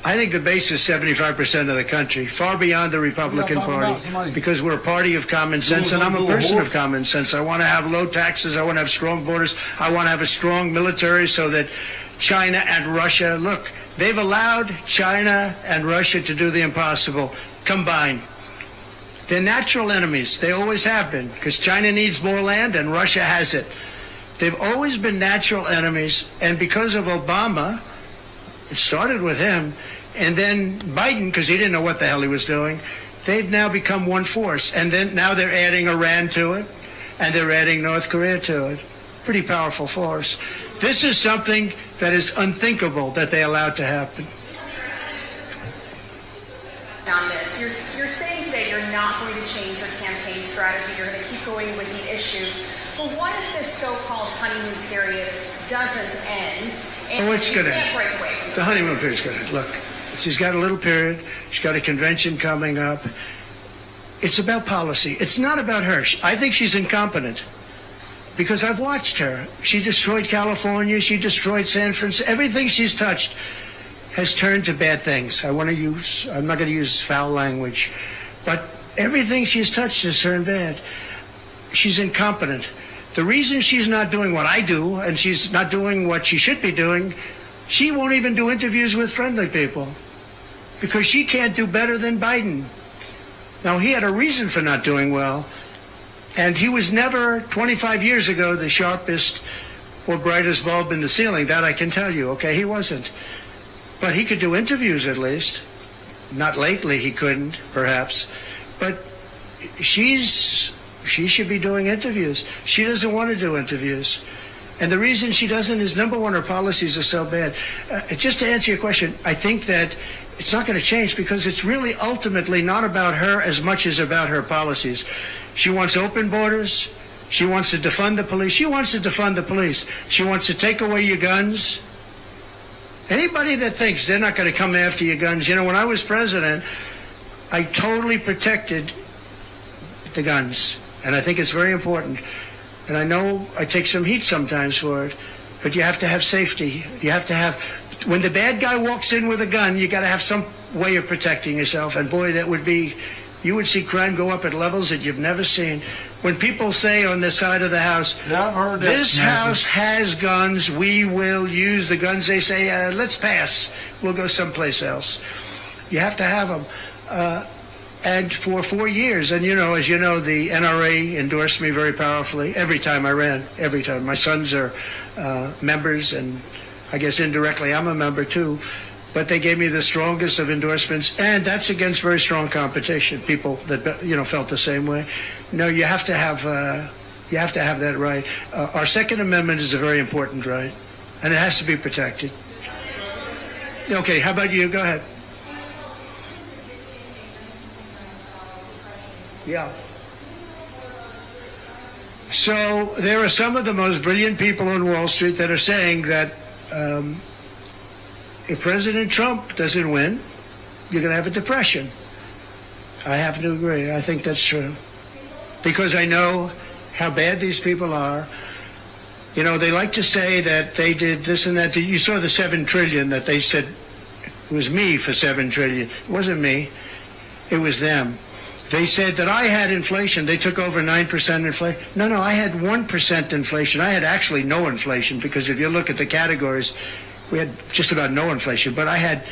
75% of the country, far beyond the Republican Party, because we're a party of common sense, and I'm a person of common sense. I want to have low taxes. I want to have strong borders. I want to have a strong military so that China and Russia, look, they've allowed China and Russia to do the impossible combined. They're natural enemies. They always have been, because China needs more land and Russia has it. They've always been natural enemies, and because of Obama, it started with him, and then Biden, because he didn't know what the hell he was doing, they've now become one force. And then now they're adding Iran to it, and they're adding North Korea to it. Pretty powerful force. This is something that is unthinkable that they allowed to happen. On this, you're saying today you're not going to change your campaign strategy. You're going to keep going with the issues. But what if this so-called honeymoon period doesn't end? And it's going to can't break away. The honeymoon period is going to end. Look, she's got a little period. She's got a convention coming up. It's about policy. It's not about her. I think she's incompetent because I've watched her. She destroyed California. She destroyed San Francisco. Everything she's touched has turned to bad things. I'm not going to use foul language, but everything she's touched has turned bad. She's incompetent. The reason she's not doing what I do, and she's not doing what she should be doing, she won't even do interviews with friendly people because she can't do better than Biden. Now, he had a reason for not doing well, and he was never, 25 years ago, the sharpest or brightest bulb in the ceiling. That I can tell you, okay? He wasn't. But he could do interviews at least. Not lately, he couldn't, perhaps. But she should be doing interviews. She doesn't want to do interviews. And the reason she doesn't is, number one, her policies are so bad. Just to answer your question, I think that it's not going to change because it's really ultimately not about her as much as about her policies. She wants open borders. She wants to defund the police. She wants to defund the police. She wants to take away your guns. Anybody that thinks they're not going to come after your guns, you know, when I was president, I totally protected the guns. And I think it's very important. And I know I take some heat sometimes for it, but you have to have safety. You have to have, when the bad guy walks in with a gun, you got to have some way of protecting yourself. And boy, that would be, you would see crime go up at levels that you've never seen. When people say on the side of the house, yeah, I've heard that, this house has guns, we will use the guns, they say, let's pass. We'll go someplace else. You have to have them. And for 4 years, and you know, as you know, the NRA endorsed me very powerfully every time I ran, every time. My sons are members, and I guess indirectly I'm a member too. But they gave me the strongest of endorsements, and that's against very strong competition. People that felt the same way. No, you have to have that right. Our Second Amendment is a very important right, and it has to be protected. Okay, how about you? Go ahead. Yeah. So there are some of the most brilliant people on Wall Street that are saying that if President Trump doesn't win, you're going to have a depression. I happen to agree. I think that's true. Because I know how bad these people are. You know, they like to say that they did this and that. You saw the $7 trillion that they said it was me for $7 trillion. It wasn't me. It was them. They said that I had inflation. They took over 9% inflation. No, I had 1% inflation. I had actually no inflation because if you look at the categories, we had just about no inflation. But I had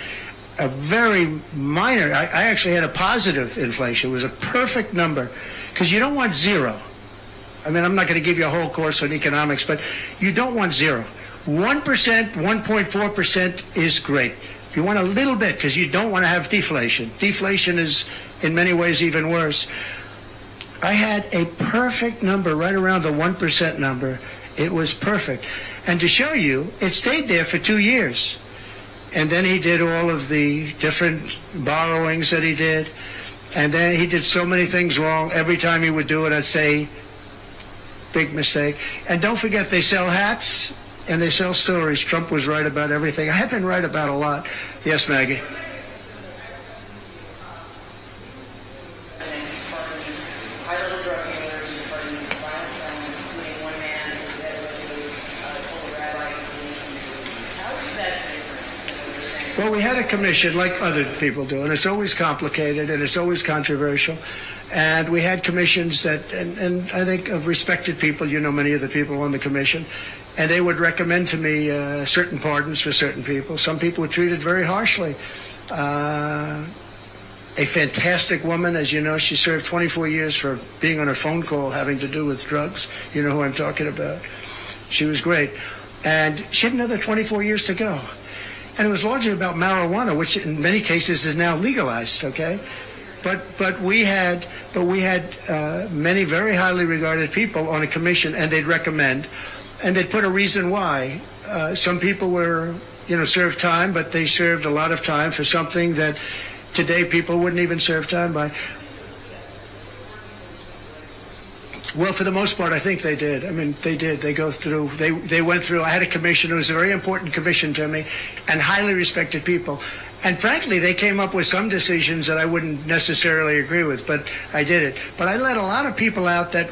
a very minor, I actually had a positive inflation. It was a perfect number because you don't want zero. I mean, I'm not going to give you a whole course on economics, but you don't want zero. 1%, 1.4% is great. You want a little bit because you don't want to have deflation. Deflation is in many ways even worse. I had a perfect number right around the 1% number. It was perfect. And to show you, it stayed there for 2 years. And then he did all of the different borrowings that he did. And then he did so many things wrong. Every time he would do it, I'd say, big mistake. And don't forget, they sell hats and they sell stories. Trump was right about everything. I have been right about a lot. Yes, Maggie. Well, we had a commission like other people do, and it's always complicated and it's always controversial. And we had commissions that, and I think of respected people, you know many of the people on the commission, and they would recommend to me certain pardons for certain people. Some people were treated very harshly. A fantastic woman, as you know, she served 24 years for being on a phone call having to do with drugs. You know who I'm talking about. She was great. And she had another 24 years to go. And it was largely about marijuana, which in many cases is now legalized, okay? But we had many very highly regarded people on a commission, and they'd recommend, and they'd put a reason why. Some people were, served time, but they served a lot of time for something that today people wouldn't even serve time by. Well, for the most part, I think they did. I mean, they did. They go through. They went through. I had a commission. It was a very important commission to me, and highly respected people. And frankly, they came up with some decisions that I wouldn't necessarily agree with, but I did it. But I let a lot of people out that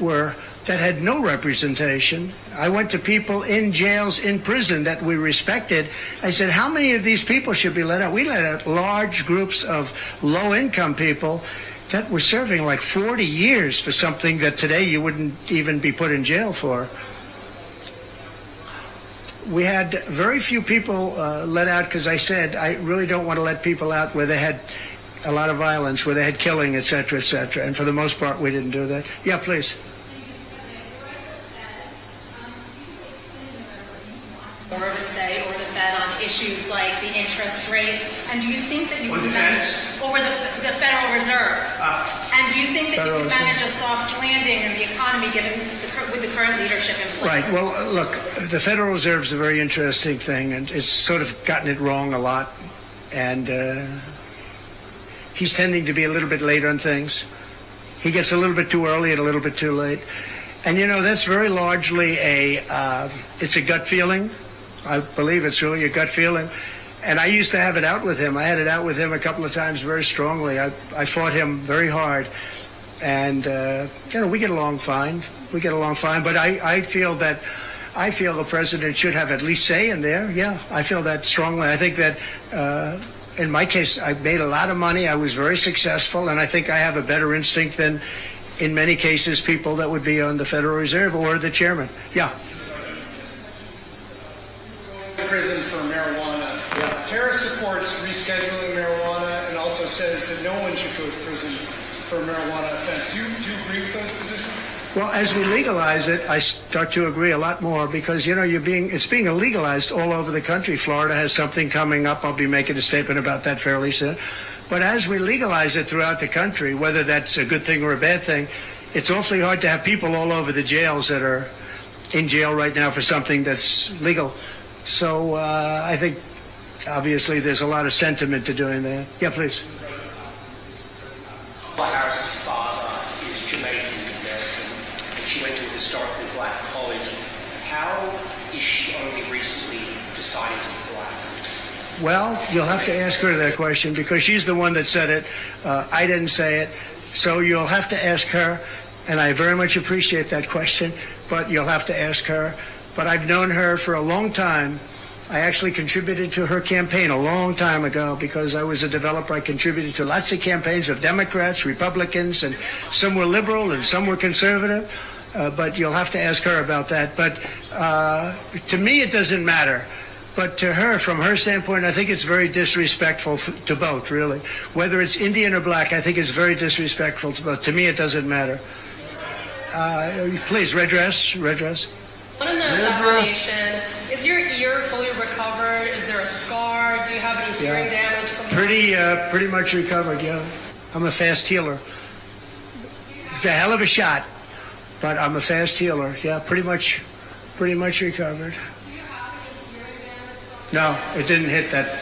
had no representation. I went to people in jails, in prison that we respected. I said, how many of these people should be let out? We let out large groups of low-income people that were serving like 40 years for something that today you wouldn't even be put in jail for. We had very few people let out because I said I really don't want to let people out where they had a lot of violence, where they had killing, et cetera, et cetera. And for the most part, we didn't do that. Yeah, please. More of a say over the Fed on issues like the interest rate, and do you think that you can manage over the Federal Reserve? And do you think that you can manage a soft landing in the economy given with the current leadership in place? Right. Well, look, the Federal Reserve is a very interesting thing, and it's sort of gotten it wrong a lot. And he's tending to be a little bit late on things. He gets a little bit too early and a little bit too late. And that's very largely it's a gut feeling. I believe it's really a gut feeling. And I used to have it out with him. I had it out with him a couple of times very strongly. I fought him very hard. And, we get along fine. We get along fine. But I feel the president should have at least say in there. Yeah, I feel that strongly. I think that in my case, I made a lot of money. I was very successful. And I think I have a better instinct than, in many cases, people that would be on the Federal Reserve or the chairman. Yeah. Prison for marijuana. Yeah. Harris supports rescheduling marijuana and also says that no one should go to prison for a marijuana offense. Do you agree with those positions? Well, as we legalize it, I start to agree a lot more because, it's being illegalized all over the country. Florida has something coming up. I'll be making a statement about that fairly soon. But as we legalize it throughout the country, whether that's a good thing or a bad thing, it's awfully hard to have people all over the jails that are in jail right now for something that's legal. So I think, obviously, there's a lot of sentiment to doing that. Yeah, please. Harris's father is Jamaican American, and she went to a historically black college. How is she only recently deciding to be black? Well, you'll have to ask her that question because she's the one that said it. I didn't say it. So you'll have to ask her, and I very much appreciate that question, but you'll have to ask her. But I've known her for a long time. I actually contributed to her campaign a long time ago because I was a developer. I contributed to lots of campaigns of Democrats, Republicans, and some were liberal and some were conservative. But you'll have to ask her about that. But to me, it doesn't matter. But to her, from her standpoint, I think it's very disrespectful to both, really. Whether it's Indian or black, I think it's very disrespectful to both. To me, it doesn't matter. Please, red dress. On the assassination, is your ear fully recovered? Is there a scar? Do you have any hearing damage from that? Pretty much recovered, yeah. I'm a fast healer. It's a hell of a shot, but I'm a fast healer. Yeah, pretty much recovered. No, it didn't hit that.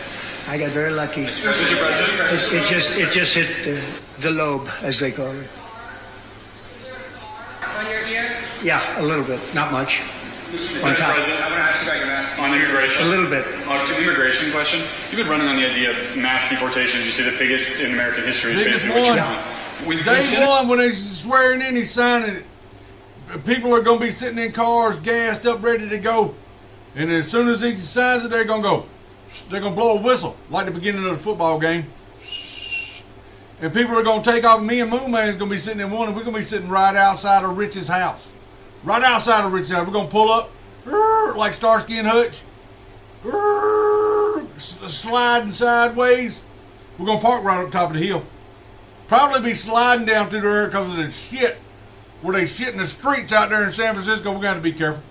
I got very lucky. It just hit the lobe, as they call it. On your ear? Yeah, a little bit, not much. Mr. On top. President, I want to ask you about your mass on immigration. A little bit. To the immigration question, you've been running on the idea of mass deportations. You say the biggest in American history is Biggest basically what you one. want. Day one, when he's swearing in, he's signing it. People are going to be sitting in cars, gassed up, ready to go. And as soon as he signs it, they're going to go. They're going to blow a whistle, like the beginning of the football game. And people are going to take off. Me and Moon Man's going to be sitting in one, and we're going to be sitting right outside of Rich's house. Right outside of Rich's house. We're going to pull up, like Starsky and Hutch, sliding sideways. We're going to park right up top of the hill. Probably be sliding down through there because of the shit. Where they shit in the streets out there in San Francisco. We're going to be careful.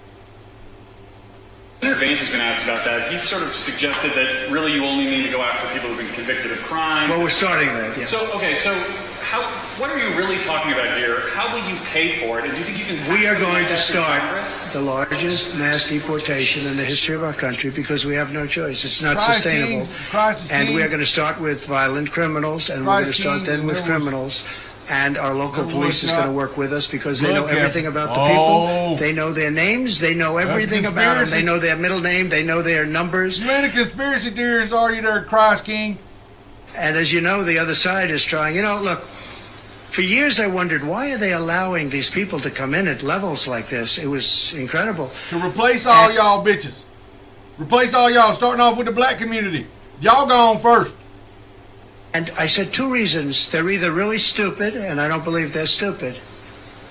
Senator Vance has been asked about that. He sort of suggested that really you only need to go after people who've been convicted of crime. Well, we're starting that, yeah. So, okay, so what are you really talking about here? How will you pay for it? And do you think you can... We are going to start the largest mass deportation in the history of our country because we have no choice. It's not sustainable. And we are going to start with violent criminals, and we're going to start then with criminals. And our local police is going to work with us because they know everything about the people. They know their names. They know everything about them. They know their middle name. They know their numbers. You ain't a conspiracy theorist, are you there, Christ King? And as you know, the other side is trying. You know, look, for years I wondered, why are they allowing these people to come in at levels like this? It was incredible. To replace all y'all bitches. Replace all y'all, starting off with the black community. Y'all go on first. And I said two reasons. They're either really stupid, and I don't believe they're stupid,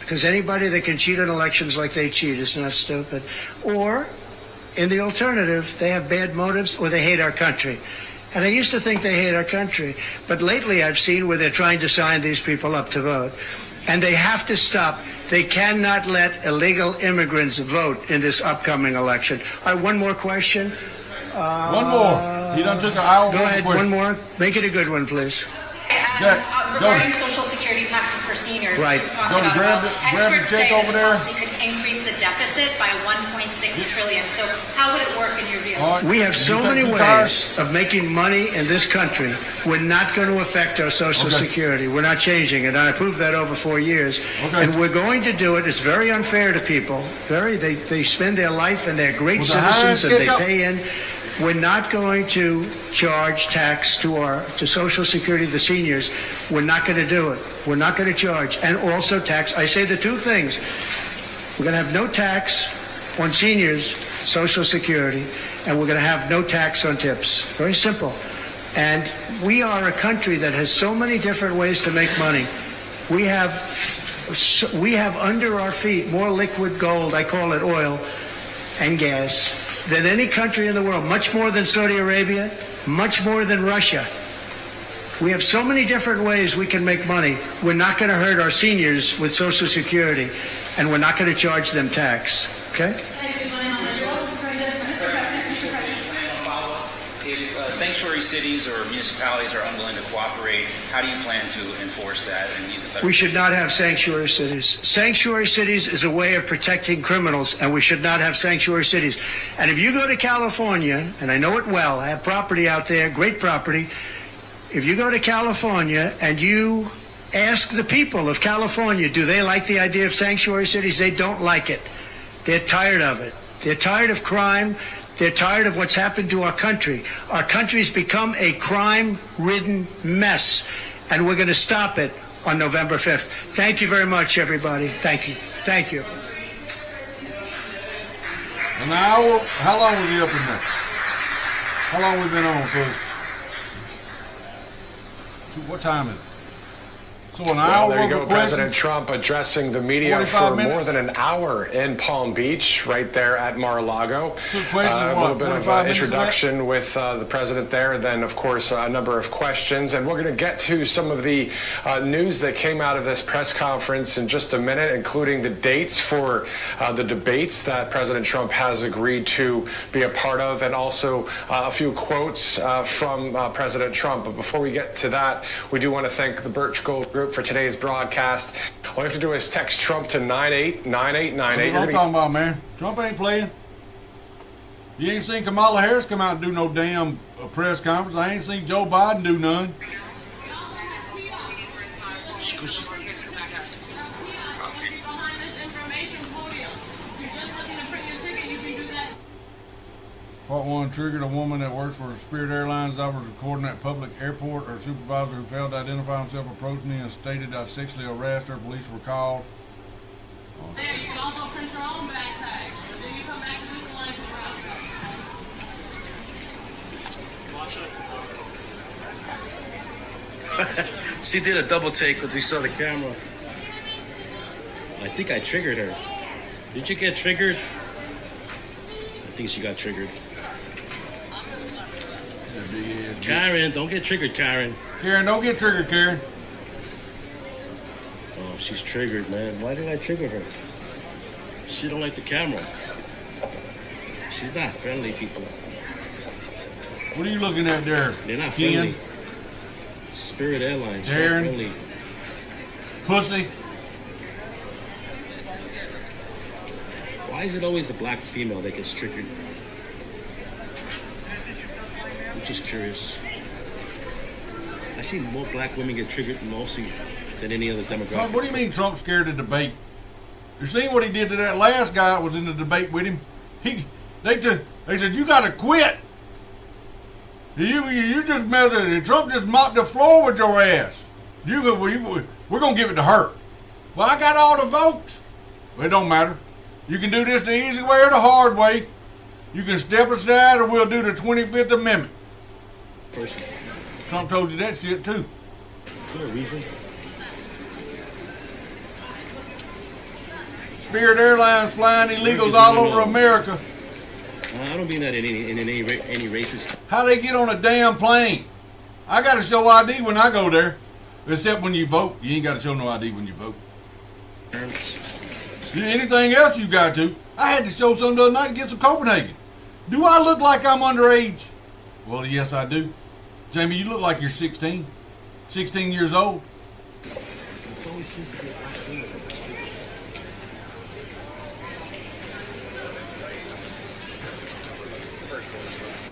because anybody that can cheat on elections like they cheat is not stupid. Or, in the alternative, they have bad motives or they hate our country. And I used to think they hate our country, but lately I've seen where they're trying to sign these people up to vote. And they have to stop. They cannot let illegal immigrants vote in this upcoming election. All right, one more question. One more. He done took an hour. Go ahead, one more. Make it a good one, please. Regarding Social Security taxes for seniors, right. Experts say that the policy could increase the deficit by $1.6 trillion. So how would it work in your view? We have so many ways of making money in this country. We're not going to affect our Social Security. We're not changing it. And I proved that over 4 years. And we're going to do it. It's very unfair to people. They spend their life and they're great citizens and they pay in. We're not going to charge tax to Social Security, the seniors. We're not going to do it. We're not going to charge. And also tax. I say the two things. We're going to have no tax on seniors, Social Security, and we're going to have no tax on tips. Very simple. And we are a country that has so many different ways to make money. We have under our feet more liquid gold, I call it oil, and gas, than any country in the world, much more than Saudi Arabia, much more than Russia. We have so many different ways we can make money. We're not going to hurt our seniors with Social Security, and we're not going to charge them tax. Okay? If sanctuary cities or municipalities are unwilling to cooperate, how do you plan to enforce that and use the federal? We should not have sanctuary cities. Sanctuary cities is a way of protecting criminals, and we should not have sanctuary cities. And if you go to California, and I know it well, I have property out there, great property. If you go to California and you ask the people of California, do they like the idea of sanctuary cities? They don't like it. They're tired of it. They're tired of crime. They're tired of what's happened to our country. Our country's become a crime-ridden mess, and we're going to stop it on November 5th. Thank you very much, everybody. Thank you. Thank you. An hour? How long was he up in there? How long we been on? So what time is it? So an hour there you go, of President Trump addressing the media for more than an hour in Palm Beach, right there at Mar-a-Lago. A little bit of introduction with the president there, then, of course, a number of questions. And we're going to get to some of the news that came out of this press conference in just a minute, including the dates for the debates that President Trump has agreed to be a part of, and also a few quotes from President Trump. But before we get to that, we do want to thank the Birch Gold Group for today's broadcast. All you have to do is text Trump to 989898. That's what I'm talking about, man. Trump ain't playing. You ain't seen Kamala Harris come out and do no damn press conference. I ain't seen Joe Biden do none. Part 1, triggered a woman that works for Spirit Airlines that was recording at public airport. Her supervisor, who failed to identify himself, approached me and stated I sexually harassed her. Police were called. You can also print your own backpack. Then you come back to this line for She did a double take when she saw the camera. I think I triggered her. Did you get triggered? I think she got triggered. Karen, don't get triggered, Karen. Karen, don't get triggered, Karen. Oh, she's triggered, man. Why did I trigger her? She don't like the camera. She's not friendly, people. What are you looking at there? They're not Ken? friendly. Spirit Airlines, not Darren? friendly. Pussy. Why is it always the black female that gets triggered? I'm just curious. I see more black women get triggered mostly than any other demographic. Trump, what do you mean Trump's scared of debate? You seen what he did to that last guy that was in the debate with him? They said, you got to quit. You just messed it. Trump just mopped the floor with your ass. We're going to give it to her. Well, I got all the votes. Well, it don't matter. You can do this the easy way or the hard way. You can step aside or we'll do the 25th Amendment. Person. Trump told you that shit too. Is there a reason? Spirit Airlines flying illegals all over America. I don't mean that in any racist. How they get on a damn plane? I got to show ID when I go there. Except when you vote. You ain't got to show no ID when you vote. Anything else you got to. I had to show something the other night to get some Copenhagen. Do I look like I'm underage? Well, yes, I do. Jamie, you look like you're 16. 16 years old.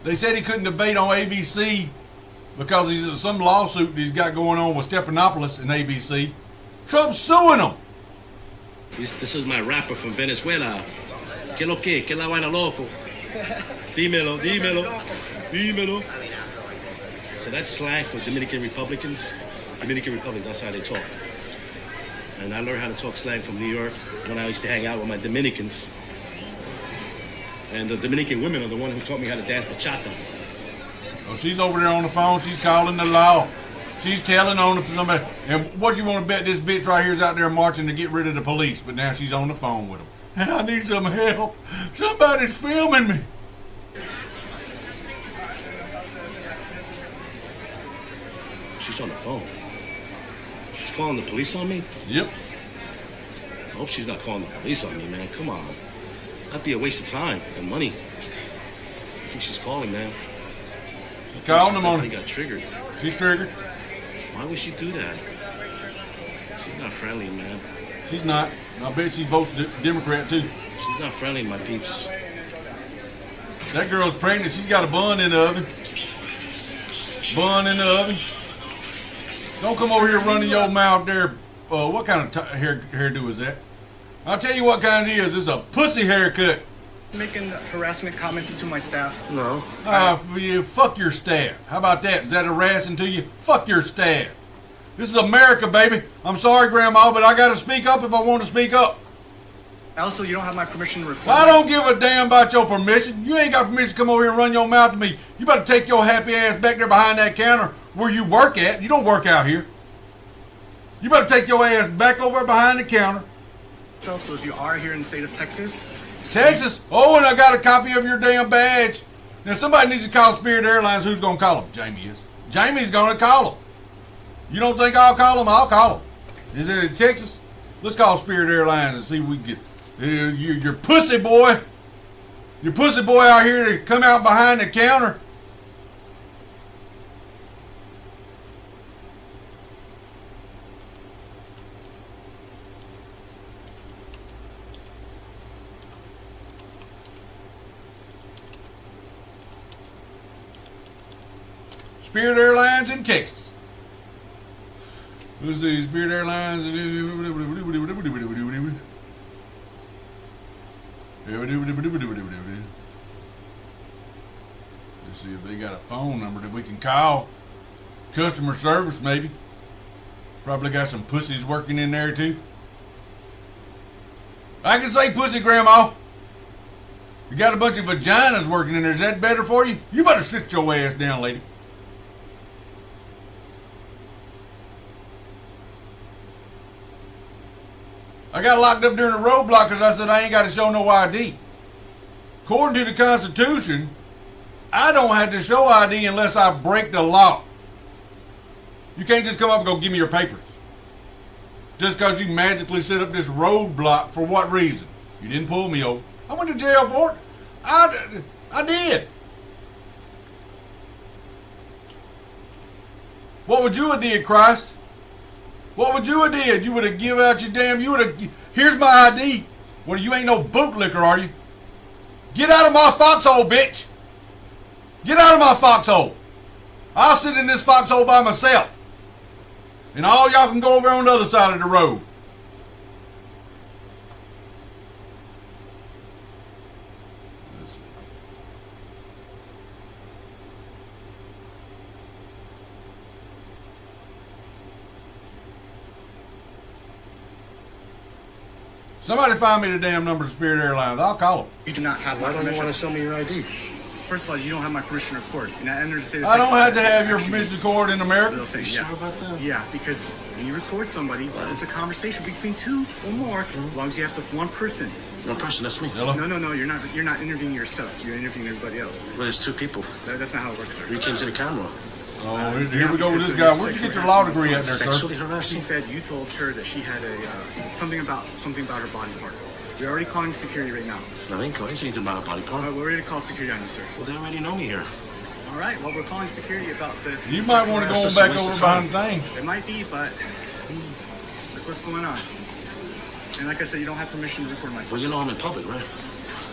They said he couldn't debate on ABC because he's some lawsuit that he's got going on with Stephanopoulos and ABC. Trump's suing him. This is my rapper from Venezuela. ¿Qué lo que? ¿Qué la vaina loco? Dímelo, dímelo, dímelo. So that's slang for Dominican Republicans. Dominican Republic, that's how they talk. And I learned how to talk slang from New York when I used to hang out with my Dominicans. And the Dominican women are the one who taught me how to dance bachata. Oh, she's over there on the phone. She's calling the law. She's telling on the... And what you want to bet this bitch right here is out there marching to get rid of the police, but now she's on the phone with them. I need some help. Somebody's filming me. She's on the phone. She's calling the police on me? Yep. I hope she's not calling the police on me, man. Come on. That'd be a waste of time and money. I think she's calling, man. She's calling them on it. it. Got triggered. She's triggered. Why would she do that? She's not friendly, man. She's not. I bet she votes Democrat, too. She's not friendly, my peeps. That girl's pregnant. She's got a bun in the oven. Bun in the oven. Don't come over here running your mouth there. What kind of hairdo is that? I'll tell you what kind it is. It's a pussy haircut. Making harassment comments to my staff. No. Fuck your staff. How about that? Is that harassing to you? Fuck your staff. This is America, baby. I'm sorry, Grandma, but I got to speak up if I want to speak up. Also, you don't have my permission to record. I don't give a damn about your permission. You ain't got permission to come over here and run your mouth to me. You better take your happy ass back there behind that counter where you work at. You don't work out here. You better take your ass back over behind the counter. So if you are here in the state of Texas. Texas? Oh, and I got a copy of your damn badge. Now, somebody needs to call Spirit Airlines. Who's going to call them? Jamie is. Jamie's going to call them. You don't think I'll call them? I'll call them. Is it in Texas? Let's call Spirit Airlines and see if we can get your pussy boy. Your pussy boy out here to come out behind the counter. Spirit Airlines in Texas. Let's see, Spirit Airlines. Let's see if they got a phone number that we can call. Customer service, maybe. Probably got some pussies working in there, too. I can say pussy, Grandma. You got a bunch of vaginas working in there. Is that better for you? You better sit your ass down, lady. I got locked up during the roadblock because I said I ain't got to show no ID. According to the Constitution, I don't have to show ID unless I break the law. You can't just come up and go, give me your papers. Just because you magically set up this roadblock for what reason? You didn't pull me over. I went to jail for it. I did. What would you have did, Christ? What would you have did? You would have given out your damn, you would have, here's my ID. Well, you ain't no bootlicker, are you? Get out of my foxhole, bitch. Get out of my foxhole. I'll sit in this foxhole by myself. And all y'all can go over on the other side of the road. Let's see. Somebody find me the damn number of Spirit Airlines. I'll call them. You do not have my permission. Why don't you want to show me your ID? First of all, you don't have my permission to record. And I understand. I don't have to have your permission to record in America. You sure about that? Yeah, because when you record somebody, it's a conversation between two or more, as long as you have the one person. One person, that's me. Hello? No, you're not interviewing yourself. You're interviewing everybody else. Well, there's two people. That's not how it works, sir. We came to the camera. Oh, here we go with this guy. Where'd you get your law degree at there, sir? Sexually harassing? She said you told her that she had something about her body part. We're already calling security right now. I ain't calling anything about a body part. We're ready to call security on you, sir. Well, they already know me here. All right, well, we're calling security about this. You might want to go back over behind things. It might be, but that's what's going on. And like I said, you don't have permission to record my phone. Well, you know I'm in public, right?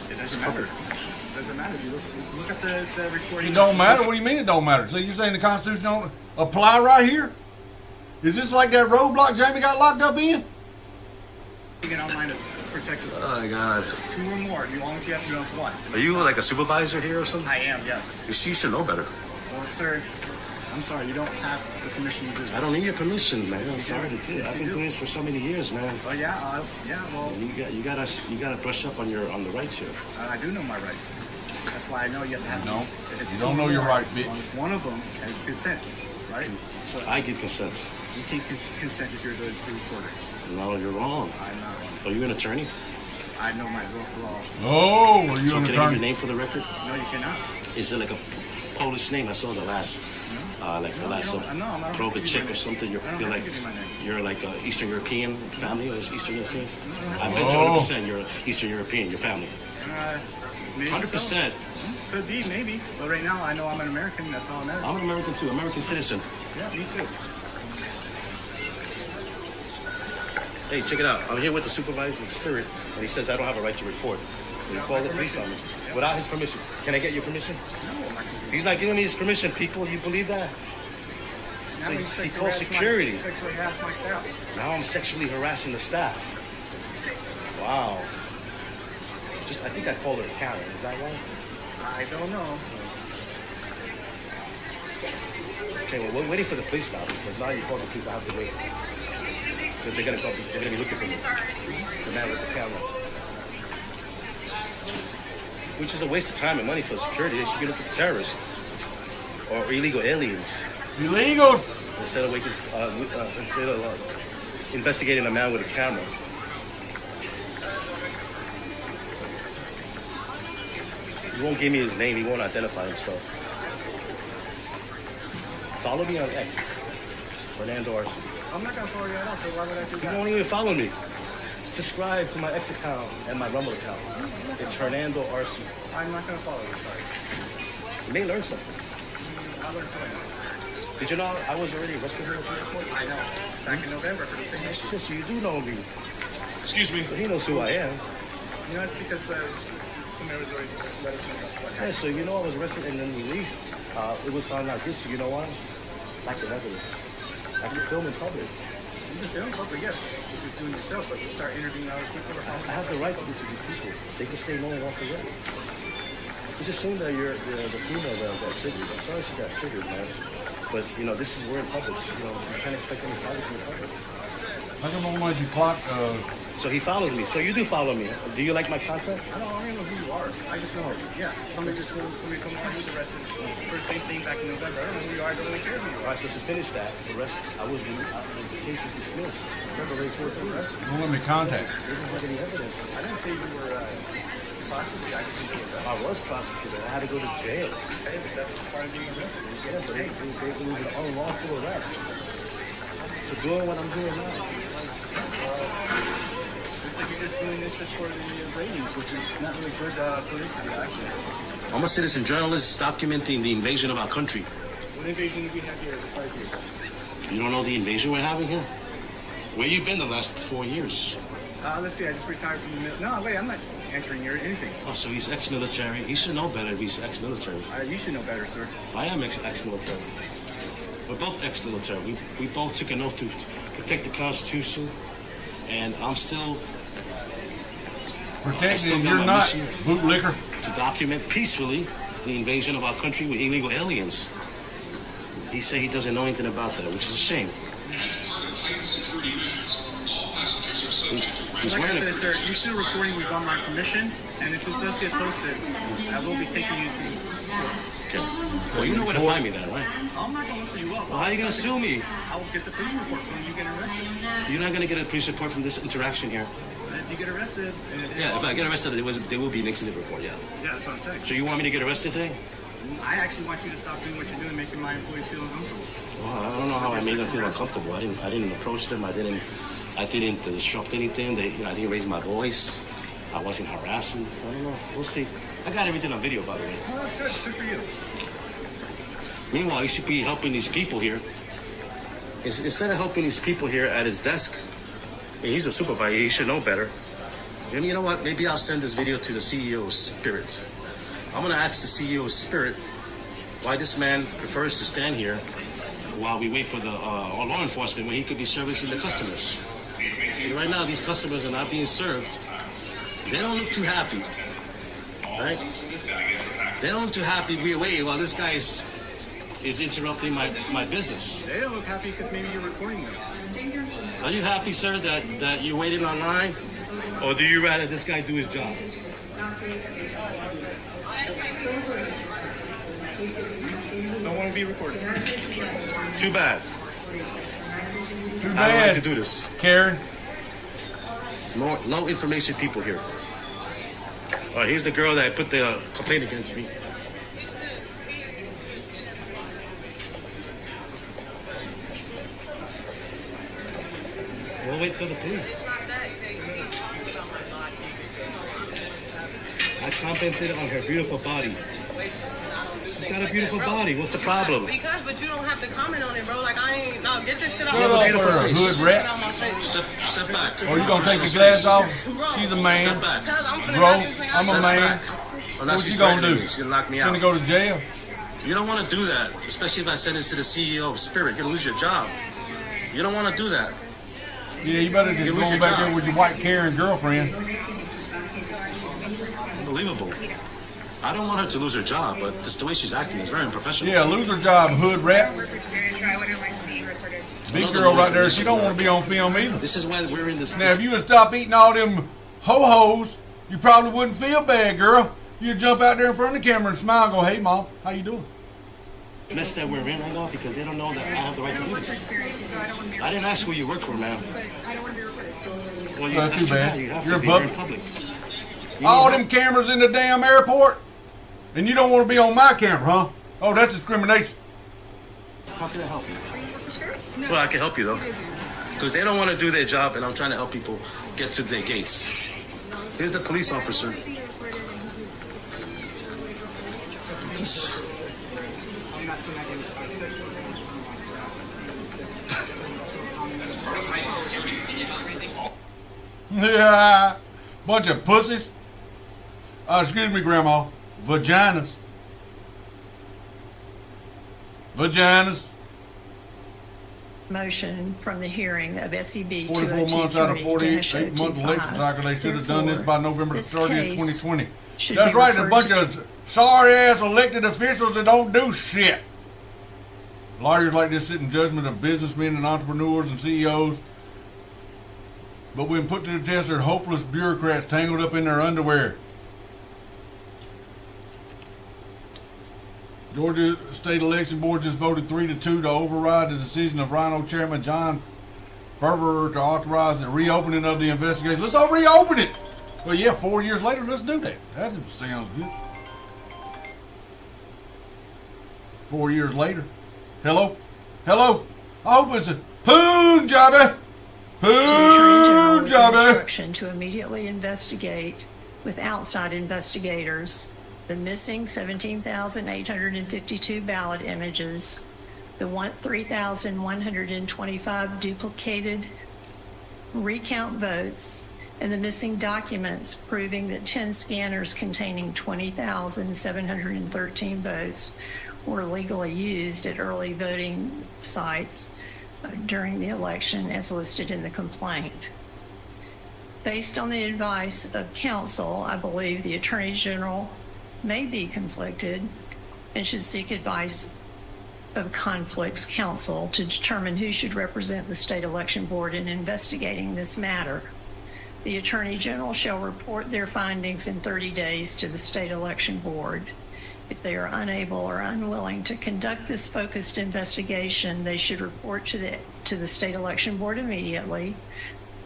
It doesn't matter. It doesn't matter. If you look at the recording. It don't matter? What do you mean it don't matter? So you're saying the Constitution don't apply right here? Is this like that roadblock Jamie got locked up in? You get online to protect us. Oh, my God. Two or more, as long as you have to know one. Are you like a supervisor here or something? I am, yes. She should know better. Well, sir, I'm sorry, you don't have the permission to do this. I don't need your permission, man. I'm sorry to do it. I've been doing this for so many years, man. Oh, yeah, well... You gotta brush up on the rights here. I do know my rights. That's why I know you have to have... No, you don't know your rights, bitch. One of them is consent, right? So I give consent. You can't consent if you're the reporter. No, you're wrong. I'm not wrong. Are you an attorney? I know my law. Oh, are you so an can attorney? I give your name for the record? No, you cannot. Is it like a Polish name? I saw the last, Provicek or something. You're like a Eastern European family, or is Eastern European? I bet you 100% you're Eastern European. Your family. 100%. Could be, maybe. But right now, I know I'm an American. That's all that matters. I'm an American too. American citizen. Yeah, me too. Hey, check it out. I'm here with the supervisor of Spirit, and he says I don't have a right to report. And he called the police on me without his permission. Can I get your permission? No. He's not giving me his permission, people. You believe that? So he called security. Sexually harass my staff. Now I'm sexually harassing the staff. Wow. I think I called her Karen. Is that right? I don't know. Okay, well, we're waiting for the police stop because now you called the police. I have to wait. Because they're gonna be looking for me. The man with the camera. Which is a waste of time and money for security. They should be looking for terrorists or illegal aliens. Illegals. Instead of investigating a man with a camera. He won't give me his name. He won't identify himself. Follow me on X. Fernando Arce. I'm not going to follow you at all, so why would I do that? You won't even follow me. Subscribe to my X account and my Rumble account. It's Fernando Arce. I'm not going to follow you, sorry. You may learn something. I learned what? Did you know I was already arrested here at the airport? I know. Back in November for the same issue. Yes, you do know me. Excuse me. So he knows who I am. You know, it's because somebody was already let us know what happened. Yeah, so you know I was arrested and then released. It was found out guilty. You know why? Lack of evidence. I can film in public. You can film in public, yes. If you're doing yourself, but you start interviewing others. I have the right to interview people. They can say no and walk away. It's a shame that you're the female that got triggered. I'm sorry she got triggered, man. But, you know, this is, we're in public. You know, you can't expect any privacy in public. How come I want you clock? So he follows me. So you do follow me. Do you like my content? I don't know who you are. I just know, yeah, somebody come on, who's arrested for the same thing back in November. I don't know who you are, I don't really care who you All are. right, so to finish that, the case was dismissed. February 4th arrest. Won't let me contact. They didn't have any evidence. I didn't say you were prosecuted, I just said you were arrested. I was prosecuted. I had to go to jail. Okay, but that's part of being arrested. Yeah, but it was an unlawful arrest. For doing what I'm doing now. Looks like you're just doing this just for the ratings, which is not really good publicity, actually. I'm a citizen journalist documenting the invasion of our country. What invasion do we have here besides here? You don't know the invasion we're having here? Where you been the last 4 years? Let's see, I just retired from the military. No, wait, I'm not answering your anything. Oh, so he's ex-military. He should know better if he's ex-military. You should know better, sir. I am ex-military. We're both ex-military. We both took an oath to protect the Constitution, and I'm still protecting. You're not bootlicker. To document peacefully the invasion of our country with illegal aliens. He said he doesn't know anything about that, which is a shame. As part of heightened security measures, all passengers are subject to He's like wearing I said, sir, you're still recording without my permission, and if this does get posted, I will be taking you to court. Okay. Well, you know where to find me then, right? I'm not going to look for you up. Well, how are you going to sue me? I will get the police report when you get arrested. You're not going to get a police report from this interaction here. If you get arrested... Yeah, if I get arrested, there will be an incident report, yeah. Yeah, that's what I'm saying. So you want me to get arrested today? I actually want you to stop doing what you're doing, making my employees feel uncomfortable. Well, I don't know how I made them feel uncomfortable. I didn't approach them. I didn't disrupt anything. I didn't raise my voice. I wasn't harassing. I don't know. We'll see. I got everything on video, by the way. Oh, good for you. Meanwhile, he should be helping these people here. Instead of helping these people here at his desk, I mean, he's a supervisor. He should know better. And you know what? Maybe I'll send this video to the CEO of Spirit. I'm going to ask the CEO of Spirit why this man prefers to stand here while we wait for the law enforcement when he could be servicing the customers. See, right now, these customers are not being served. They don't look too happy, right? They don't look too happy. We're waiting while this guy is interrupting my business. They don't look happy because maybe you're recording them. Are you happy, sir, that you're waiting online? Or do you rather this guy do his job? Don't want to be recorded. Too bad. Too I don't bad. like to do this. Karen. No information people here. All right, here's the girl that put the complaint against me. We'll wait for the police. I commented on her beautiful body. She's got a beautiful body. What's the problem? But you don't have to comment on it, bro. Like, no, get this shit off. Shut up, beautiful her face. hood rat. Step back. Or you gonna take your glass off? She's a man. Step back. Bro, I'm a Step man. back. Or now What she's you gonna threatening do? me. She's gonna knock me You out. gonna go to jail? You don't want to do that, especially if I send this to the CEO of Spirit. You're gonna lose your job. You don't want to do that. Yeah, you better just You go lose your back job. there with your white Karen girlfriend. Unbelievable. I don't want her to lose her job, but just the way she's acting is very unprofessional. Yeah, lose her job, hood rat. Big girl right there, she don't want to be on film either. This is why we're in this. Now, if you would stop eating all them ho-hos, you probably wouldn't feel bad, girl. You'd jump out there in front of the camera and smile and go, hey, Mom, how you doing? mess that we're in right now because they don't know that I have the right to do this. I didn't ask who you work for, man. Well, that's too bad. You have You're to be a here in pup. public. All them cameras in the damn airport, and you don't want to be on my camera, huh? Oh, that's discrimination. How can I help you? Well, I can help you, though. Because they don't want to do their job, and I'm trying to help people get to their gates. Here's the police officer. Just... Yeah, bunch of pussies. Excuse me, Grandma. Vaginas. Vaginas. Motion from the hearing of SEB 44 months out of 48 month election cycle. They should have done this by November the 30th, 2020. should That's be right, a referred bunch to- of sorry-ass elected officials that don't do shit. Lawyers like this sit in judgment of businessmen and entrepreneurs and CEOs. But when put to the test, they're hopeless bureaucrats tangled up in their underwear. Georgia State Election Board just voted 3-2 to override the decision of Rhino Chairman John Ferver to authorize the reopening of the investigation. Let's all reopen it. Well, yeah, 4 years later, let's do that. That sounds good. 4 years later. Hello? Hello? I hope it's a Punjabi. Punjabi. Instruction to immediately investigate with outside investigators the missing 17,852 ballot images, the 3,125 duplicated recount votes, and the missing documents proving that 10 scanners containing 20,713 votes were legally used at early voting sites during the election as listed in the complaint. Based on the advice of counsel, I believe the Attorney General may be conflicted and should seek advice of conflicts counsel to determine who should represent the State Election Board in investigating this matter. The Attorney General shall report their findings in 30 days to the State Election Board. If they are unable or unwilling to conduct this focused investigation, they should report to the State Election Board immediately.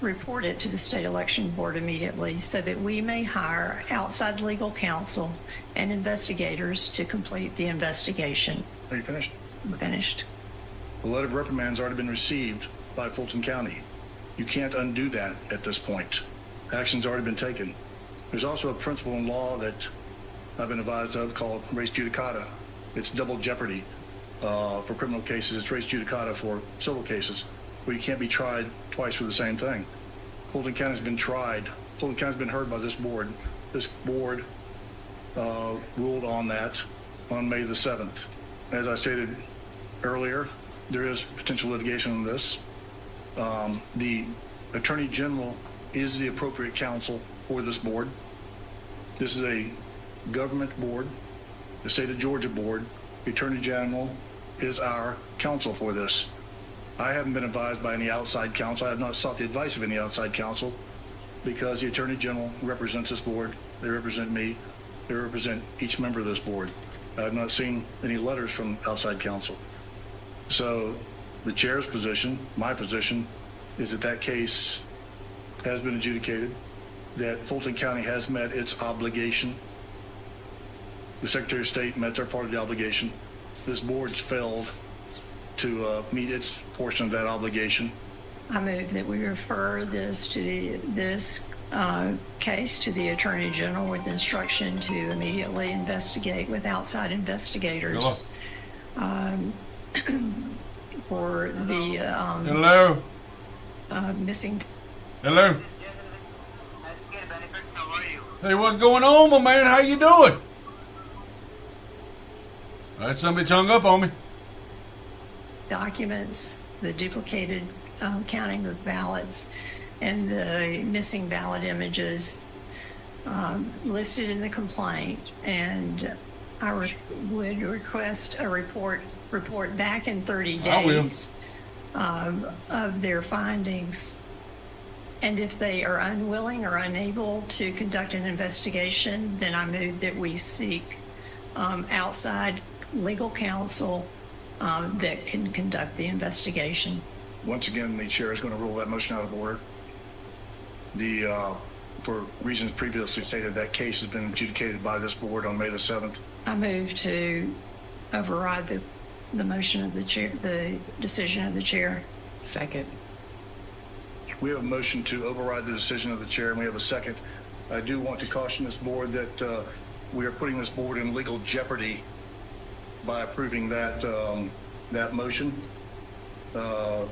Report it to the State Election Board immediately so that we may hire outside legal counsel and investigators to complete the investigation. Are you finished? I'm finished. The letter of reprimand's already been received by Fulton County. You can't undo that at this point. Action's already been taken. There's also a principle in law that I've been advised of called res judicata. It's double jeopardy for criminal cases. It's res judicata for civil cases, where you can't be tried twice for the same thing. Fulton County's been tried. Fulton County's been heard by this board. This board ruled on that on May the 7th. As I stated earlier, there is potential litigation on this. The Attorney General is the appropriate counsel for this board. This is a government board, the State of Georgia board. The Attorney General is our counsel for this. I haven't been advised by any outside counsel. I have not sought the advice of any outside counsel because the Attorney General represents this board. They represent me. They represent each member of this board. I have not seen any letters from outside counsel. So the chair's position, my position, is that that case has been adjudicated, that Fulton County has met its obligation. The Secretary of State met their part of the obligation. This board's failed to meet its portion of that obligation. I move that we refer this case to the Attorney General with instruction to immediately investigate with outside investigators for the missing. Hello. Hey, what's going on, my man? How you doing? All right, somebody's hung up on me. Documents, the duplicated counting of ballots, and the missing ballot images listed in the complaint. And I would request a report back in 30 days of their findings. And if they are unwilling or unable to conduct an investigation, then I move that we seek outside legal counsel that can conduct the investigation. Once again, the chair is going to rule that motion out of order. For reasons previously stated, that case has been adjudicated by this board on May the 7th. I move to override the motion of the chair, the decision of the chair. Second. We have a motion to override the decision of the chair, and we have a second. I do want to caution this board that we are putting this board in legal jeopardy by approving that motion. I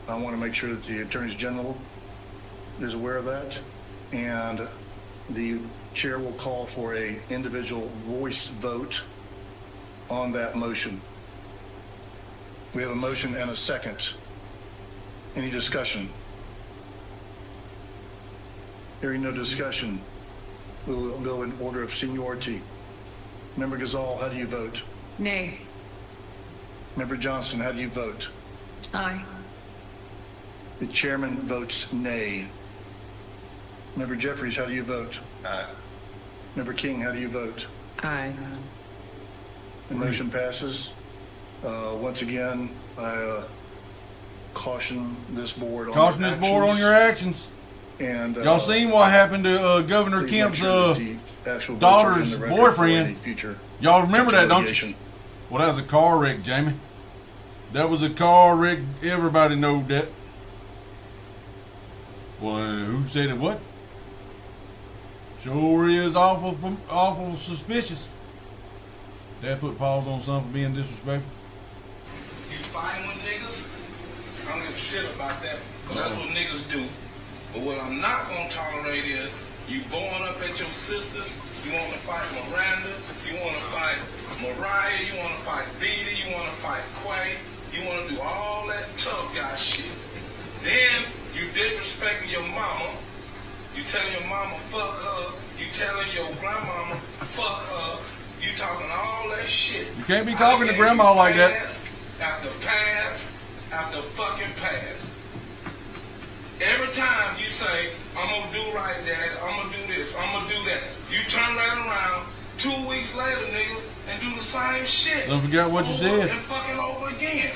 want to make sure that the Attorney General is aware of that, and the chair will call for a individual voice vote on that motion. We have a motion and a second. Any discussion? Hearing no discussion, We'll go in order of seniority. Member Gazal, how do you vote? Nay. Member Johnston, how do you vote? Aye. The chairman votes nay. Member Jeffries, how do you vote? Aye. Member King, how do you vote? Aye. The motion passes. Once again, I caution this board on Caution this board on your actions. And y'all seen what happened to Governor Kemp's daughter's boyfriend? Y'all remember that, don't you? Well, that was a car wreck, Jamie. That was a car wreck. Everybody knows that. Well, who said it? What? Sure is awful suspicious. Dad put pause on something for being disrespectful. You fighting with niggas? I don't give a shit about that. But that's what niggas do. But what I'm not gonna tolerate is you going up at your sisters. You want to fight Miranda. You want to fight Mariah. You want to fight Beatty. You want to fight Quay. You want to do all that tough guy shit. Then you disrespecting your mama. You telling your mama fuck her. You telling your grandmama fuck her. You talking all that shit. You can't be talking to grandma like that. After pass, after fucking pass. Every time you say, I'm gonna do right, Dad, I'm gonna do this, I'm gonna do that, you turn right around 2 weeks later, nigga, and do the same shit. Don't forget what you said. And fucking over again.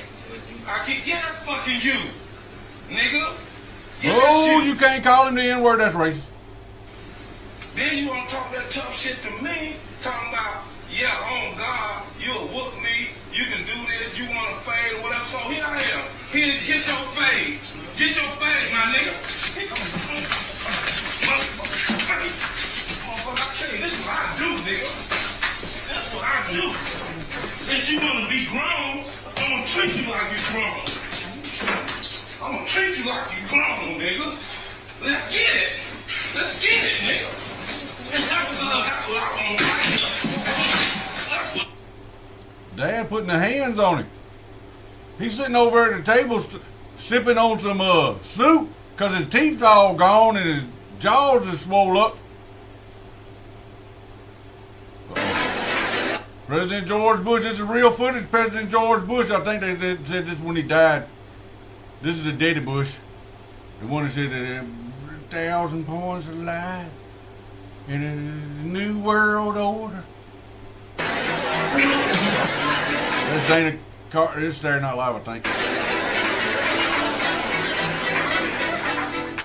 I keep, yeah, that's fucking you, nigga. Yeah, oh, you can't call him the N-word, that's racist. Then you wanna talk that tough shit to me, talking about, yeah, on God, you'll whoop me, you can do this, you want to fade or whatever. So here I am. Here, get your fade. Get your fade, my nigga. Motherfucker, I tell you, this is what I do, nigga. That's what I do. Since you want to be grown, I'm going to treat you like you're grown. I'm going to treat you like you're grown, nigga. Let's get it. Let's get it, nigga. And that's what I want right here. That's what. Dad putting the hands on him. He's sitting over at the table sipping on some soup because his teeth's all gone and his jaws are swole up. President George Bush, this is real footage. President George Bush, I think they said this when he died. This is the daddy Bush. The one that said that 1,000 points of light in a new world order. That's Dana Carter. This is Saturday Night Live, I think.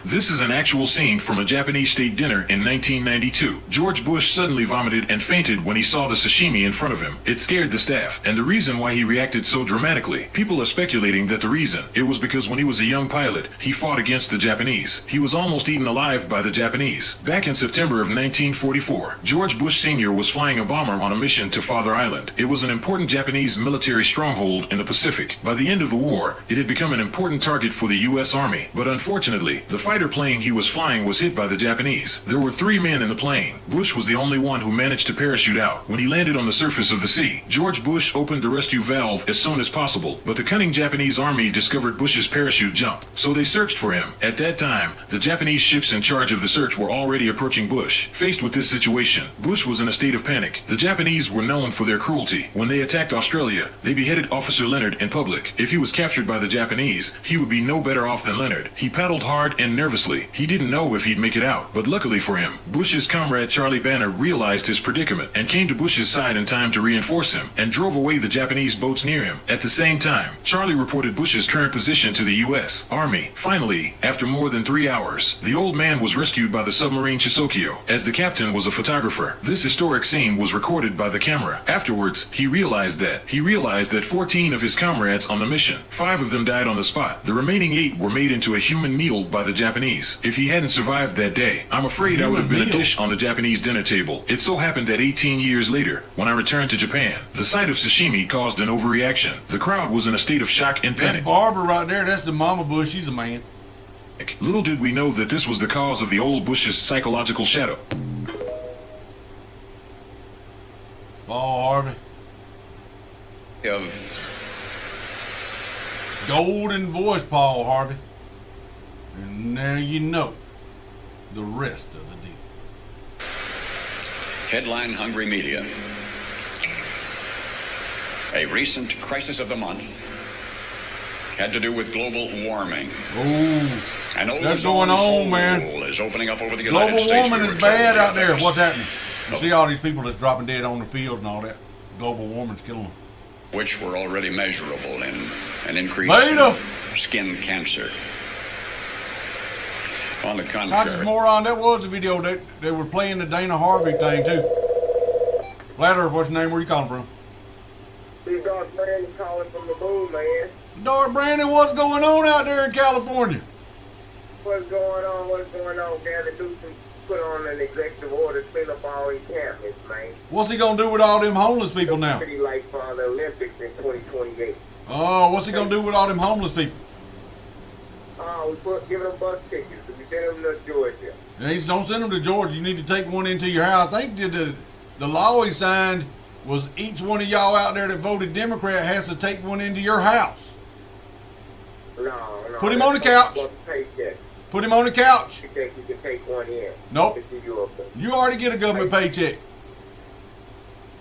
This is an actual scene from a Japanese state dinner in 1992. George Bush suddenly vomited and fainted when he saw the sashimi in front of him. It scared the staff, and the reason why he reacted so dramatically. People are speculating that the reason, it was because when he was a young pilot, he fought against the Japanese. He was almost eaten alive by the Japanese. Back in September of 1944, George Bush Sr. was flying a bomber on a mission to Father Island. It was an important Japanese military stronghold in the Pacific. By the end of the war, it had become an important target for the U.S. Army, but unfortunately, the fighter plane he was flying was hit by the Japanese. There were 3 men in the plane. Bush was the only one who managed to parachute out. When he landed on the surface of the sea, George Bush opened the rescue valve as soon as possible, but the cunning Japanese army discovered Bush's parachute jump, so they searched for him. At that time, the Japanese ships in charge of the search were already approaching Bush. Faced with this situation, Bush was in a state of panic. The Japanese were known for their cruelty. When they attacked Australia, they beheaded Officer Leonard in public. If he was captured by the Japanese, he would be no better off than Leonard. He paddled hard and nervously. He didn't know if he'd make it out, but luckily for him, Bush's comrade Charlie Banner realized his predicament and came to Bush's side in time to reinforce him and drove away the Japanese boats near him. At the same time, Charlie reported Bush's current position to the U.S. Army. Finally, after more than 3 hours, the old man was rescued by the submarine Chisokyo, as the captain was a photographer. This historic scene was recorded by the camera. Afterwards, he realized that 14 of his comrades on the mission, 5 of them died on the spot. The remaining 8 were made into a human meal by the Japanese. If he hadn't survived that day, I'm afraid I would have been a dish on the Japanese dinner table. It so happened that 18 years later, when I returned to Japan, the sight of sashimi caused an overreaction. The crowd was in a state of shock and panic. That's Barbara right there. That's the mama Bush. She's a man. Little did we know that this was the cause of the old Bush's psychological shadow. Paul Harvey. Golden voice, Paul Harvey. And now you know the rest of the deal. Headline-hungry media. A recent crisis of the month had to do with global warming. Ooh, An that's going on, man. is opening up over the United Global States. warming is bad out there. What's happening? You see all these people that's dropping dead on the field and all that. Global warming's killing them. Which were already measurable in an increase Beta. in skin cancer. On the Conscious contrary, moron, that was the video that they were playing the Dana Harvey thing too. Flat Earth, what's your name? Where you calling from? This Dark Brandon calling from the moon, man. Dark Brandon, what's going on out there in California? What's going on? Gavin Newsom put on an executive order to clean up all encampments, man. What's he gonna do with all them homeless people now? Pretty like for the Olympics in 2028. Oh, what's he gonna do with all them homeless people? Oh, we giving them bus tickets. We send them to Georgia. Yeah, you don't send them to Georgia. You need to take one into your house. I think the law he signed was each one of y'all out there that voted Democrat has to take one into your house. No. Put him on the couch. Put him on the couch. You think you can take one in? Nope. You already get a government paycheck.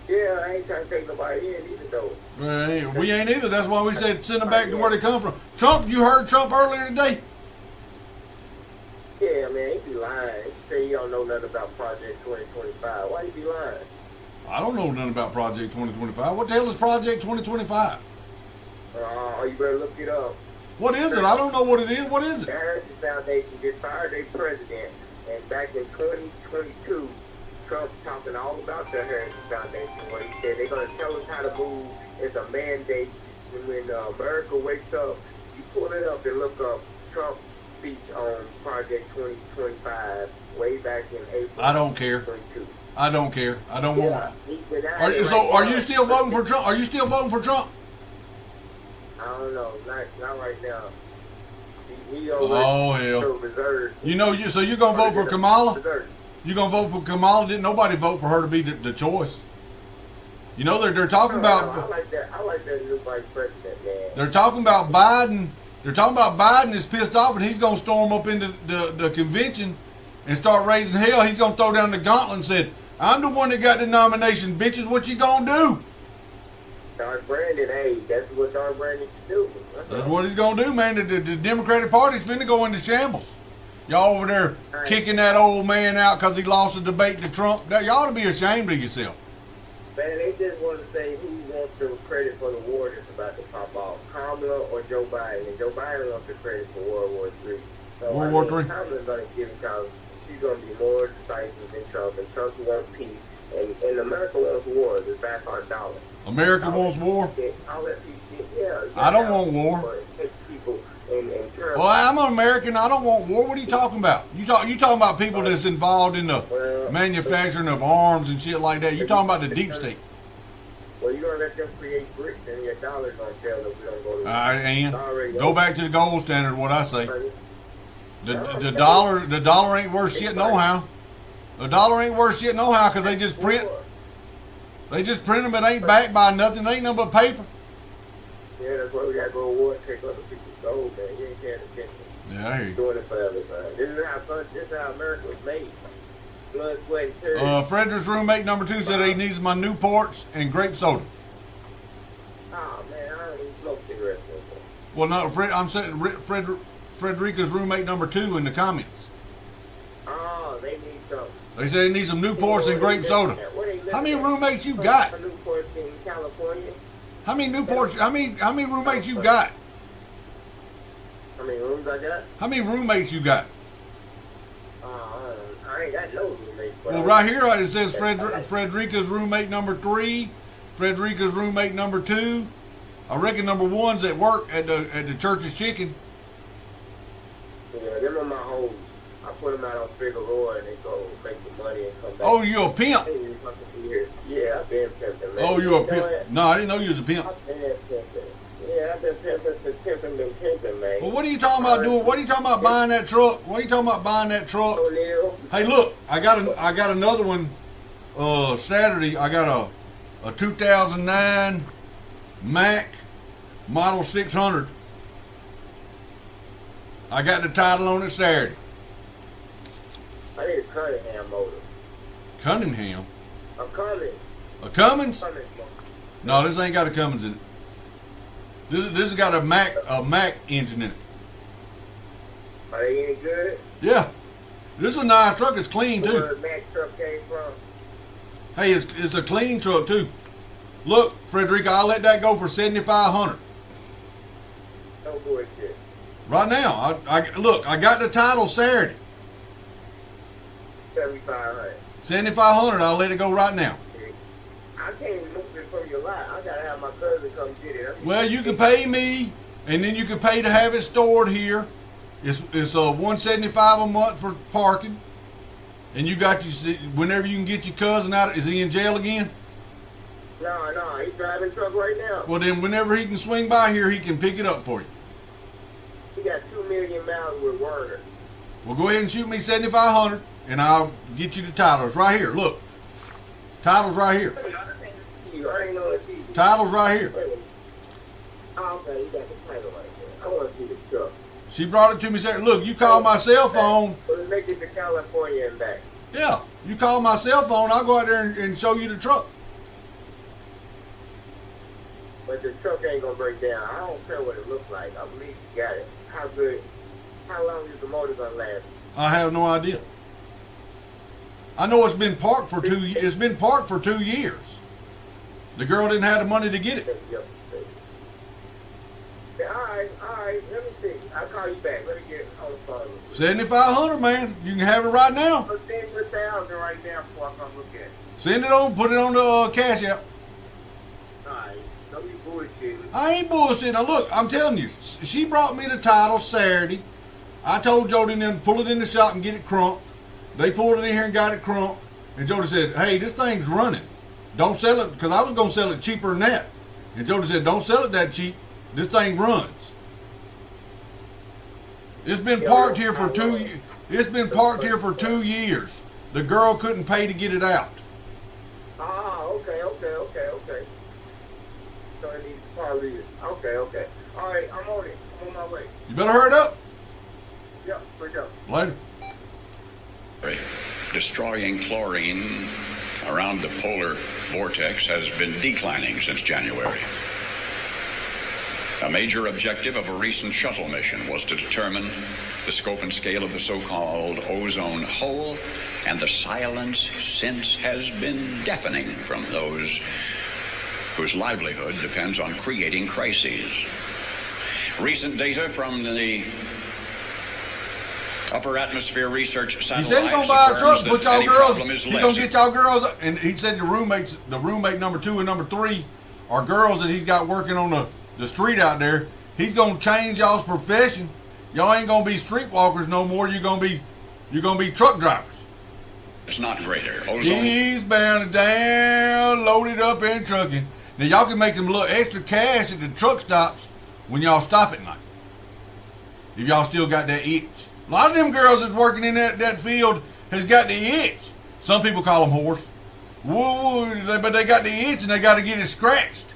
Yeah, I ain't trying to take nobody in either, though. Well, we ain't either. That's why we said send them back to where they come from. Trump, you heard Trump earlier today? Yeah, man, he be lying. He say he don't know nothing about Project 2025. Why he be lying? I don't know nothing about Project 2025. What the hell is Project 2025? You better look it up. What is it? I don't know what it is. What is it? The Heritage Foundation just fired their president, and back in 2022, Trump talking all about the Heritage Foundation, where he said they're going to tell us how to move. It's a mandate. And when America wakes up, you pull it up and look up Trump's speech on Project 2025 way back in April. I don't care. 2022. I don't care. I don't want it. Are Are you still voting for Trump? Are you still voting for Trump? I don't know. Not right now. He Oh hell! reserved. So you're gonna vote for Kamala? You gonna vote for Kamala? Didn't nobody vote for her to be the choice? You know they're talking about. I like that new vice president, man. They're talking about Biden. They're talking about Biden is pissed off and he's gonna storm up into the convention and start raising hell. He's gonna throw down the gauntlet and said, "I'm the one that got the nomination, bitches. What you gonna do?" Dark Brandon, hey, that's what Dark Brandon should do. That's what he's gonna do, man. The Democratic Party's finna go into shambles. Y'all over there kicking that old man out because he lost a debate to Trump. Y'all ought to be ashamed of yourself. Man, they just want to say who wants the credit for the war that's about to pop off, Kamala or Joe Biden. And Joe Biden wants the credit for World War III. So, World War III? Kamala's going to give it because she's going to be more decisive than Trump, and Trump wants peace. And America wants war to back our dollar. America wants war? Yeah, I don't want war. Well, I'm an American. I don't want war. What are you talking about? You talking about people that's involved in the manufacturing of arms and shit like that. You talking about the deep state? Well, you're gonna let them create bricks, and your dollar's gonna fail if we don't go to. And go back to the gold standard. What I say. The dollar ain't worth shit nohow. The dollar ain't worth shit nohow because they just print. They just print them. It ain't backed by nothing. It ain't nothing but paper. Yeah, that's why we gotta go to war and take other people's gold, man. You ain't paying attention. Yeah, I hear you. Doing it forever, man. This is how America was made. Blood, sweat, and tears. Frederick's roommate number 2 said he needs my Newports and grape soda. Oh man, I don't even smoke cigarettes anymore. Well, no, I'm saying Frederica's roommate number 2 in the comments. Oh, they need something. They say they need some Newports and grape soda. How many roommates you got? Newports in California. How many Newports? How many roommates you got? How many rooms I got? How many roommates you got? I ain't got no roommates. Well, right here it says Frederica's roommate number 3, Frederica's roommate number 2. I reckon number 1's at work at the Church's Chicken. Yeah, them are my hoes. I put them out on Figueroa and they go make the money and come back. Oh, you a pimp? Yeah, I've been pimping, man. Oh, you a pimp? No, I didn't know you was a pimp. I've been pimping. Yeah, I've been pimping since pimping been pimping, man. Well, what are you talking about doing? What are you talking about buying that truck? What are you talking about buying that truck? Hey, look, I got another one. Saturday, I got a 2009 Mac Model 600. I got the title on it Saturday. I need a Cunningham motor. Cunningham? A Cummins. A Cummins? Cummins. No, this ain't got a Cummins in it. This has got a Mac engine in it. Are they any good? Yeah. This is a nice truck. It's clean too. Where the Mac truck came from? Hey, it's a clean truck too. Look, Frederica, I'll let that go for $7,500. No bullshit. Right now. I got the title Saturday. $7,500. $7,500. I'll let it go right now. I can't move it from your lot. I gotta have my cousin come get it. Well, you can pay me, and then you can pay to have it stored here. It's $175 a month for parking, and you got whenever you can get your cousin out. Is he in jail again? No, he's driving truck right now. Well, then whenever he can swing by here, he can pick it up for you. He got 2 million miles with Werner. Well, go ahead and shoot me $7,500, and I'll get you the titles right here. Look, titles right here. Titles right here. Oh, okay, you got the title right there. I want to see the truck. She brought it to me. Said, "Look, you call my cell phone." Let's make it to California and back. Yeah, you call my cell phone. I'll go out there and show you the truck. But the truck ain't gonna break down. I don't care what it looks like. I believe you got it. How good? How long is the motor gonna last? I have no idea. I know it's been parked for 2. It's been parked for 2 years. The girl didn't have the money to get it. Yeah, all right. Let me see. I'll call you back. Let me get on the phone. $7,500, man. You can have it right now. I'll send you 1,000 right now before I come look at it. Send it on. Put it on the cash app. All right. Don't be bullshitting. I ain't bullshitting. Now look, I'm telling you, she brought me the title Saturday. I told Jody and them pull it in the shop and get it crunked. They pulled it in here and got it crunked. And Jody said, "Hey, this thing's running. Don't sell it," because I was gonna sell it cheaper than that. And Jody said, "Don't sell it that cheap. This thing runs." It's been parked here for 2. It's been parked here for 2 years. The girl couldn't pay to get it out. Okay. So it needs to probably. Okay. All right, I'm on it. I'm on my way. You better hurry it up. Yep, for sure. Later. Destroying chlorine around the polar vortex has been declining since January. A major objective of a recent shuttle mission was to determine the scope and scale of the so-called ozone hole, and the silence since has been deafening from those whose livelihood depends on creating crises. Recent data from the Upper Atmosphere Research Satellite. He said he's gonna buy a truck, put y'all girls. He's He's gonna get y'all girls, and he said the roommate number 2 and number 3 are girls that he's got working on the street out there. He's gonna change y'all's profession. Y'all ain't gonna be streetwalkers no more. You're gonna be truck drivers. It's not greater. He's bound down, loaded up and trucking. Now y'all can make some little extra cash at the truck stops when y'all stop at night. If y'all still got that itch. A lot of them girls that's working in that field has got the itch. Some people call them horse. Woo, but they got the itch and they got to get it scratched.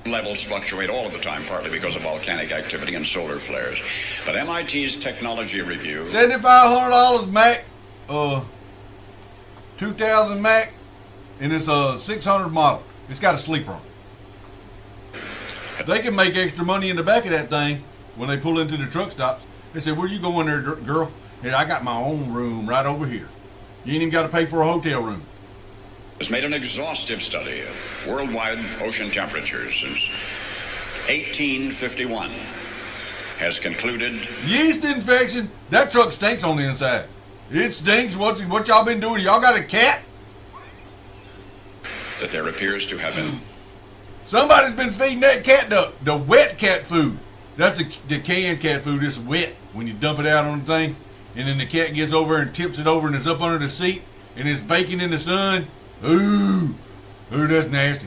Levels fluctuate all of the time, partly because of volcanic activity and solar flares. But MIT's technology review... $7,500 Mac, 2000 Mac, and it's a 600 model. It's got a sleeper on it. They can make extra money in the back of that thing when they pull into the truck stops. They say, "Where you going there, girl?" "Hey, I got my own room right over here. You ain't even got to pay for a hotel room." Has made an exhaustive study of worldwide ocean temperatures since 1851. Has concluded... Yeast infection. That truck stinks on the inside. It stinks. What y'all been doing? Y'all got a cat? That there appears to have been... Somebody's been feeding that cat the wet cat food. That's the canned cat food. It's wet when you dump it out on the thing. And then the cat gets over and tips it over and it's up under the seat. And it's baking in the sun. Ooh, that's nasty.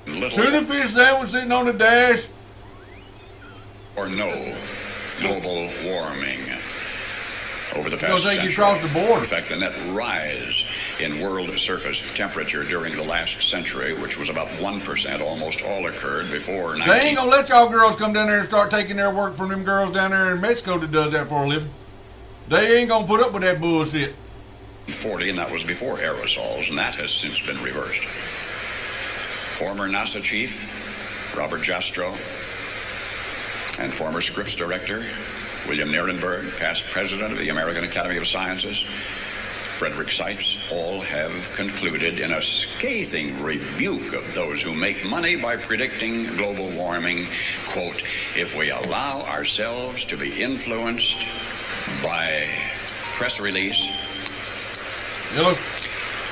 Tuna fish sandwich sitting on the dash. Or no global warming over the past century. You cross the border. In fact, the net rise in world surface temperature during the last century, which was about 1%, almost all occurred before 19... They ain't gonna let y'all girls come down there and start taking their work from them girls down there in Mexico that does that for a living. They ain't gonna put up with that bullshit. 40, and that was before aerosols, and that has since been reversed. Former NASA chief Robert Jastrow and former Scripps director William Nierenberg, past president of the American Academy of Sciences, Frederick Seitz, all have concluded in a scathing rebuke of those who make money by predicting global warming, quote, if we allow ourselves to be influenced by press release,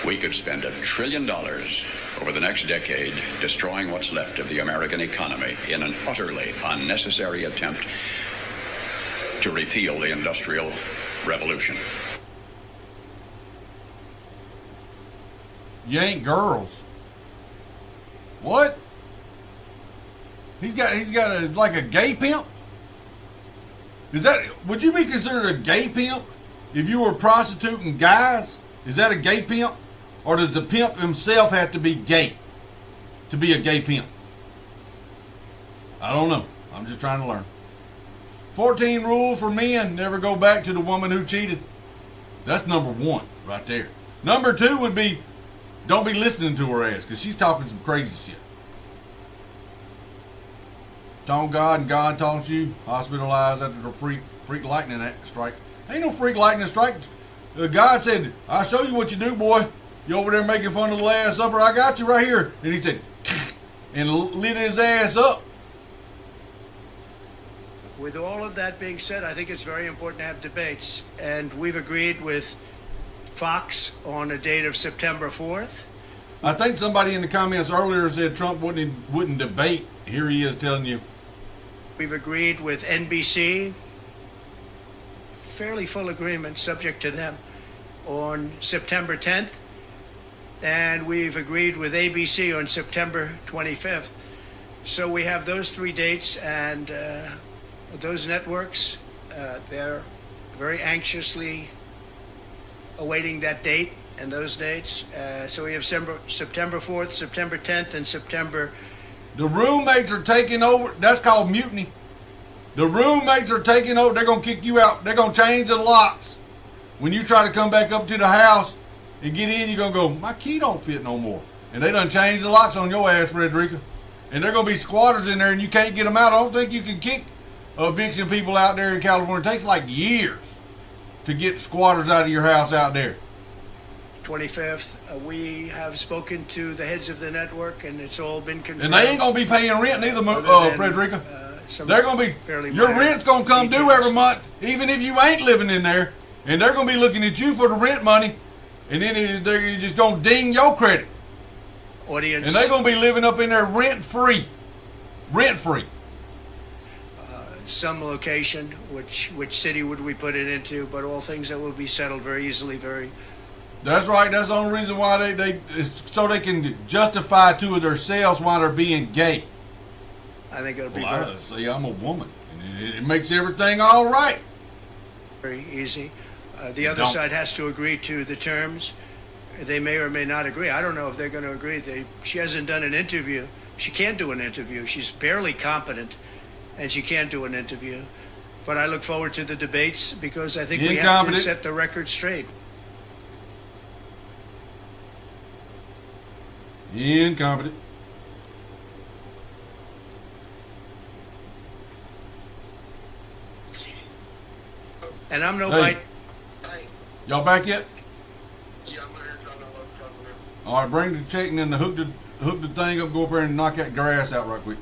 we could spend $1 trillion over the next decade destroying what's left of the American economy in an utterly unnecessary attempt to repeal the Industrial Revolution. You ain't girls. What? He's got like a gay pimp? Would you be considered a gay pimp if you were prostituting guys? Is that a gay pimp? Or does the pimp himself have to be gay to be a gay pimp? I don't know. I'm just trying to learn. 14 rules for men: never go back to the woman who cheated. That's number 1 right there. Number 2 would be, don't be listening to her ass, because she's talking some crazy shit. Taunt God and God taunts you. Hospitalized after the freak lightning strike. Ain't no freak lightning strike. God said, I'll show you what you do, boy. You over there making fun of the Last Supper? I got you right here. And he said, and lit his ass up. With all of that being said, I think it's very important to have debates. And we've agreed with Fox on a date of September 4th. I think somebody in the comments earlier said Trump wouldn't debate. Here he is telling you. We've agreed with NBC, fairly full agreement, subject to them, on September 10th. And we've agreed with ABC on September 25th. So we have those 3 dates, and those networks, they're very anxiously awaiting that date and those dates. So we have September 4th, September 10th, and September. The roommates are taking over. That's called mutiny. The roommates are taking over. They're going to kick you out. They're going to change the locks. When you try to come back up to the house and get in, you're going to go, my key don't fit no more. And they done changed the locks on your ass, Frederica. And they're going to be squatters in there, and you can't get them out. I don't think you can kick eviction people out there in California. It takes like years to get squatters out of your house out there. 25th, we have spoken to the heads of the network, and it's all been confirmed. And they ain't going to be paying rent neither, Frederica. They're going to be, your rent's going to come due every month, even if you ain't living in there. And they're going to be looking at you for the rent money, and then they're just going to ding your credit. Audience. And they're going to be living up in there rent-free. Rent-free. Some location, which city would we put it into, but all things that will be settled very easily, That's right. That's the only reason why it's so they can justify to themselves why they're being gay. I think it'll be see, I'm a woman. And it makes everything all right. Very easy. The other side has to agree to the terms. They may or may not agree. I don't know if they're going to agree. She hasn't done an interview. She can't do an interview. She's barely competent, and she can't do an interview. But I look forward to the debates because I think we have to set the record straight. Incompetent. And I'm no bite. Y'all back yet? Yeah, I'm here trying to look something in. All right, bring the check and then hook the thing up, go up there and knock that grass out right quick.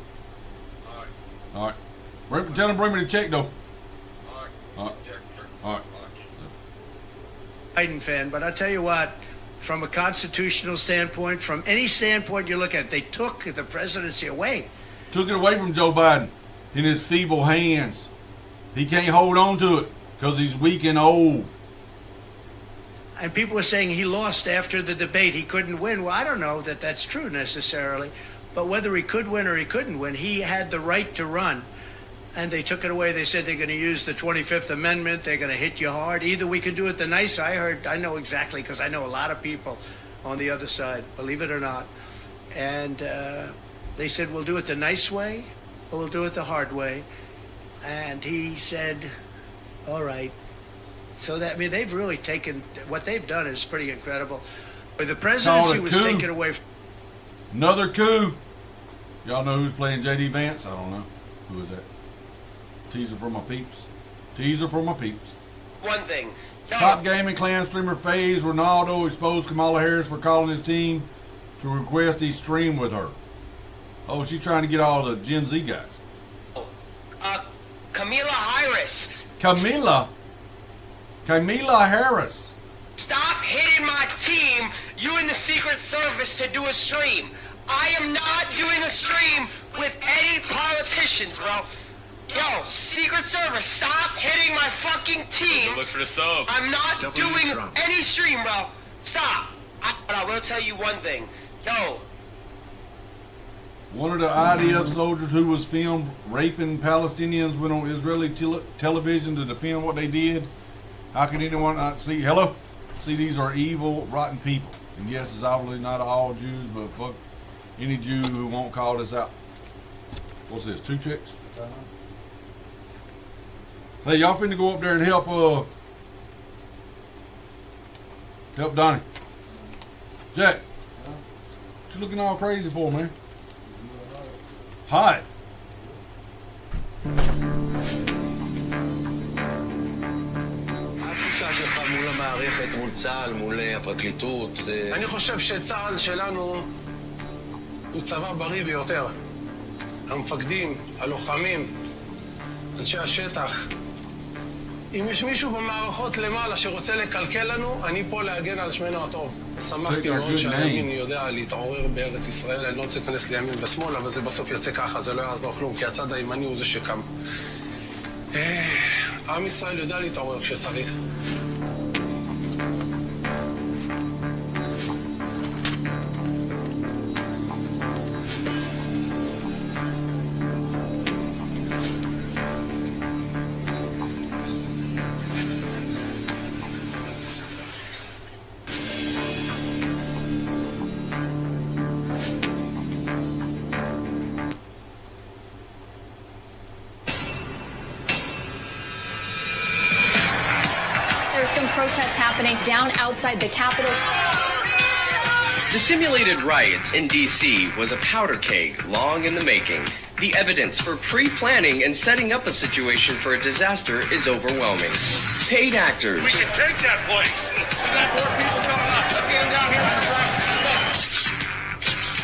All right. Tell them bring me the check though. All right. All right. Biden fan, but I'll tell you what, from a constitutional standpoint, from any standpoint you look at, they took the presidency away. Took it away from Joe Biden in his feeble hands. He can't hold on to it because he's weak and old. And people were saying he lost after the debate. He couldn't win. Well, I don't know that that's true necessarily. But whether he could win or he couldn't win, he had the right to run. And they took it away. They said they're going to use the 25th Amendment. They're going to hit you hard. Either we can do it the nice. I know exactly because I know a lot of people on the other side, believe it or not. And they said, we'll do it the nice way or we'll do it the hard way. And he said, all right. So that, I mean, they've really taken, what they've done is pretty incredible. But the presidency was taken away from... Another coup. Y'all know who's playing J.D. Vance? I don't know. Who is that? Teaser for my peeps. Teaser for my peeps. One thing. Top gaming clan streamer FES Ronaldo exposed Kamala Harris for calling his team to request he stream with her. Oh, she's trying to get all the Gen Z guys. Kamala Harris. Kamala Harris. Stop hitting my team, you and the Secret Service, to do a stream. I am not doing a stream with any politicians, bro. Yo, Secret Service, stop hitting my fucking team. Look for the sub. I'm not doing any stream, bro. Stop. But I will tell you one thing. Yo. One of the IDF soldiers who was filmed raping Palestinians went on Israeli television to defend what they did. How can anyone not see? Hello? See, these are evil, rotten people. And yes, it's obviously not all Jews, but fuck any Jew who won't call this out. What's this, 2 chicks? Hey, y'all finna go up there and help Donnie. Jack, what you looking all crazy for, man? Hi. התחושה שלך מול המערכת, מול צה"ל, מול הפרקליטות, זה... אני חושב שצה"ל שלנו הוא צבא בריא ביותר. המפקדים, הלוחמים, אנשי השטח. אם יש מישהו במערכות למעלה שרוצה לקלקל לנו, אני פה להגן על שמנו הטוב. שמחתי מאוד שהימין יודע להתעורר בארץ ישראל. אני לא רוצה להיכנס לימין ושמאל, אבל זה בסוף יוצא ככה, זה לא יעזור כלום, כי הצד הימני הוא זה שקם. עם ישראל יודע להתעורר כשצריך. Protests happening down outside the Capitol. The simulated riots in D.C. was a powder keg long in the making. The evidence for pre-planning and setting up a situation for a disaster is overwhelming. Paid actors. We can take that place. We got more people coming up. Let's get them down here on the front.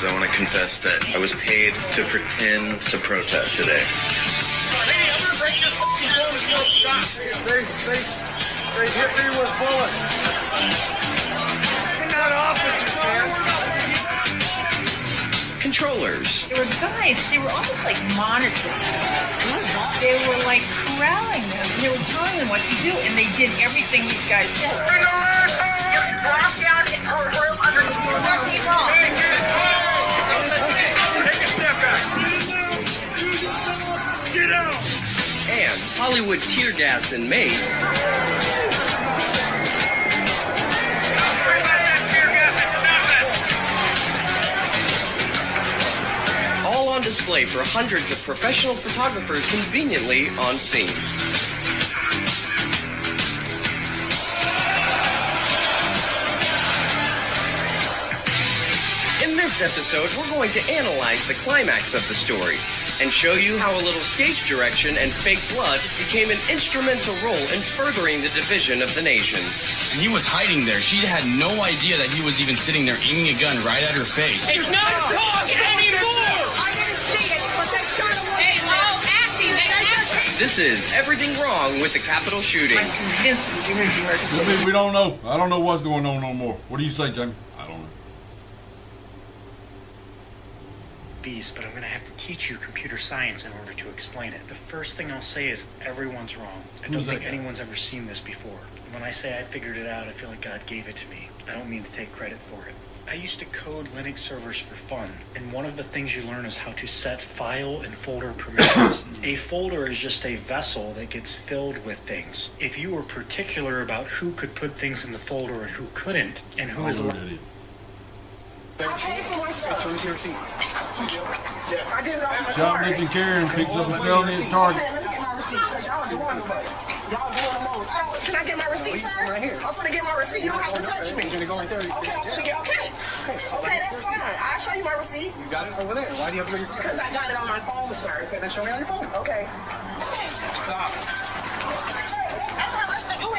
I want to confess that I was paid to pretend to protest today. Hey, I'm gonna break this fucking phone if you don't stop. They hit me with bullets. They're not officers, man. Controllers. There were guys, they were almost like monitoring them. They were like corralling them. They were telling them what to do, and they did everything these guys did. You're locked down in a room underneath the working wall. Take a step back. Get out. And Hollywood tear gas and mace. All on display for hundreds of professional photographers conveniently on scene. In this episode, we're going to analyze the climax of the story and show you how a little stage direction and fake blood became an instrumental role in furthering the division of the nation. And he was hiding there. She had no idea that he was even sitting there aiming a gun right at her face. It's not talk anymore! I didn't see it, but they shot a little. Hey, all acting, they acting. This is Everything Wrong with the Capitol Shooting. We don't know. I don't know what's going on no more. What do you say, Jamie? I don't know. But I'm going to have to teach you computer science in order to explain it. The first thing I'll say is everyone's wrong. I don't think anyone's ever seen this before. When I say I figured it out, I feel like God gave it to me. I don't mean to take credit for it. I used to code Linux servers for fun, and one of the things you learn is how to set file and folder permissions. A folder is just a vessel that gets filled with things. If you were particular about who could put things in the folder and who couldn't, and who is allowed... Chapman and Karen picks up a felony at Target. Y'all doing the most. Can I get my receipt, sir? Right here. I'm finna get my receipt. You don't have to touch me. You're gonna go right there. Okay, I'm finna get. Okay. Okay, that's fine. I'll show you my receipt. You got it over there. Why do you have to go your phone? Because I got it on my phone, sir. Okay, then show me on your phone. Okay. Stop.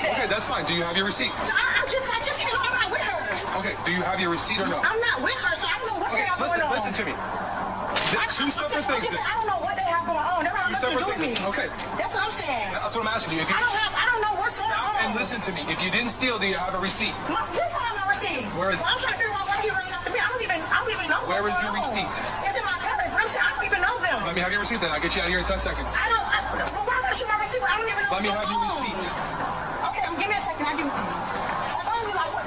Okay, that's fine. Do you have your receipt? I just came. I'm not with her. Okay, do you have your receipt or no? I'm not with her, so I don't know what they have going on. Listen to me. Two separate things. I don't know what they have going on. They're not nothing to do with me. Okay. That's what I'm saying. That's what I'm asking you. I don't know what's going on. And listen to me. If you didn't steal, do you have a receipt? Yes, I have my receipt. Where is it? So I'm trying to figure out why he running after me. I don't even know. Where is your receipt? It's in my purse. I don't even know them. Let me have your receipt then. I'll get you out of here in 10 seconds. Why am I show my receipt? I don't even know. Let me have your receipt. Okay, give me a second. I'll give you.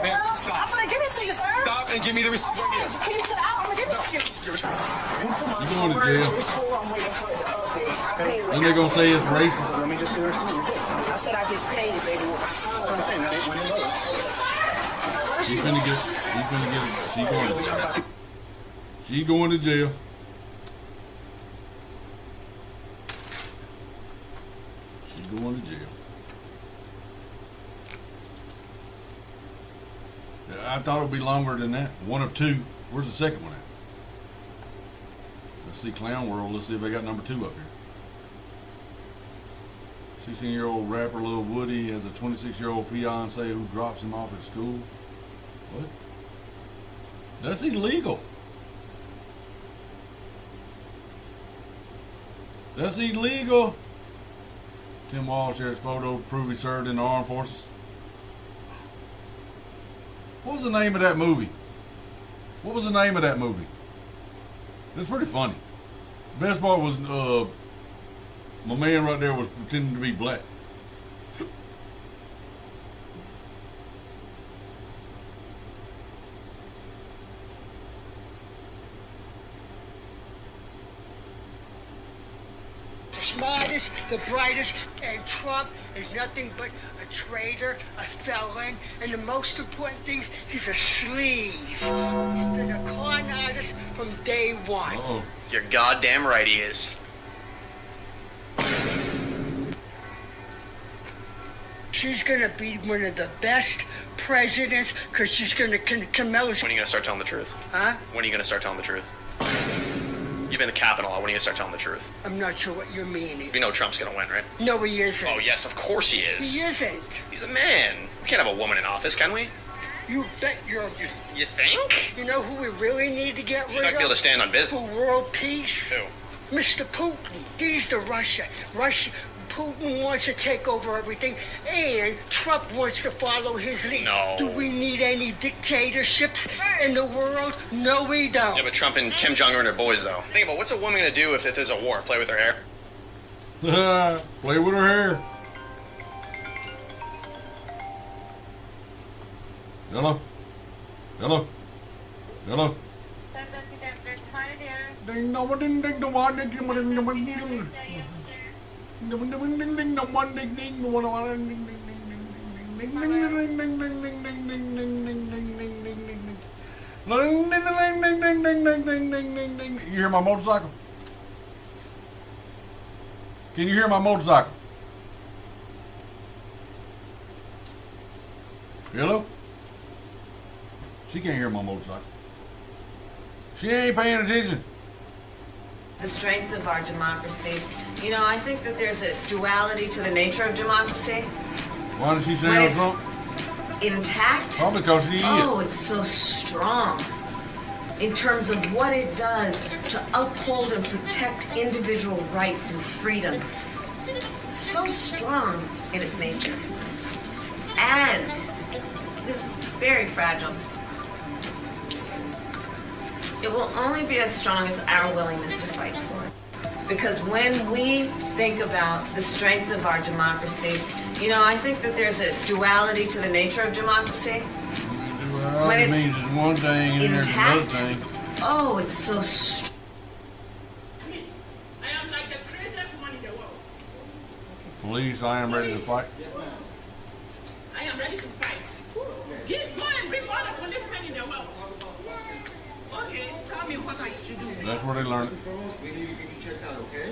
Man, stop. I'm gonna give it to you, sir. Stop and give me the receipt. Okay, can you chill out? I'm gonna give it to you. You going to jail? It's full. I'm waiting for the update. Then they're gonna say it's racist. Let me just see her receipt. I said I just paid it, baby. She's gonna get. She going to jail. She's going to jail. I thought it would be longer than that. One of two. Where's the second one at? Let's see Clown World. Let's see if they got number 2 up here. 16-year-old rapper Lil Woody has a 26-year-old fiance who drops him off at school. What? That's illegal. That's illegal. Tim Wall shares photo to prove he served in the armed forces. What was the name of that movie? What was the name of that movie? It was pretty funny. Best part was my man right there was pretending to be black. The smartest, the brightest, and Trump is nothing but a traitor, a felon, and the most important thing is he's a sleaze. He's been a con artist from day one. Uh-oh. You're goddamn right he is. She's gonna be one of the best presidents because she's gonna Camilla's. When are you gonna start telling the truth? Huh? When are you gonna start telling the truth? You've been to Capitol. When are you gonna start telling the truth? I'm not sure what you're meaning. You know Trump's gonna win, right? No, he isn't. Oh yes, of course he is. He isn't. He's a man. We can't have a woman in office, can we? You bet you're. You think? You know who we really need to get She's rid not of? gonna be able to stand on business. For world peace? Who? Mr. Putin. He's the Russia. Putin wants to take over everything, and Trump wants to follow his lead. No. Do we need any dictatorships in the world? No, we don't. Yeah, but Trump and Kim Jong-un are boys, though. Think about what's a woman gonna do if there's a war? Play with her hair? Play with her hair. Hello? Hello? Hello? Ding dong ding ding dong ding ding ding ding ding ding You hear my motorcycle? Can you hear my motorcycle? Hello? She can't hear my motorcycle. She ain't paying attention. The strength of our democracy. You know, I think that there's a duality to the nature of democracy. Why does she say When no it's Trump? Intact. Probably because she is. Oh, it's so strong in terms of what it does to uphold and protect individual rights and freedoms. So strong in its nature. And it's very fragile. It will only be as strong as our willingness to fight for it. Because when we think about the strength of our democracy, you know, I think that there's a duality to the nature of democracy. Well, When it it's means it's one thing and there's another thing. Oh, it's so strong. I am like the craziest one in the world. Police, I am ready to fight. I am ready to fight. Go and bring all the policemen in the world. Okay, tell me what I should do. That's where they learn it.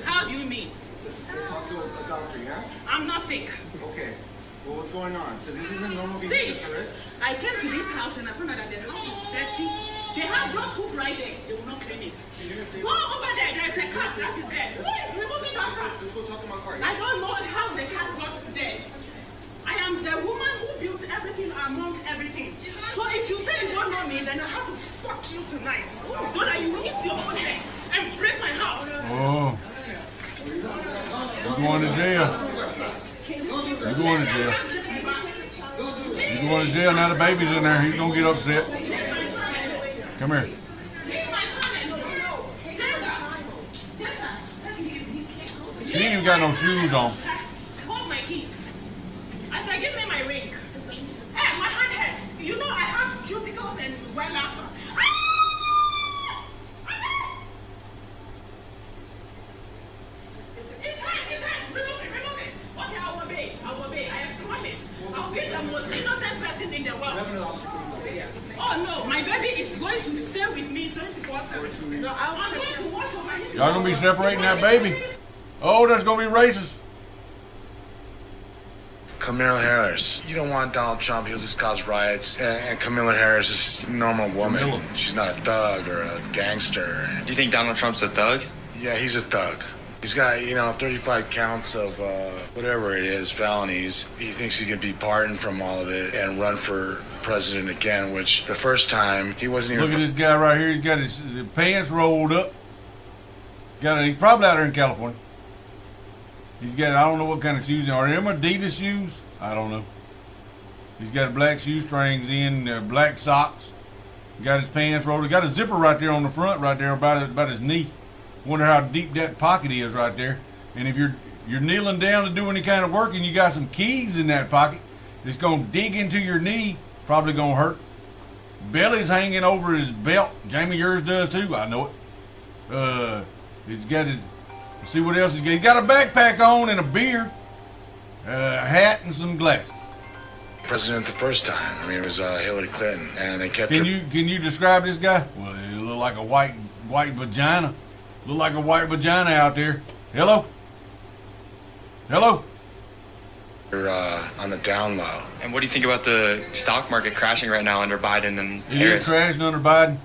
How do you mean? Let's talk to a doctor, yeah? I'm not sick. Okay. Well, what's going on? Because this isn't normal See, behavior, correct? I came to this house and I found out that the house is dirty. They have dog poop right there. They will not clean it. Go over there. There's a cat that is dead. Who is removing that cat? Let's go talk to my car. I don't know how the cat got dead. I am the woman who built everything among everything. So if you say you don't know me, then I have to fuck you tonight. So that you eat your own head and break my house. Oh. You're going to jail. You're going to jail. You're going to jail. Now the baby's in there. He's going to get upset. Come here. She ain't even got no shoes on. Hold my keys. I said, give me my ring. Hey, my hand hurts. You know I have cuticles and white lasso. Remove it. Okay, I'll obey. I promise. I'll be the most innocent person in the world. Oh no, my baby is going to stay with me 24/7. No, I'm going to watch over him. Y'all gonna be separating that baby? Oh, that's gonna be racist. Kamala Harris. You don't want Donald Trump. He'll just cause riots. And Kamala Harris is a normal woman. She's not a thug or a gangster. Do you think Donald Trump's a thug? Yeah, he's a thug. He's got, 35 counts of whatever it is, felonies. He thinks he can be pardoned from all of it and run for president again, which the first time he wasn't even... Look at this guy right here. He's got his pants rolled up. He's probably out there in California. He's got, I don't know what kind of shoes. Are them Adidas shoes? I don't know. He's got black shoestrings in, black socks. Got his pants rolled. He got a zipper right there on the front, right there about his knee. Wonder how deep that pocket is right there. And if you're kneeling down to do any kind of work and you got some keys in that pocket, it's gonna dig into your knee. Probably gonna hurt. Belly's hanging over his belt. Jamie, yours does too. I know it. He's got his. See what else he's got. He's got a backpack on and a beard, a hat, and some glasses. President the first time. I mean, it was Hillary Clinton, and they kept. Can you describe this guy? Well, he look like a white vagina. Look like a white vagina out there. Hello. You're on the down low. And what do you think about the stock market crashing right now under Biden and Harris? It is crashing under Biden.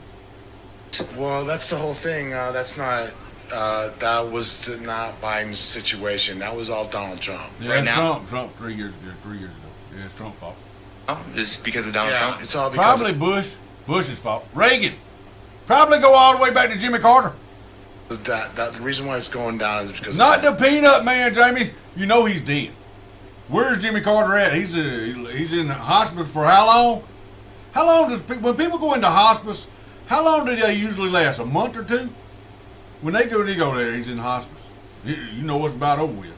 Well, that's the whole thing. That's not. That was not Biden's situation. That was all Donald Trump. Yeah, right now? Trump 3 years ago. Yeah, it's Trump's fault. Oh, it's because of Donald Trump? It's all because probably Bush's fault. Reagan. Probably go all the way back to Jimmy Carter. The reason why it's going down is because not the peanut man, Jamie. You know he's dead. Where's Jimmy Carter at? He's in hospice for how long? How long when people go into hospice? How long do they usually last? A month or two? When they go there, he's in hospice. You know it's about over with.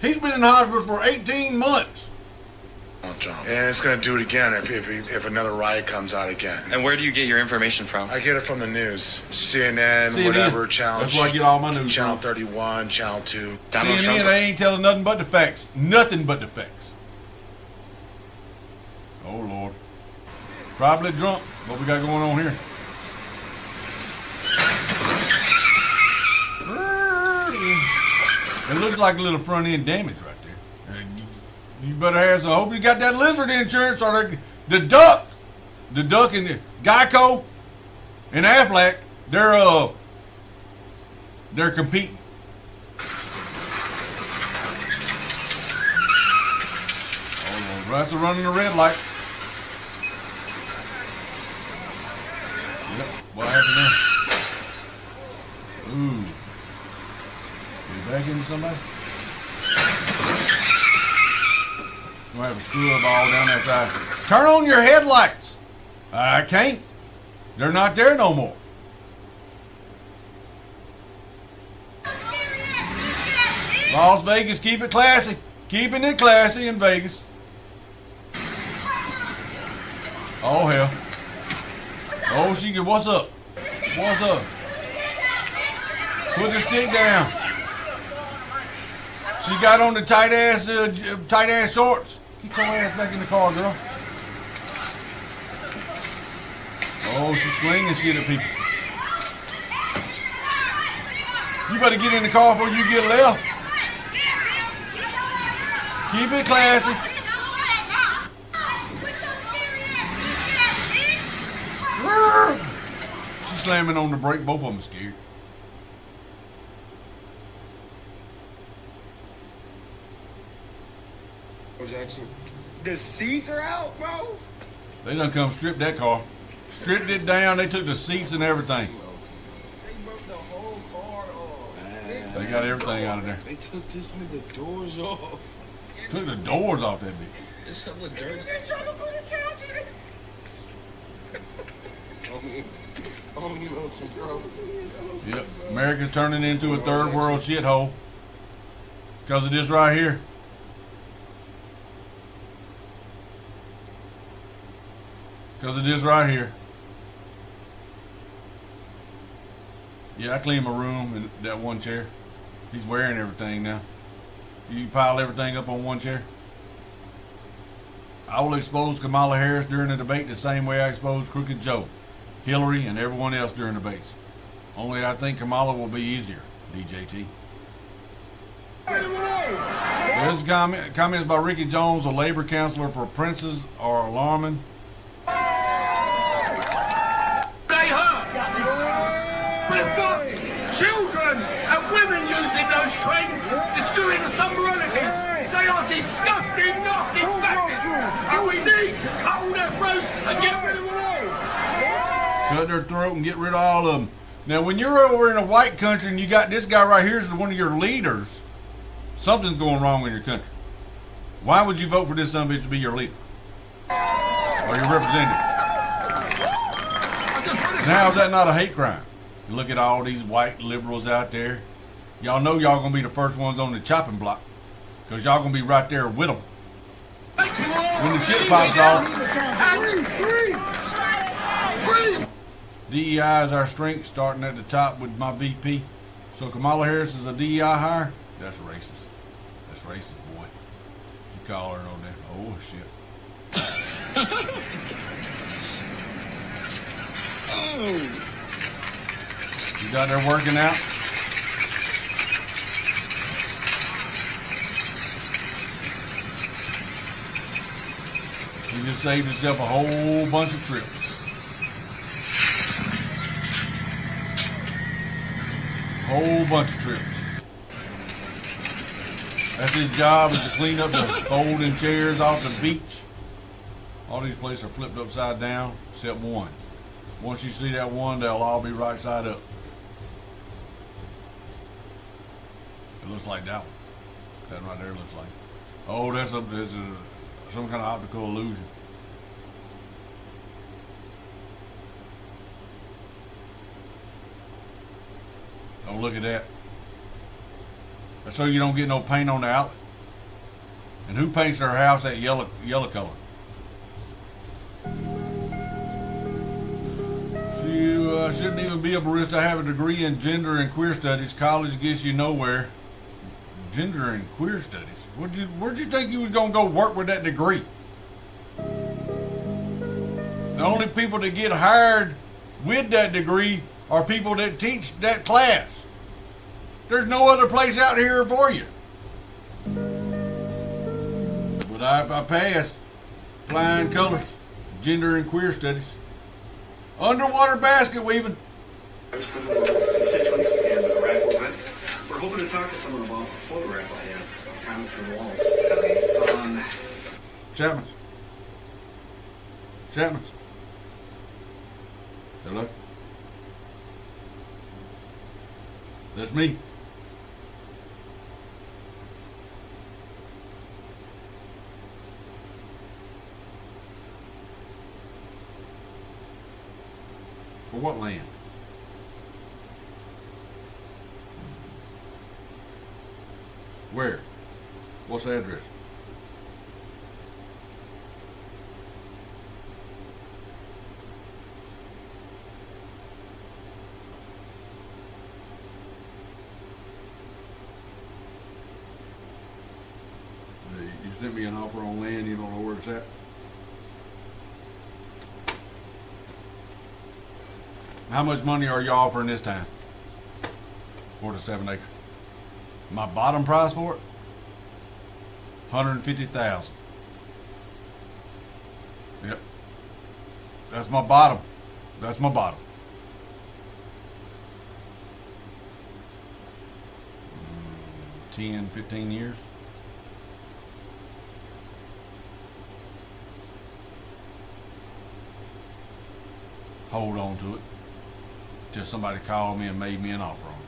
He's been in hospice for 18 months. And it's going to do it again if another riot comes out again. And where do you get your information from? I get it from the news. CNN. Whatever, channel. That's where I get all my news Channel from. 31, Channel 2. CNN, they ain't telling nothing but the facts. Nothing but the facts. Oh, Lord. Probably drunk. What we got going on here? It looks like a little front end damage right there. You better have some. I hope you got that lizard insurance or the duck and the Geico and Aflac. They're competing. Oh, that's running the red light. Yep. What happened there? Ooh. You back into somebody? Gonna have a screw up all down that side. Turn on your headlights. I can't. They're not there no more. Las Vegas, keep it classy. Keeping it classy in Vegas. Oh hell. Oh, what's up? What's up? Put the stick down. She got on the tight ass shorts. Get your ass back in the car, girl. Oh, she's slinging shit at people. You better get in the car before you get left. Keep it classy. She's slamming on the brake. Both of them are scared. Jackson. The seats are out, bro. They done come strip that car. Stripped it down. They took the seats and everything. They broke the whole car off. They got everything out of there. They took this nigga doors off. Took the doors off that bitch. It's hella dirty. They trying to put a couch in it. Bro. Yep. America's turning into a third world shithole. Because of this right here. Because of this right here. Yeah, I cleaned my room in that one chair. He's wearing everything now. You pile everything up on one chair. I will expose Kamala Harris during the debate the same way I exposed Crooked Joe, Hillary, and everyone else during debates. Only I think Kamala will be easier, DJT. This is comments by Ricky Jones, a labor counselor for Prince's, are alarming. We've got children and women using those trains. Destroying the summer relatives. They are disgusting, nasty factors. And we need to cut all their throats and get rid of them all. Cut their throat and get rid of all of them. Now, when you're over in a white country and you got this guy right here as one of your leaders, something's going wrong in your country. Why would you vote for this son of a bitch to be your leader? Or your representative? Now, is that not a hate crime? You look at all these white liberals out there. Y'all know y'all going to be the first ones on the chopping block. Because y'all going to be right there with them. When the shit pops off. DEI is our strength, starting at the top with my VP. So Kamala Harris is a DEI hire? That's racist. That's racist, boy. You call her on that. Oh, shit. Oh. He's out there working out. He just saved himself a whole bunch of trips. Whole bunch of trips. That's his job, is to clean up the folding chairs off the beach. All these places are flipped upside down, except one. Once you see that one, they'll all be right side up. It looks like that one. That right there looks like. Oh, that's some kind of optical illusion. Oh, look at that. That's so you don't get no paint on the outlet. And who paints their house that yellow color? You shouldn't even be a barista. Have a degree in gender and queer studies. College gets you nowhere. Gender and queer studies. Where'd you think you was gonna go work with that degree? The only people that get hired with that degree are people that teach that class. There's no other place out here for you. But I passed flying colors, gender and queer studies. Underwater basket weaving. Constituents and the raffle event. We're hoping to talk to someone about the photograph I have of comments from walls. Okay. Chapman's. Hello? That's me. For what land? Where? What's the address? You sent me an offer on land, you don't know where it's at? How much money are you offering this time? for the 7 acres. My bottom price for it, $150,000. Yep. That's my bottom. That's my bottom. 10, 15 years. Hold on to it till somebody called me and made me an offer on it.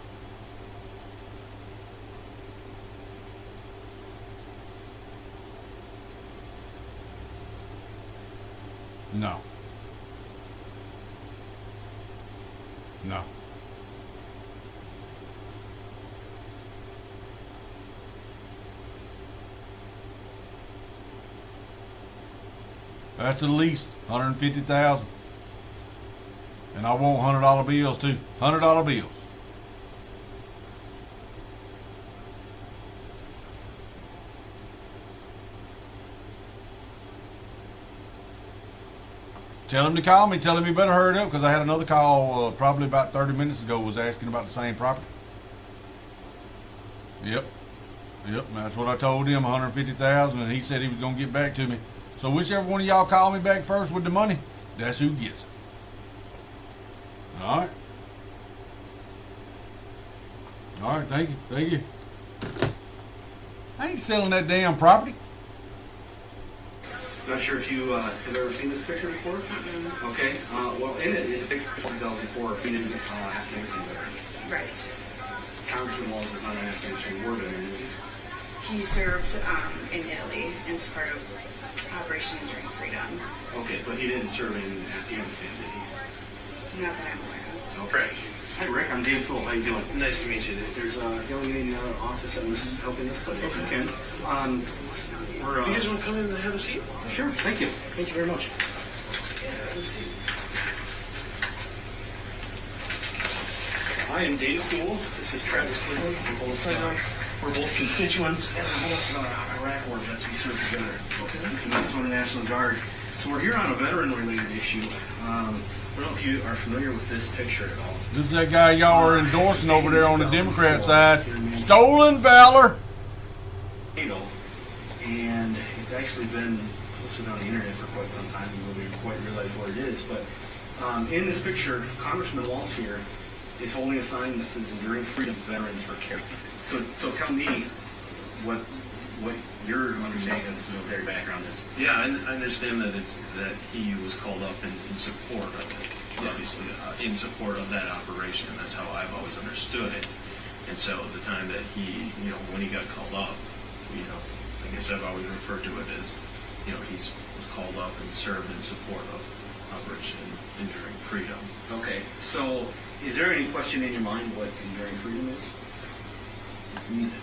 No. No. That's at least $150,000. And I want $100 bills too. $100 bills. Tell him to call me. Tell him he better hurry up, because I had another call probably about 30 minutes ago, was asking about the same property. Yep. Yep, that's what I told him, $150,000, and he said he was going to get back to me. So whichever one of y'all call me back first with the money, that's who gets it. All right. All right, thank you. Thank you. I ain't selling that damn property. Not sure if you have ever seen this picture before? Okay. Well, in it depicts 2004 freedom Afghanistan veteran. Right. Congressman Walls is not an Afghanistan war veteran, is he? He served in Italy as part of Operation Enduring Freedom. Okay, but he didn't serve in Afghanistan, did he? Not that I'm aware of. Okay. Hi, Rick. I'm Dave Full. How you doing? Nice to meet you. There's a young lady in our office that was helping us, but if you can, You guys want to come in and have a seat? Sure. Thank you. Thank you very much. Yeah, have a seat. I am Dave Poole. This is Travis Cleveland. We're both constituents, and we're both Iraq war vets. We served together in the Minnesota National Guard. So we're here on a veteran-related issue. I don't know if you are familiar with this picture at all. This is that guy y'all are endorsing over there on the Democrat side. Stolen valor. And it's actually been posted on the internet for quite some time, and nobody quite realize what it is. But in this picture, Congressman Waltz here is holding a sign that says "Enduring Freedom Veterans for Care." So tell me what your understanding of this military background is. Yeah, I understand that that he was called up in support of it, obviously, in support of that operation. That's how I've always understood it. And so the time that he, when he got called up, I guess I've always referred to it as, he was called up and served in support of Operation Enduring Freedom. Okay, so is there any question in your mind what Enduring Freedom is?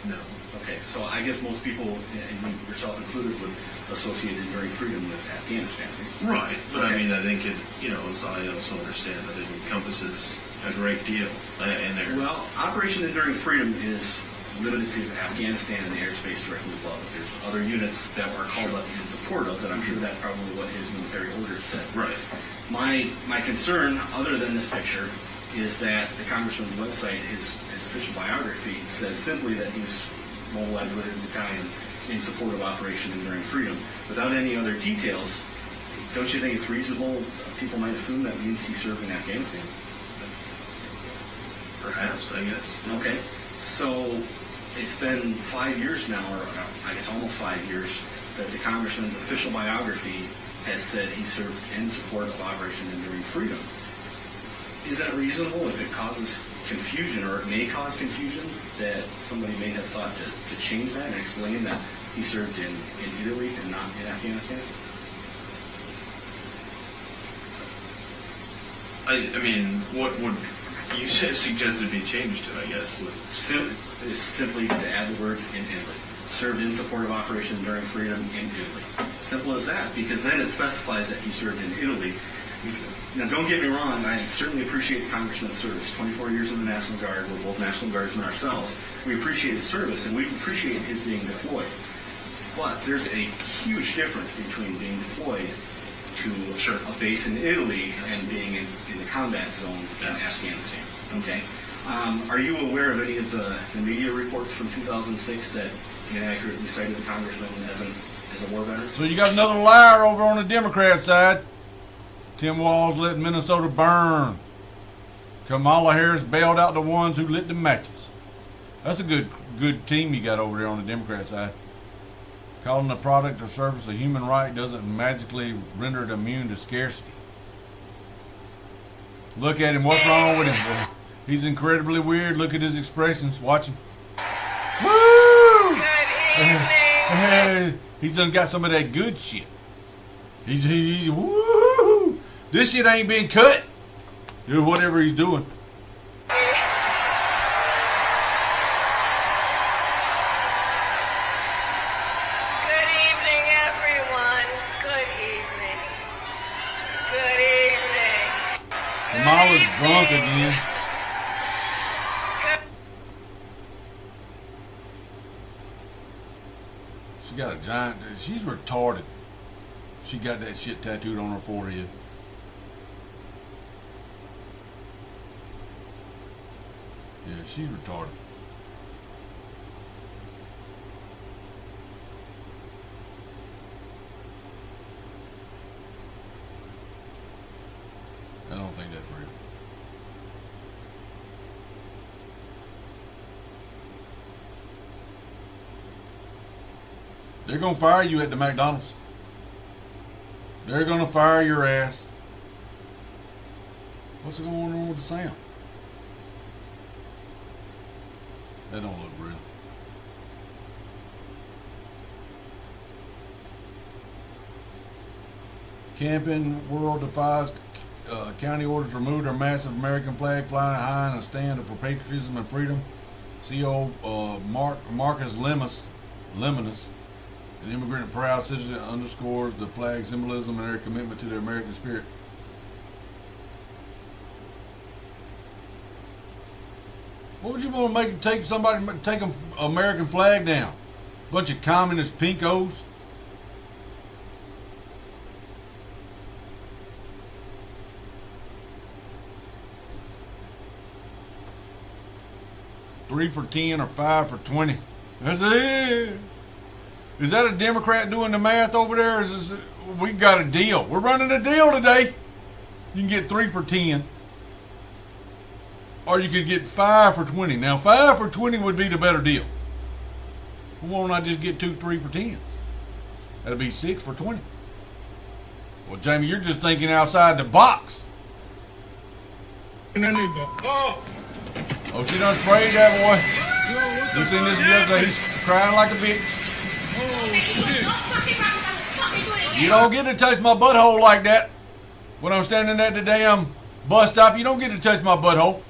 No. Okay, so I guess most people, and yourself included, would associate Enduring Freedom with Afghanistan. Right, but okay. I mean, I think it, I also understand that it encompasses a great deal in there. Well, Operation Enduring Freedom is limited to Afghanistan and the airspace directly above. There's other units that were called up in support of that. I'm sure that's probably what his military orders said. Right. My concern, other than this picture, is that the congressman's website, his official biography, says simply that he's mobilized with his battalion in support of Operation Enduring Freedom, without any other details. Don't you think it's reasonable people might assume that means he served in Afghanistan? Perhaps, I guess. Okay. So it's been 5 years now, or I guess almost 5 years, that the congressman's official biography has said he served in support of Operation Enduring Freedom. Is that reasonable if it causes confusion, or it may cause confusion, that somebody may have thought to change that and explain that he served in Italy and not in Afghanistan? I mean, what would you suggest to be changed to, I guess? Simply to add the words "in Italy." Served in support of Operation Enduring Freedom in Italy. Simple as that, because then it specifies that he served in Italy. Now, don't get me wrong, I certainly appreciate the congressman's service. 24 years in the National Guard, we're both National Guardsmen ourselves. We appreciate his service, and we appreciate his being deployed. But there's a huge difference between being deployed to a base in Italy and being in the combat zone in Afghanistan. Okay? Are you aware of any of the media reports from 2006 that inaccurately cited the congressman as a war veteran? So you got another liar over on the Democrat side. Tim Walz let Minnesota burn. Kamala Harris bailed out the ones who lit the matches. That's a good team you got over there on the Democrat side. Calling a product or service a human right doesn't magically render it immune to scarcity. Look at him. What's wrong with him? He's incredibly weird. Look at his expressions. Watch him. Woo! He's done got some of that good shit. He's woo! This shit ain't been cut. Do whatever he's doing. Good evening, everyone. Good evening. Good evening. Kamala's drunk again. She got a giant. She's retarded. She got that shit tattooed on her forehead. Yeah, she's retarded. I don't think that's real. They're gonna fire you at the McDonald's. They're gonna fire your ass. What's going on with the sound? That don't look real. Camping World defies county orders to remove their massive American flag flying high in a stand for patriotism and freedom. CO Marcus Lemonis, an immigrant and proud citizen, underscores the flag's symbolism and their commitment to the American spirit. What would you want to take an American flag down? Bunch of communist pinkos. $3 for $10 or $5 for $20. That's it. Is that a Democrat doing the math over there? We got a deal. We're running a deal today. You can get 3 for $10. Or you could get 5 for $20. Now 5 for $20 would be the better deal. Why don't I just get 2 3 for $10s? That'd be 6 for $20. Well, Jamie, you're just thinking outside the box. Oh, she done sprayed that boy. You seen this yesterday? He's crying like a bitch. You don't get to touch my butthole like that. When I'm standing at the damn bus stop, you don't get to touch my butthole.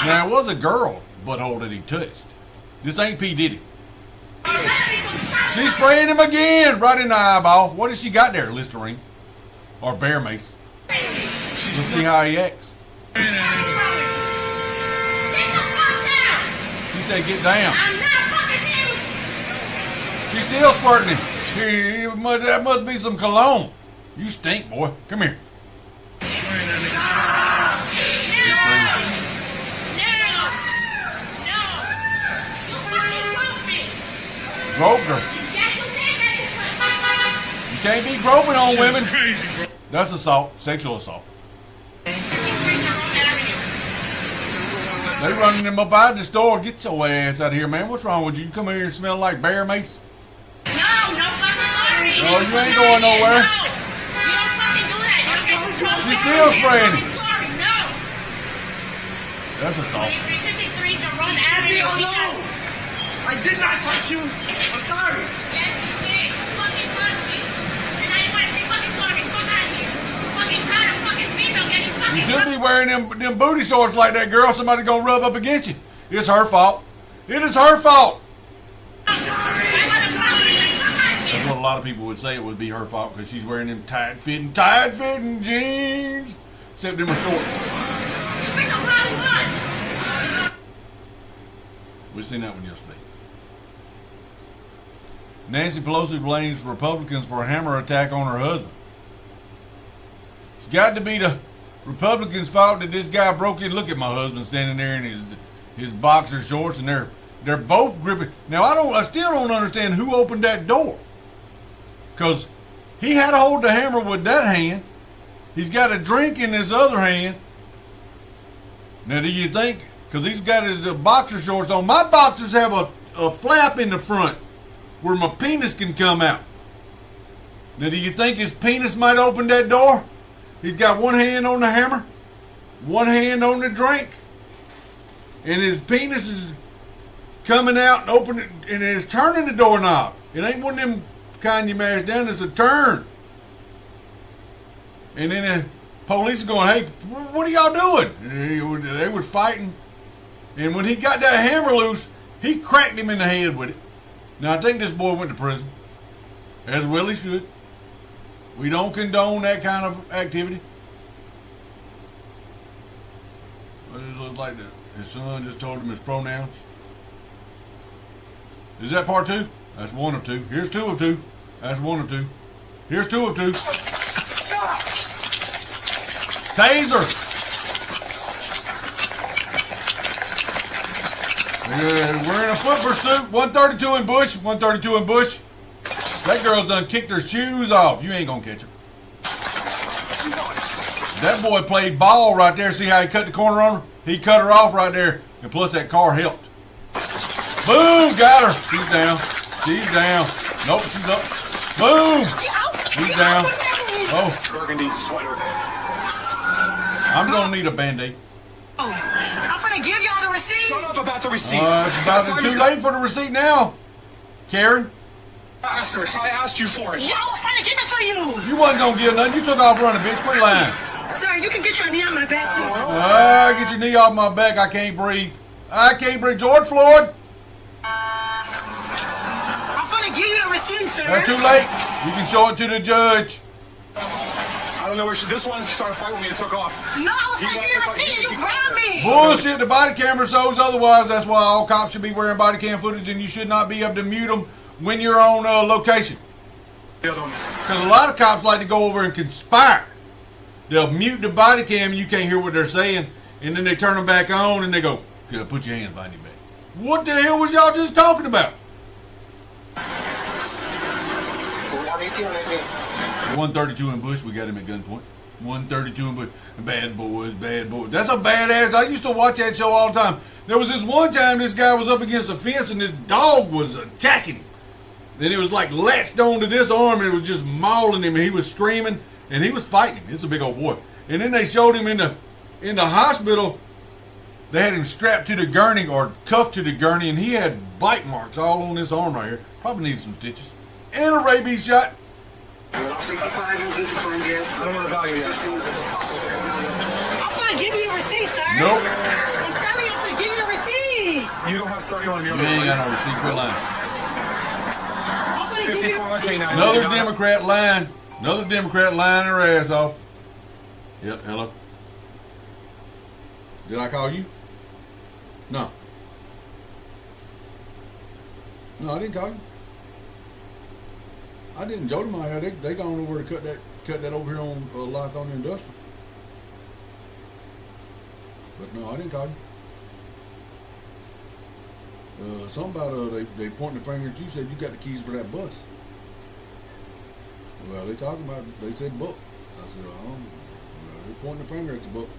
Now, it was a girl butthole that he touched. This ain't P. Diddy. She's spraying him again, right in the eyeball. What has she got there, Listerine? Or bear mace? Let's see how he acts. She said, get down. She's still squirting him. That must be some cologne. You stink, boy. Come here. Groped her. You can't be groping on women. That's assault, sexual assault. They running him up out of the store. Get your ass out of here, man. What's wrong with you? You come here and smell like bear mace? No fucking sorry. No, you ain't going nowhere. No. You don't fucking do that. She's still spraying him. Sorry, no. That's assault. No. I did not touch you. I'm sorry. Yes, you did. You fucking touched me. And I didn't want to say fucking sorry. Fuck out of here. You fucking tired of fucking female getting fucking. You should be wearing them booty shorts like that, girl. Somebody gonna rub up against you. It's her fault. It is her fault. That's what a lot of people would say. It would be her fault because she's wearing them tight-fitting jeans. Except them are shorts. We seen that one yesterday. Nancy Pelosi blames Republicans for a hammer attack on her husband. It's got to be the Republicans thought that this guy broke in. Look at my husband standing there in his boxer shorts, and they're both gripping. Now I still don't understand who opened that door, because he had to hold the hammer with that hand. He's got a drink in his other hand. Now, do you think, because he's got his boxer shorts on, my boxers have a flap in the front where my penis can come out. Now, do you think his penis might open that door? He's got one hand on the hammer, one hand on the drink, and his penis is coming out and opening, and it's turning the doorknob. It ain't one of them kind you mash down, it's a turn. And then the police are going, hey, what are y'all doing? And they was fighting. And when he got that hammer loose, he cracked him in the head with it. Now, I think this boy went to prison, as well he should. We don't condone that kind of activity. It just looks like his son just told him his pronouns. Is that part 2? That's 1 of 2. Here's 2 of 2. That's 1 of 2. Here's 2 of 2. Taser! We're in a foot pursuit. 132 in bush. 132 in bush. That girl done kicked her shoes off. You ain't gonna catch her. That boy played ball right there. See how he cut the corner on her? He cut her off right there. And plus that car helped. Boom! Got her. She's down. She's down. Nope, she's up. Boom! She's down. Oh. Burgundy sweater. I'm gonna need a Band-Aid. I'm gonna give y'all the receipt. Shut up about the receipt. It's about too late for the receipt now, Karen. I asked you for it. Yo, I'm gonna give it to you. You wasn't gonna give nothing. You took off running, bitch. Quit lying. Sir, you can get your knee on my back. Get your knee off my back. I can't breathe. I can't breathe. George Floyd. I'm gonna give you the receipt, sir. That's too late. You can show it to the judge. I don't know where this one started fighting with me and took off. No, I was gonna give you the receipt. You grabbed me. Bullshit. The body camera shows otherwise. That's why all cops should be wearing body cam footage, and you should not be able to mute them when you're on location. Because a lot of cops like to go over and conspire. They'll mute the body cam and you can't hear what they're saying, and then they turn them back on and they go, "Good, put your hands behind your back." What the hell was y'all just talking about? 132 in bush, we got him at gunpoint. 132 in bush. Bad boys, bad boys. That's a badass. I used to watch that show all the time. There was this one time this guy was up against a fence and this dog was attacking him. Then it was like latched onto this arm and it was just mauling him and he was screaming and he was fighting him. It's a big old boy. And then they showed him in the hospital. They had him strapped to the gurney or cuffed to the gurney and he had bite marks all on this arm right here. Probably needed some stitches. And a rabies shot. I don't want to value yet. I'm gonna give you the receipt, sir. Nope. I'm telling you, I'm gonna give you the receipt. You don't have 31 of your You ain't got no receipt. Quit lying. I'm gonna give you the Another Democrat lying. Another Democrat lying her ass off. Yep, hello. Did I call you? No. No, I didn't call you. I didn't. Jody my hair. They gone over to cut that over here on Lython Industrial. But no, I didn't call you. Something about they pointing the finger at you, said you got the keys for that bus. Well, they talking about, they said book. I said, I don't know. Well, they pointing the finger at the book.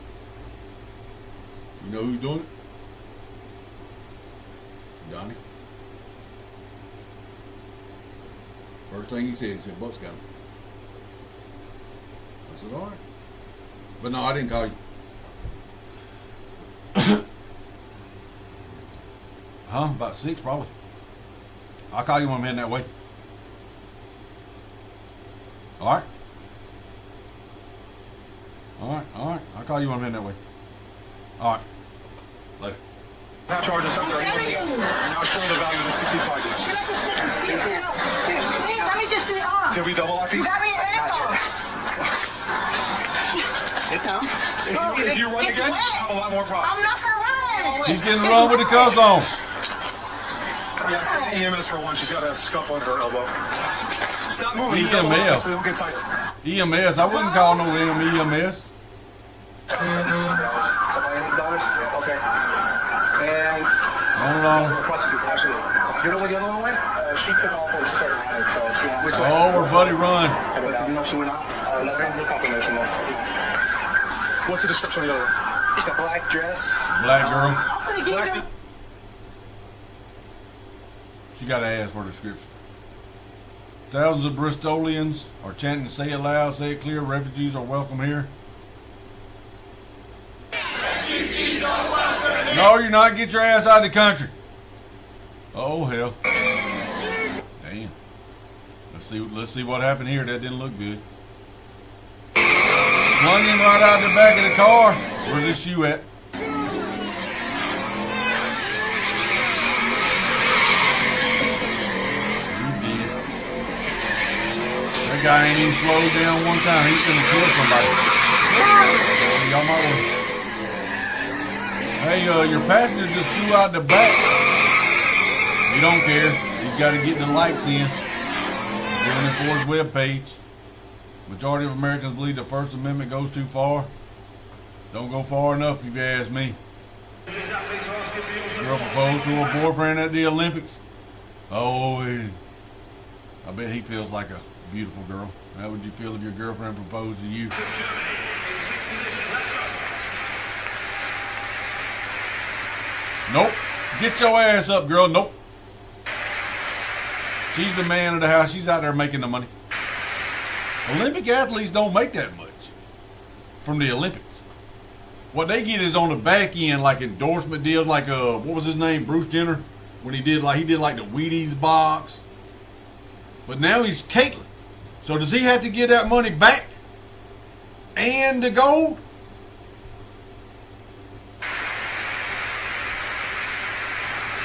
You know who's doing it? Donnie. First thing he said, Buck's got him. I said, all right. But no, I didn't call you. About 6 probably. I'll call you when I'm heading that way. All right? All right. I'll call you when I'm heading that way. All right. Later. Now charge us up there. Now show the value of the 65 days. Let me just sit on. Did we double lock these? You got me your ankle. Sit down. If you run again, I have a lot more problems. I'm not for running. She's getting run with the cuffs on. Yes, EMS for one. She's got a scuff on her elbow. Stop moving. EMS. So they don't get tighter. EMS. I wouldn't call no EMS. Okay. And Absolutely. You know where the other one went? She took off and she started running, so she went. Which way? Oh, her buddy run. You know she went out? No confirmation though. What's the description of the other one? It's a black dress. Black girl. She got to ask for a description. Thousands of Bristolians are chanting, "Say it loud, say it clear, refugees are welcome here." Refugees are welcome. No, you're not. Get your ass out of the country. Oh, hell. Damn. Let's see what happened here. That didn't look good. Slung him right out the back of the car. Where's his shoe at? That guy ain't even slowed down one time. He's gonna kill somebody. Y'all might want. Hey, your passenger just flew out the back. He don't care. He's got to get the likes in. Doing it for his webpage. Majority of Americans believe the First Amendment goes too far. Don't go far enough, if you ask me. Girl proposed to her boyfriend at the Olympics. Oh, I bet he feels like a beautiful girl. How would you feel if your girlfriend proposed to you? Nope. Get your ass up, girl. Nope. She's the man of the house. She's out there making the money. Olympic athletes don't make that much from the Olympics. What they get is on the back end, like endorsement deals, like what was his name, Bruce Jenner, when he did like the Wheaties box. But now he's Caitlyn. So does he have to get that money back and the gold?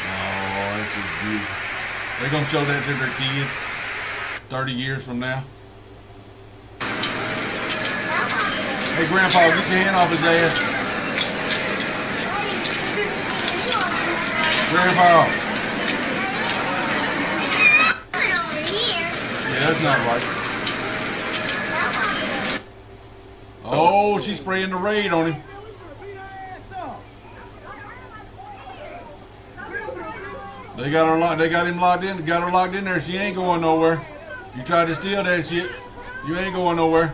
Oh, this is beautiful. They're gonna show that to their kids 30 years from now. Hey, Grandpa, get your hand off his ass. Grandpa. Yeah, that's not right. Oh, she's spraying the raid on him. They got him locked in. Got her locked in there. She ain't going nowhere. You try to steal that shit, you ain't going nowhere.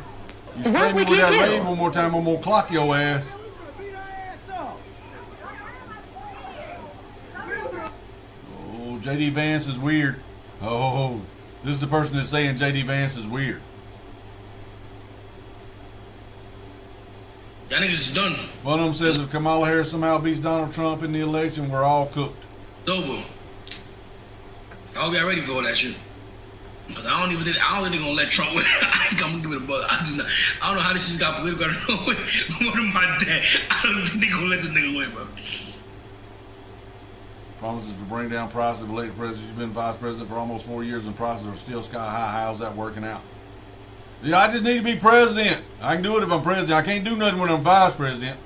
You spray me with that raid one more time, I'm gonna clock your ass. Oh, JD Vance is weird. Oh, this is the person that's saying JD Vance is weird. Y'all niggas is done. One of them says if Kamala Harris somehow beats Donald Trump in the election, we're all cooked. It's over. I hope y'all ready for all that shit. Cause I don't think they're gonna let Trump win. I'm gonna give it a buzz. I don't know how this shit got political. I don't know what am I dead? I don't think they're gonna let this nigga win, bro. Promises to bring down prices of elected president. She's been vice president for almost 4 years and prices are still sky high. How's that working out? Yeah, I just need to be president. I can do it if I'm president. I can't do nothing when I'm vice president.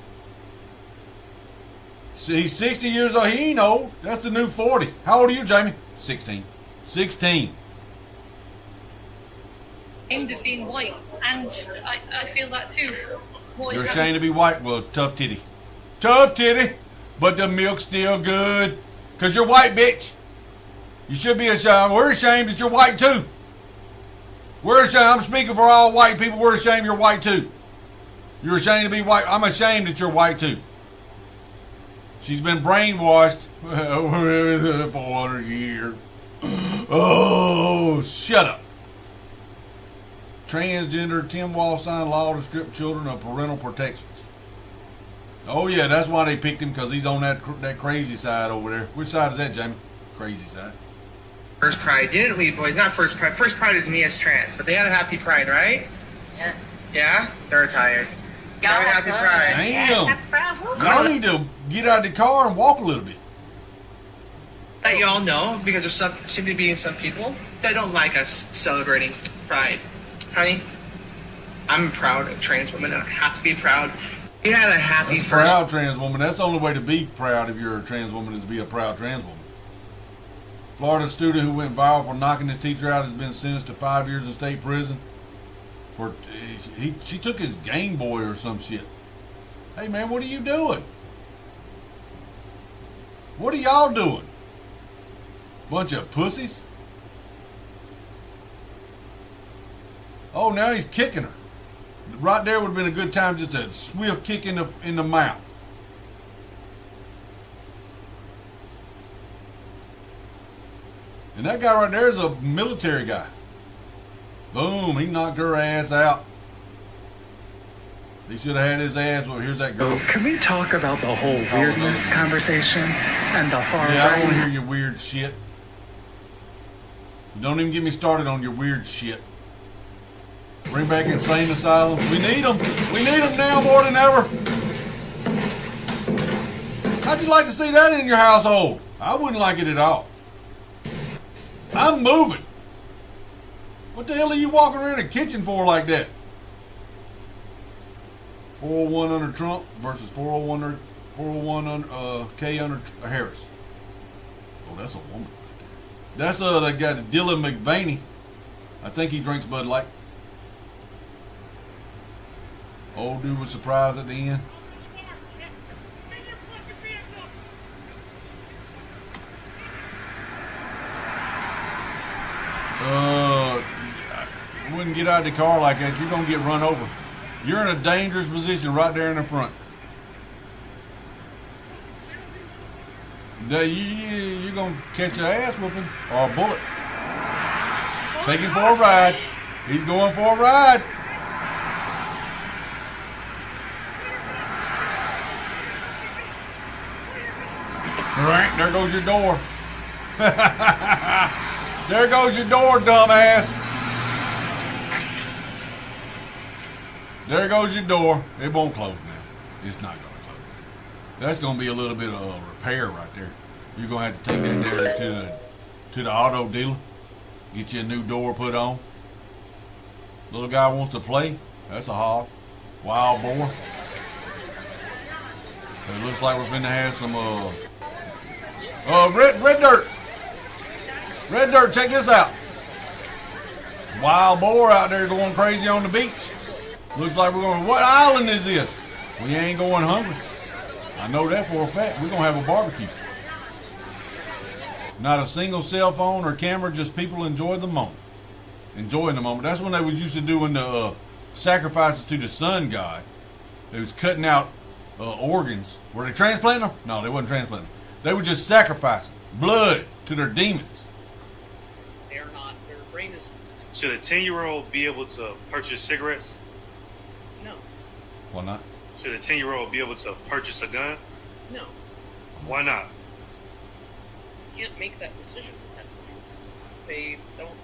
See, he's 60 years old. He ain't old. That's the new 40. How old are you, Jamie? 16. 16. Aimed at being white, and I feel that too. You're ashamed to be white? Well, tough titty. Tough titty, but the milk's still good. Because you're white, bitch. You should be ashamed. We're ashamed that you're white too. We're ashamed. I'm speaking for all white people. We're ashamed you're white too. You're ashamed to be white. I'm ashamed that you're white too. She's been brainwashed over 400 years. Oh, shut up. Transgender Tim Wall signed law to strip children of parental protections. Oh yeah, that's why they picked him, because he's on that crazy side over there. Which side is that, Jamie? Crazy side. First Pride didn't we, boys? Not First Pride. First Pride is me as trans, but they had a Happy Pride, right? Yeah. Yeah? They're retired. Very Happy Pride. Damn. Y'all need to get out of the car and walk a little bit. Let y'all know, because there's seem to be some people that don't like us celebrating Pride. Honey, I'm a proud trans woman, and I have to be proud. We had a happy That's a proud trans woman. That's the only way to be proud if you're a trans woman, is to be a proud trans woman. Florida student who went viral for knocking his teacher out has been sentenced to 5 years in state prison. She took his Game Boy or some shit. Hey, man, what are you doing? What are y'all doing? Bunch of pussies? Oh, now he's kicking her. Right there would have been a good time, just a swift kick in the mouth. And that guy right there is a military guy. Boom, he knocked her ass out. He should have had his ass. Well, here's that girl. Can we talk about the whole weirdness conversation and the far Yeah, I don't want to right? hear your weird shit. Don't even get me started on your weird shit. Bring back insane asylums. We need them. We need them now more than ever. How'd you like to see that in your household? I wouldn't like it at all. I'm moving. What the hell are you walking around the kitchen for like that? 401 under Trump versus 401 under K under Harris. Oh, that's a woman right there. That's that guy Dylan McVaney. I think he drinks Bud Light. Old dude was surprised at the end. Wouldn't get out of the car like that. You're gonna get run over. You're in a dangerous position right there in the front. You're gonna catch an ass whooping or a bullet. Take him for a ride. He's going for a ride. All right, there goes your door. There goes your door, dumbass. There goes your door. It won't close now. It's not going to close. That's going to be a little bit of a repair right there. You're going to have to take that there to the auto dealer. Get you a new door put on. Little guy wants to play. That's a hog. Wild boar. It looks like we're finna have some red dirt. Red dirt, check this out. Wild boar out there going crazy on the beach. Looks like we're going, what island is this? We ain't going hungry. I know that for a fact. We're going to have a barbecue. Not a single cell phone or camera, just people enjoy the moment. Enjoying the moment. That's when they was used to doing the sacrifices to the sun god. They was cutting out organs. Were they transplanting them? No, they wasn't transplanting them. They were just sacrificing blood to their demons. They're not. Their brain is... Should a 10-year-old be able to purchase cigarettes? No. Why not? Should a 10-year-old be able to purchase a gun? No. Why not? You can't make that decision at that point. They don't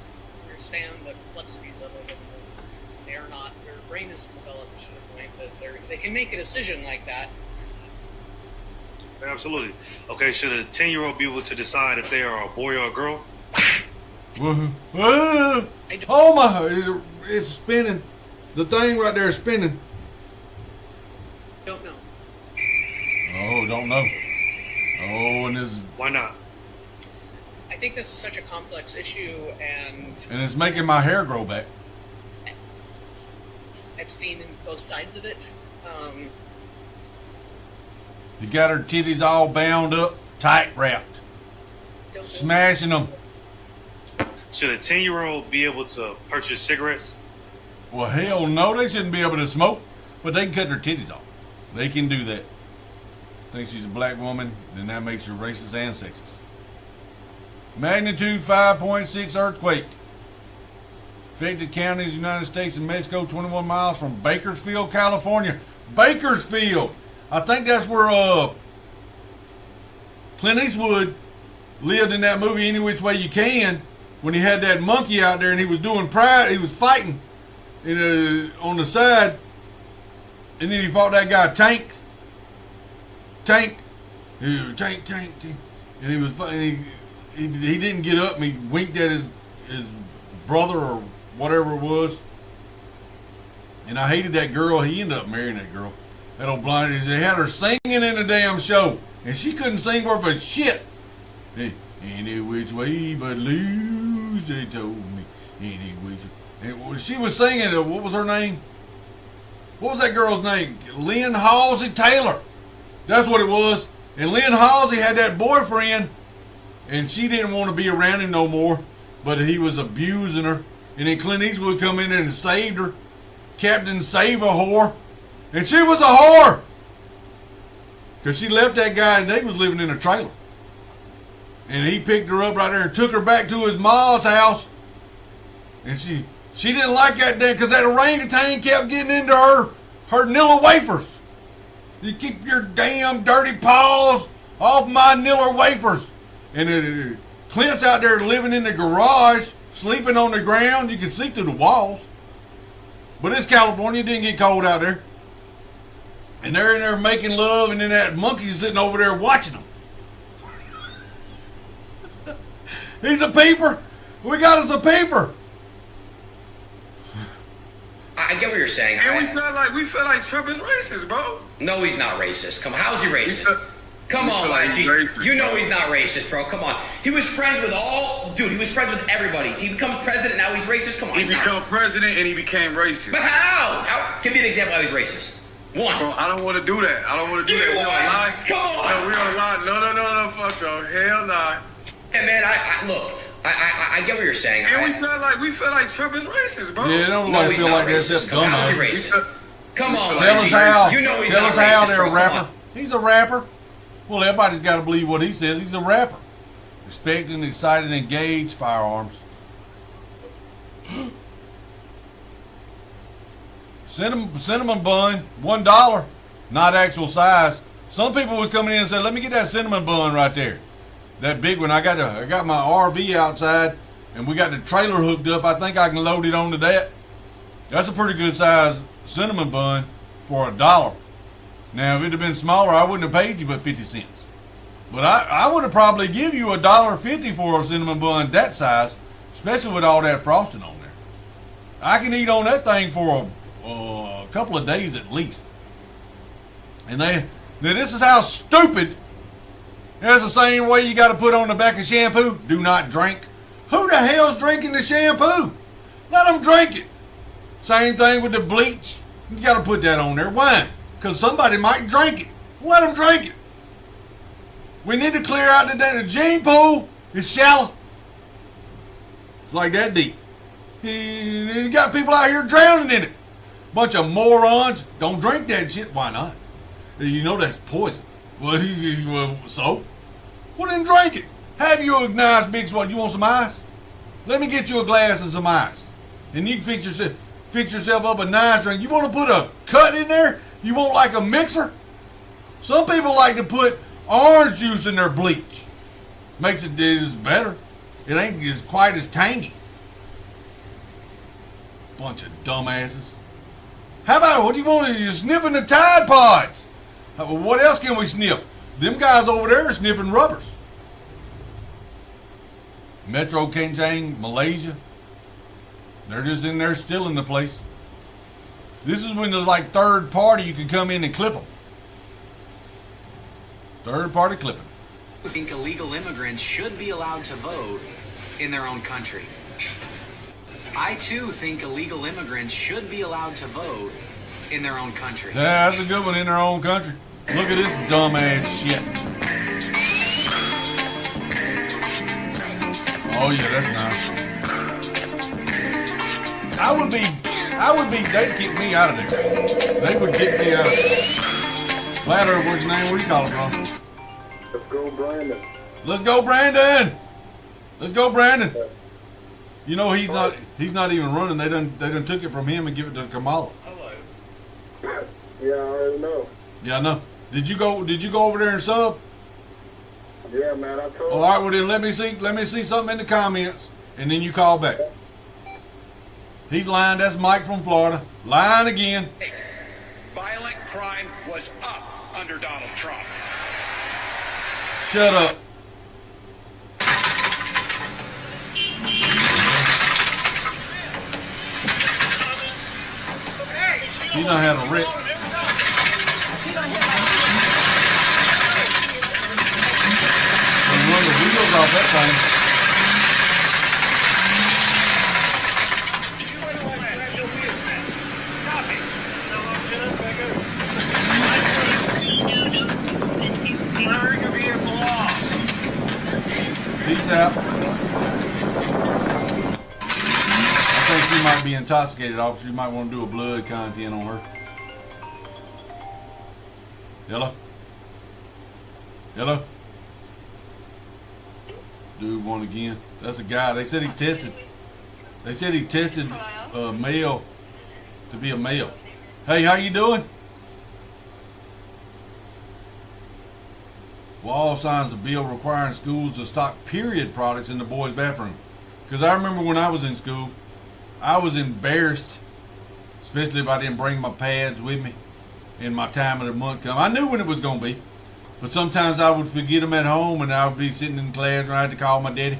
understand the complexities of it. And they are not. Their brain isn't developed to the point that they can make a decision like that. Absolutely. Okay, should a 10-year-old be able to decide if they are a boy or a girl? Oh my! It's spinning. The thing right there is spinning. Don't know. Oh, don't know. Oh, and this. Why not? I think this is such a complex issue, and it's making my hair grow back. I've seen both sides of it. You got her titties all bound up, tight wrapped, smashing them. Should a 10-year-old be able to purchase cigarettes? Well, hell no, they shouldn't be able to smoke, but they can cut their titties off. They can do that. Think she's a black woman, then that makes her racist and sexist. Magnitude 5.6 earthquake. Affected counties, United States and Mexico, 21 miles from Bakersfield, California. Bakersfield! I think that's where Clint Eastwood lived in that movie Any Which Way You Can, when he had that monkey out there and he was doing pride, he was fighting on the side, and then he fought that guy Tank, and he was fighting. He didn't get up and he winked at his brother or whatever it was, and I hated that girl. He ended up marrying that girl. That old blind, they had her singing in the damn show, and she couldn't sing worth a shit. Any which way but lose, they told me. Any which way. And she was singing, what was her name? what was that girl's name? Lynn Halsey Taylor. That's what it was. And Lynn Halsey had that boyfriend, and she didn't want to be around him no more, but he was abusing her. And then Clint Eastwood come in and saved her. Captain Save a Whore. And she was a whore. Because she left that guy and they was living in a trailer. And he picked her up right there and took her back to his ma's house. And she didn't like that damn, because that orangutan kept getting into her Nilla wafers. You keep your damn dirty paws off my Nilla wafers. And Clint's out there living in the garage, sleeping on the ground. You can see through the walls. But it's California. It didn't get cold out there. And they're in there making love, and then that monkey's sitting over there watching them. He's a peeper. We got us a peeper. I get what you're saying. And we feel like Trump is racist, bro. No, he's not racist. Come on, how's he racist? Come on, man. You know he's not racist, bro. Come on. He was friends with he was friends with everybody. He becomes president, now he's racist? Come on. He became president and he became racist. But how? Give me an example how he's racist. One. Bro, I don't want to do that. I don't want to do that. We don't lie. Come on. No, we don't lie. No, fuck no. Hell nah. Hey, man, I get what you're saying. And we feel like Trump is racist, bro. Yeah, don't nobody feel like that's just dumb. How's he racist? Come on, Tell us how. You know he's Tell not us how racist, they're a bro. rapper. He's a rapper. Well, everybody's got to believe what he says. He's a rapper. Respecting, excited, engaged, firearms. Cinnamon bun, $1, not actual size. Some people was coming in and said, "Let me get that cinnamon bun right there, that big one." I got my RV outside, and we got the trailer hooked up. I think I can load it onto that. That's a pretty good size cinnamon bun for $1. Now, if it had been smaller, I wouldn't have paid you but 50 cents. But I would have probably give you $1.50 for a cinnamon bun that size, especially with all that frosting on there. I can eat on that thing for a couple of days at least. And now this is how stupid. That's the same way you got to put on the back of shampoo. Do not drink. Who the hell's drinking the shampoo? Let them drink it. Same thing with the bleach. You got to put that on there. Why? Because somebody might drink it. Let them drink it. We need to clear out the gene pool is shallow. It's like that deep. You got people out here drowning in it. Bunch of morons. Don't drink that shit. Why not? You know that's poison. Well, so? Well, then drink it. Have you a nice big swallow. You want some ice? Let me get you a glass and some ice. And you can fix yourself up a nice drink. You want to put a cut in there? You want like a mixer? Some people like to put orange juice in their bleach. Makes it better. It ain't as quite as tangy. Bunch of dumbasses. How about, what do you want? You're sniffing the Tide Pods. What else can we sniff? Them guys over there are sniffing rubbers. Metro Kencang, Malaysia. They're just in there stealing the place. This is when there's like third party, you can come in and clip them. Third party clipping. I think illegal immigrants should be allowed to vote in their own country. I too think illegal immigrants should be allowed to vote in their own country. Yeah, that's a good one, in their own country. Look at this dumbass shit. Oh yeah, that's nice. They'd kick me out of there. They would kick me out of there. Ladder, what's your name? Where you calling from? Let's go, Brandon. Let's go, Brandon. Let's go, Brandon. You know he's not even running. They done took it from him and give it to Kamala. Hello. Yeah, I already know. Yeah, I know. Did you go over there and sub? Yeah, man, I told. All right, well then let me see something in the comments, and then you call back. He's lying. That's Mike from Florida. Lying again. Violent crime was up under Donald Trump. Shut up. She done had a wreck. Run the wheels off that thing. might be intoxicated, officer. You might want to do a blood content on her. Hello? Hello? Do one again. That's a guy. They said he tested. They said he tested a male to be a male. Hey, how you doing? Wall signs a bill requiring schools to stock period products in the boys' bathroom. Because I remember when I was in school, I was embarrassed, especially if I didn't bring my pads with me and my time of the month come. I knew when it was going to be, but sometimes I would forget them at home and I would be sitting in class and I had to call my daddy.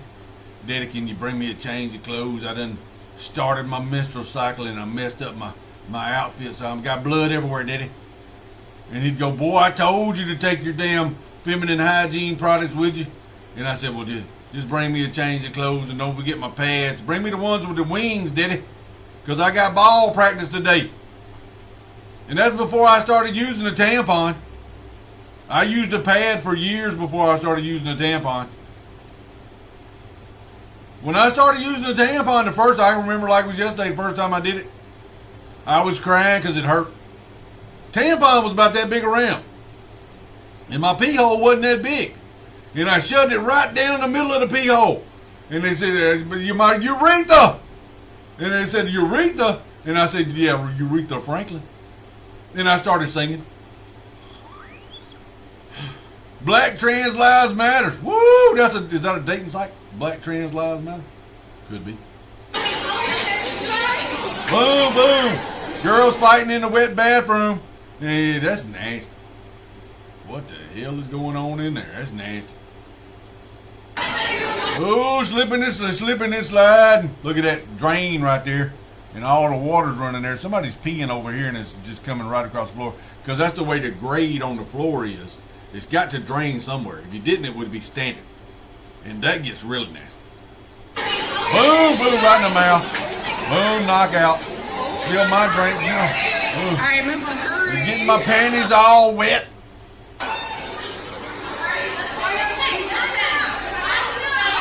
Daddy, can you bring me a change of clothes? I done started my menstrual cycle and I messed up my outfit, so I've got blood everywhere, Daddy. And he'd go, boy, I told you to take your damn feminine hygiene products with you. And I said, well, just bring me a change of clothes and don't forget my pads. Bring me the ones with the wings, Daddy, because I got ball practice today. And that's before I started using a tampon. I used a pad for years before I started using a tampon. When I started using a tampon, I remember like it was yesterday, the first time I did it, I was crying because it hurt. Tampon was about that big around. And my pee hole wasn't that big. And I shoved it right down the middle of the pee hole. And they said, but my urethra. And they said, urethra? And I said, yeah, Urethra Franklin. And I started singing. Black Trans Lives Matters. Woo! Is that a dating site? Black Trans Lives Matter? Could be. Boom, boom. Girls fighting in the wet bathroom. Hey, that's nasty. What the hell is going on in there? That's nasty. Oh, slipping and sliding. Look at that drain right there. And all the water's running there. Somebody's peeing over here and it's just coming right across the floor. Because that's the way the grade on the floor is. It's got to drain somewhere. If you didn't, it would be standing. And that gets really nasty. Boom, boom, right in the mouth. Boom, knockout. Spill my drink, you know. I remember You're getting my panties all wet.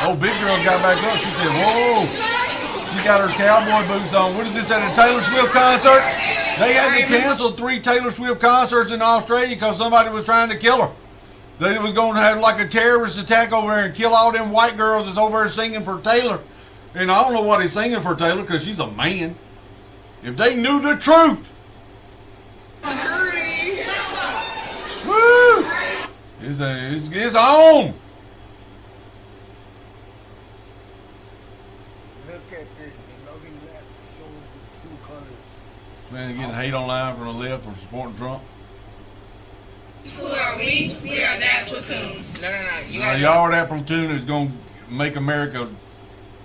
Oh, big girl got back up. She said, whoa. She got her cowboy boots on. What is this, at a Taylor Swift concert? They had to cancel 3 Taylor Swift concerts in Australia because somebody was trying to kill her. They was going to have like a terrorist attack over there and kill all them white girls that's over there singing for Taylor. And I don't know what he's singing for Taylor because she's a man. If they knew the truth. Woo! It's on. Look at this. The loving left shows the true colors. This man getting hate online from the left for supporting Trump. Who are we? We are that platoon. No. Y'all are that platoon that's going to make America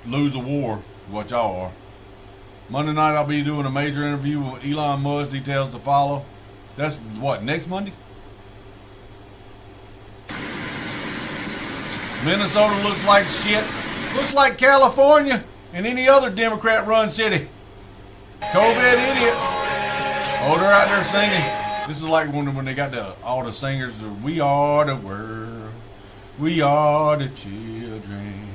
lose a war, what y'all are. Monday night I'll be doing a major interview with Elon Musk, details to follow. That's what, next Monday? Minnesota looks like shit. Looks like California and any other Democrat-run city. COVID idiots. Oh, they're out there singing. This is like when they got all the singers, we are the world, we are the children.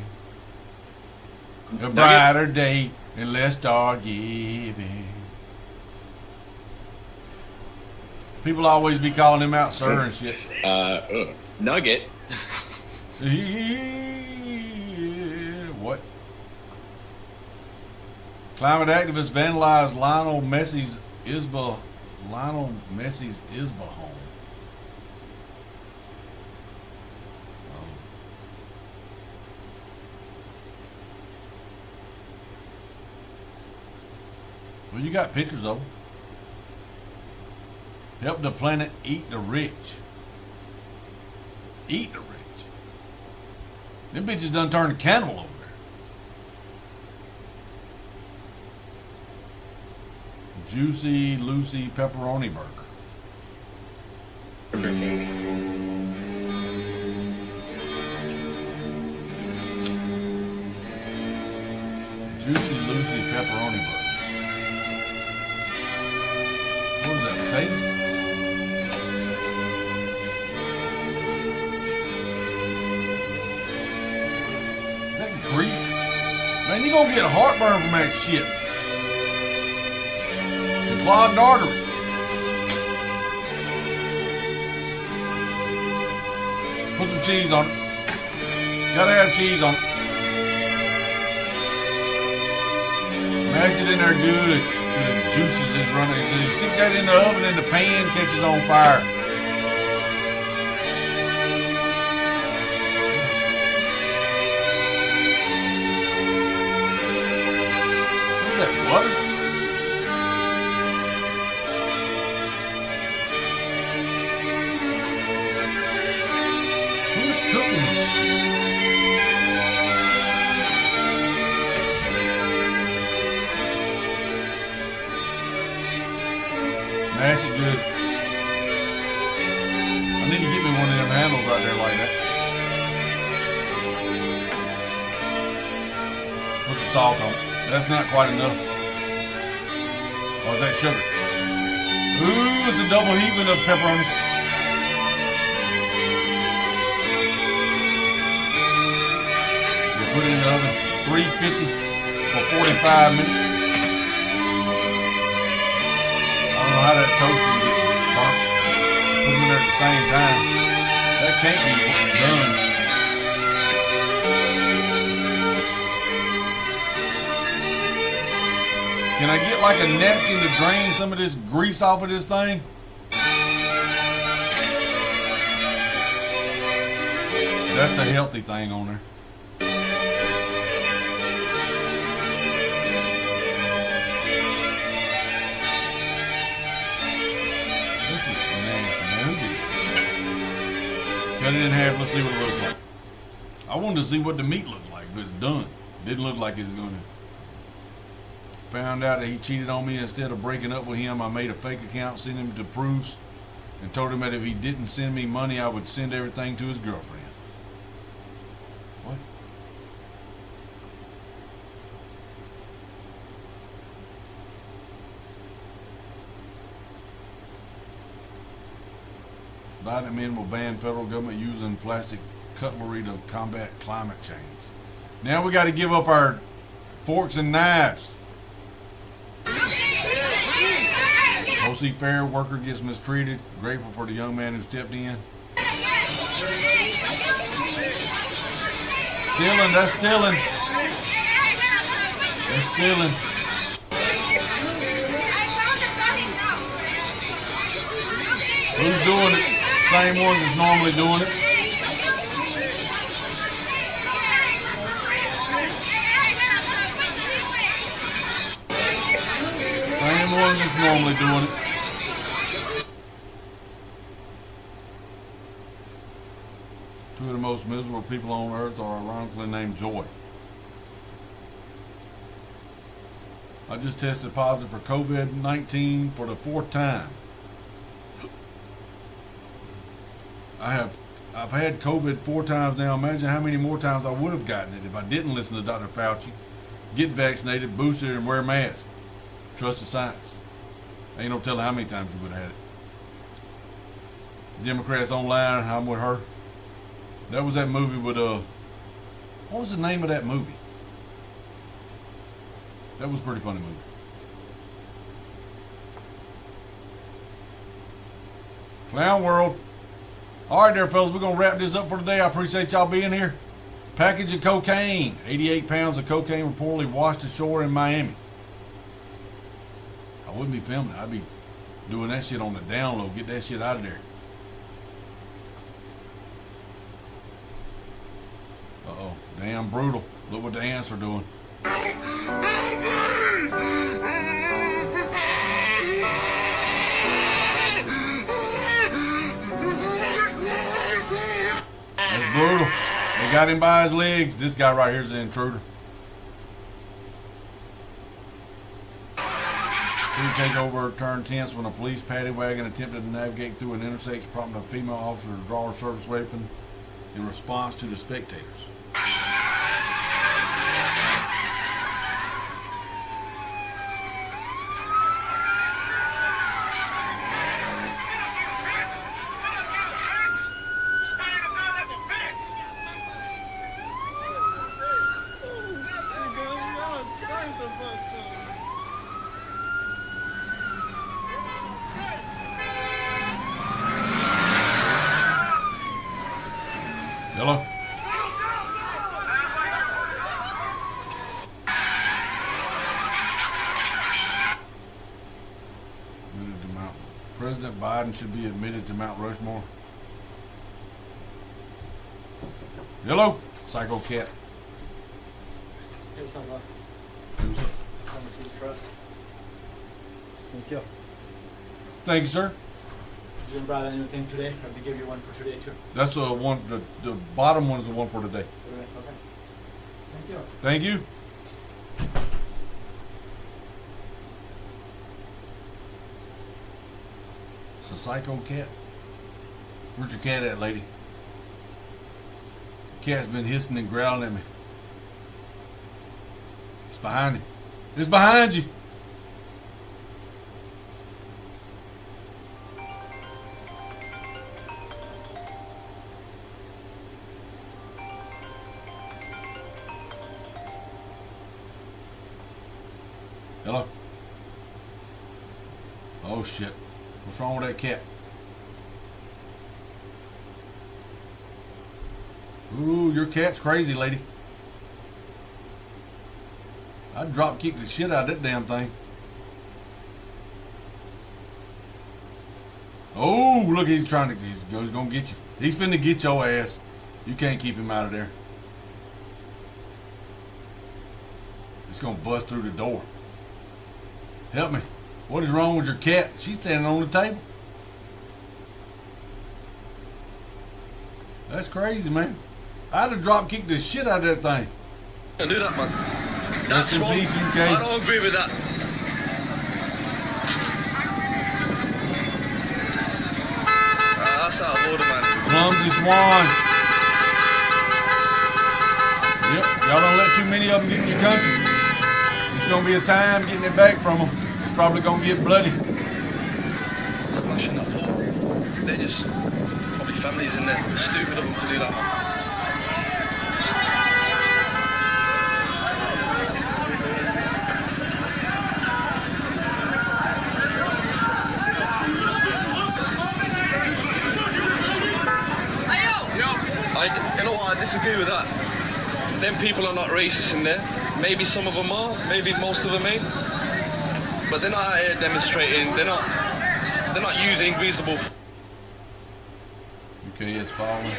A brighter day and let's start giving. People always be calling him out, sir, and shit. Nugget. What? Climate activists vandalized Lionel Messi's ISBA home. Well, you got pictures of them. Help the planet eat the rich. Eat the rich. Them bitches done turned cannibal over there. Juicy Lucy pepperoni burger. Juicy Lucy pepperoni burger. What was that, potatoes? Is that grease? Man, you're gonna get a heartburn from that shit. clogged arteries. Put some cheese on it. Gotta have cheese on it. Mash it in there good so the juices is running. You stick that in the oven and the pan catches on fire. What's that, butter? Who's cooking this shit? Mash it good. I need to get me one of them handles right there like that. Put some salt on it. That's not quite enough. Or is that sugar? Ooh, it's a double heaping of pepperonis. You put it in the oven, 350 for 45 minutes. I don't know how that toast can get burnt. Put them in there at the same time. That can't be done. Can I get like a napkin to drain some of this grease off of this thing? That's the healthy thing on there. This is nasty, man. Who did this? Cut it in half. Let's see what it looks like. I wanted to see what the meat looked like, but it's done. Didn't look like it was going to. Found out that he cheated on me. Instead of breaking up with him, I made a fake account, sent him to proofs, and told him that if he didn't send me money, I would send everything to his girlfriend. What? Biden men will ban federal government using plastic cutlery to combat climate change. Now we got to give up our forks and knives. OC Fair worker gets mistreated. Grateful for the young man who stepped in. Stealing, that's stealing. That's stealing. Who's doing it? Same ones that's normally doing it. Same ones that's normally doing it. Two of the most miserable people on earth are ironically named Joy. I just tested positive for COVID-19 for the 4th time. I've had COVID 4 times now. Imagine how many more times I would have gotten it if I didn't listen to Dr. Fauci, get vaccinated, boosted, and wear a mask. Trust the science. Ain't no telling how many times you would have had it. Democrats online, I'm with her. That was that movie with what was the name of that movie? That was a pretty funny movie. Clown World. All right there, fellas, we're going to wrap this up for today. I appreciate y'all being here. Package of cocaine. 88 pounds of cocaine reportedly washed ashore in Miami. I wouldn't be filming it. I'd be doing that shit on the down low. Get that shit out of there. Uh-oh. Damn brutal. Look what the ants are doing. That's brutal. They got him by his legs. This guy right here is an intruder. Street takeover turned tense when a police paddy wagon attempted to navigate through an intersection, prompting a female officer to draw her service weapon in response to the spectators. Biden should be admitted to Mount Rushmore. Hello, Psycho Cat. Hey, what's up, bro? Who's up? Some receipts for us. Thank you. Thank you, sir. You didn't brought anything today? Or did they give you one for today, too? That's the one. The bottom one is the one for today. Okay. Thank you. Thank you. It's a Psycho Cat. Where's your cat at, lady? The cat's been hissing and growling at me. It's behind you. It's behind you. Hello? Oh shit. What's wrong with that cat? Ooh, your cat's crazy, lady. I'd drop kick the shit out of that damn thing. Oh, look, he's gonna get you. He's finna get your ass. You can't keep him out of there. He's gonna bust through the door. Help me. What is wrong with your cat? She's standing on the table. That's crazy, man. I'd have drop kicked the shit out of that thing. Don't do that, man. Rest in peace, UK. I don't agree with that. That's out of order, man. Clumsy swan. Yep, y'all don't let too many of them get in your country. It's gonna be a time getting it back from them. It's probably gonna get bloody. Smashing that floor. They're just probably families in there. Stupid of them to do that, man. You know what, I disagree with that. Them people are not racist in there. Maybe some of them are, maybe most of them ain't. But they're not out here demonstrating, they're not using reasonable... UK is falling.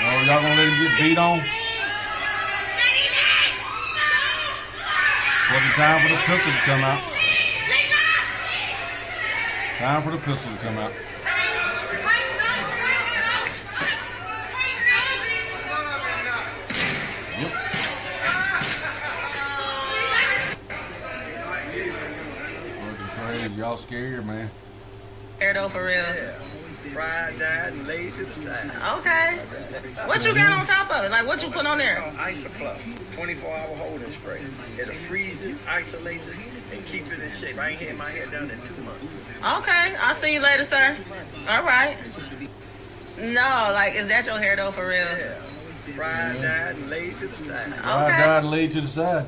Oh, y'all gonna let him get beat on? Fucking time for the pistol to come out. Time for the pistol to come out. Yep. Fucking crazy. Y'all scared, man. Scared though, for real. Yeah. Fried, died, and laid to the side. Okay. What you got on top of it? Like, what you put on there? Isopluff, 24-hour holding spray. It'll freeze it, isolate it, and keep it in shape. I ain't had my hair done in 2 months. Okay. I'll see you later, sir. All right. No, like, is that your hair though, for real? Yeah. Fried, died, and laid to the side. Fried, died, and laid to the side.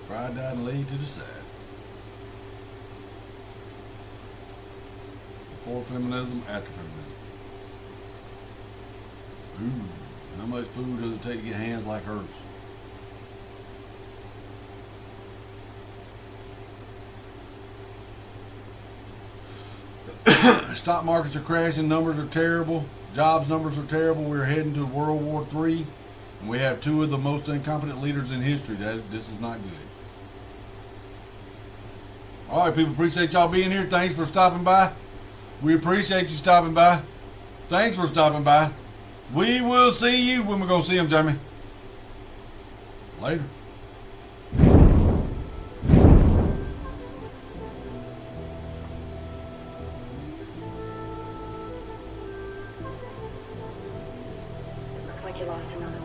Fried, died, and laid to the side. Before feminism, after feminism. Ooh, how much food does it take to get hands like hers? Stock markets are crashing, numbers are terrible, jobs numbers are terrible. We're heading to World War III, and we have 2 of the most incompetent leaders in history. This is not good. All right, people, appreciate y'all being here. Thanks for stopping by. We appreciate you stopping by. Thanks for stopping by. We will see you when we're going to see him, Jamie. Later. Looks like you lost another.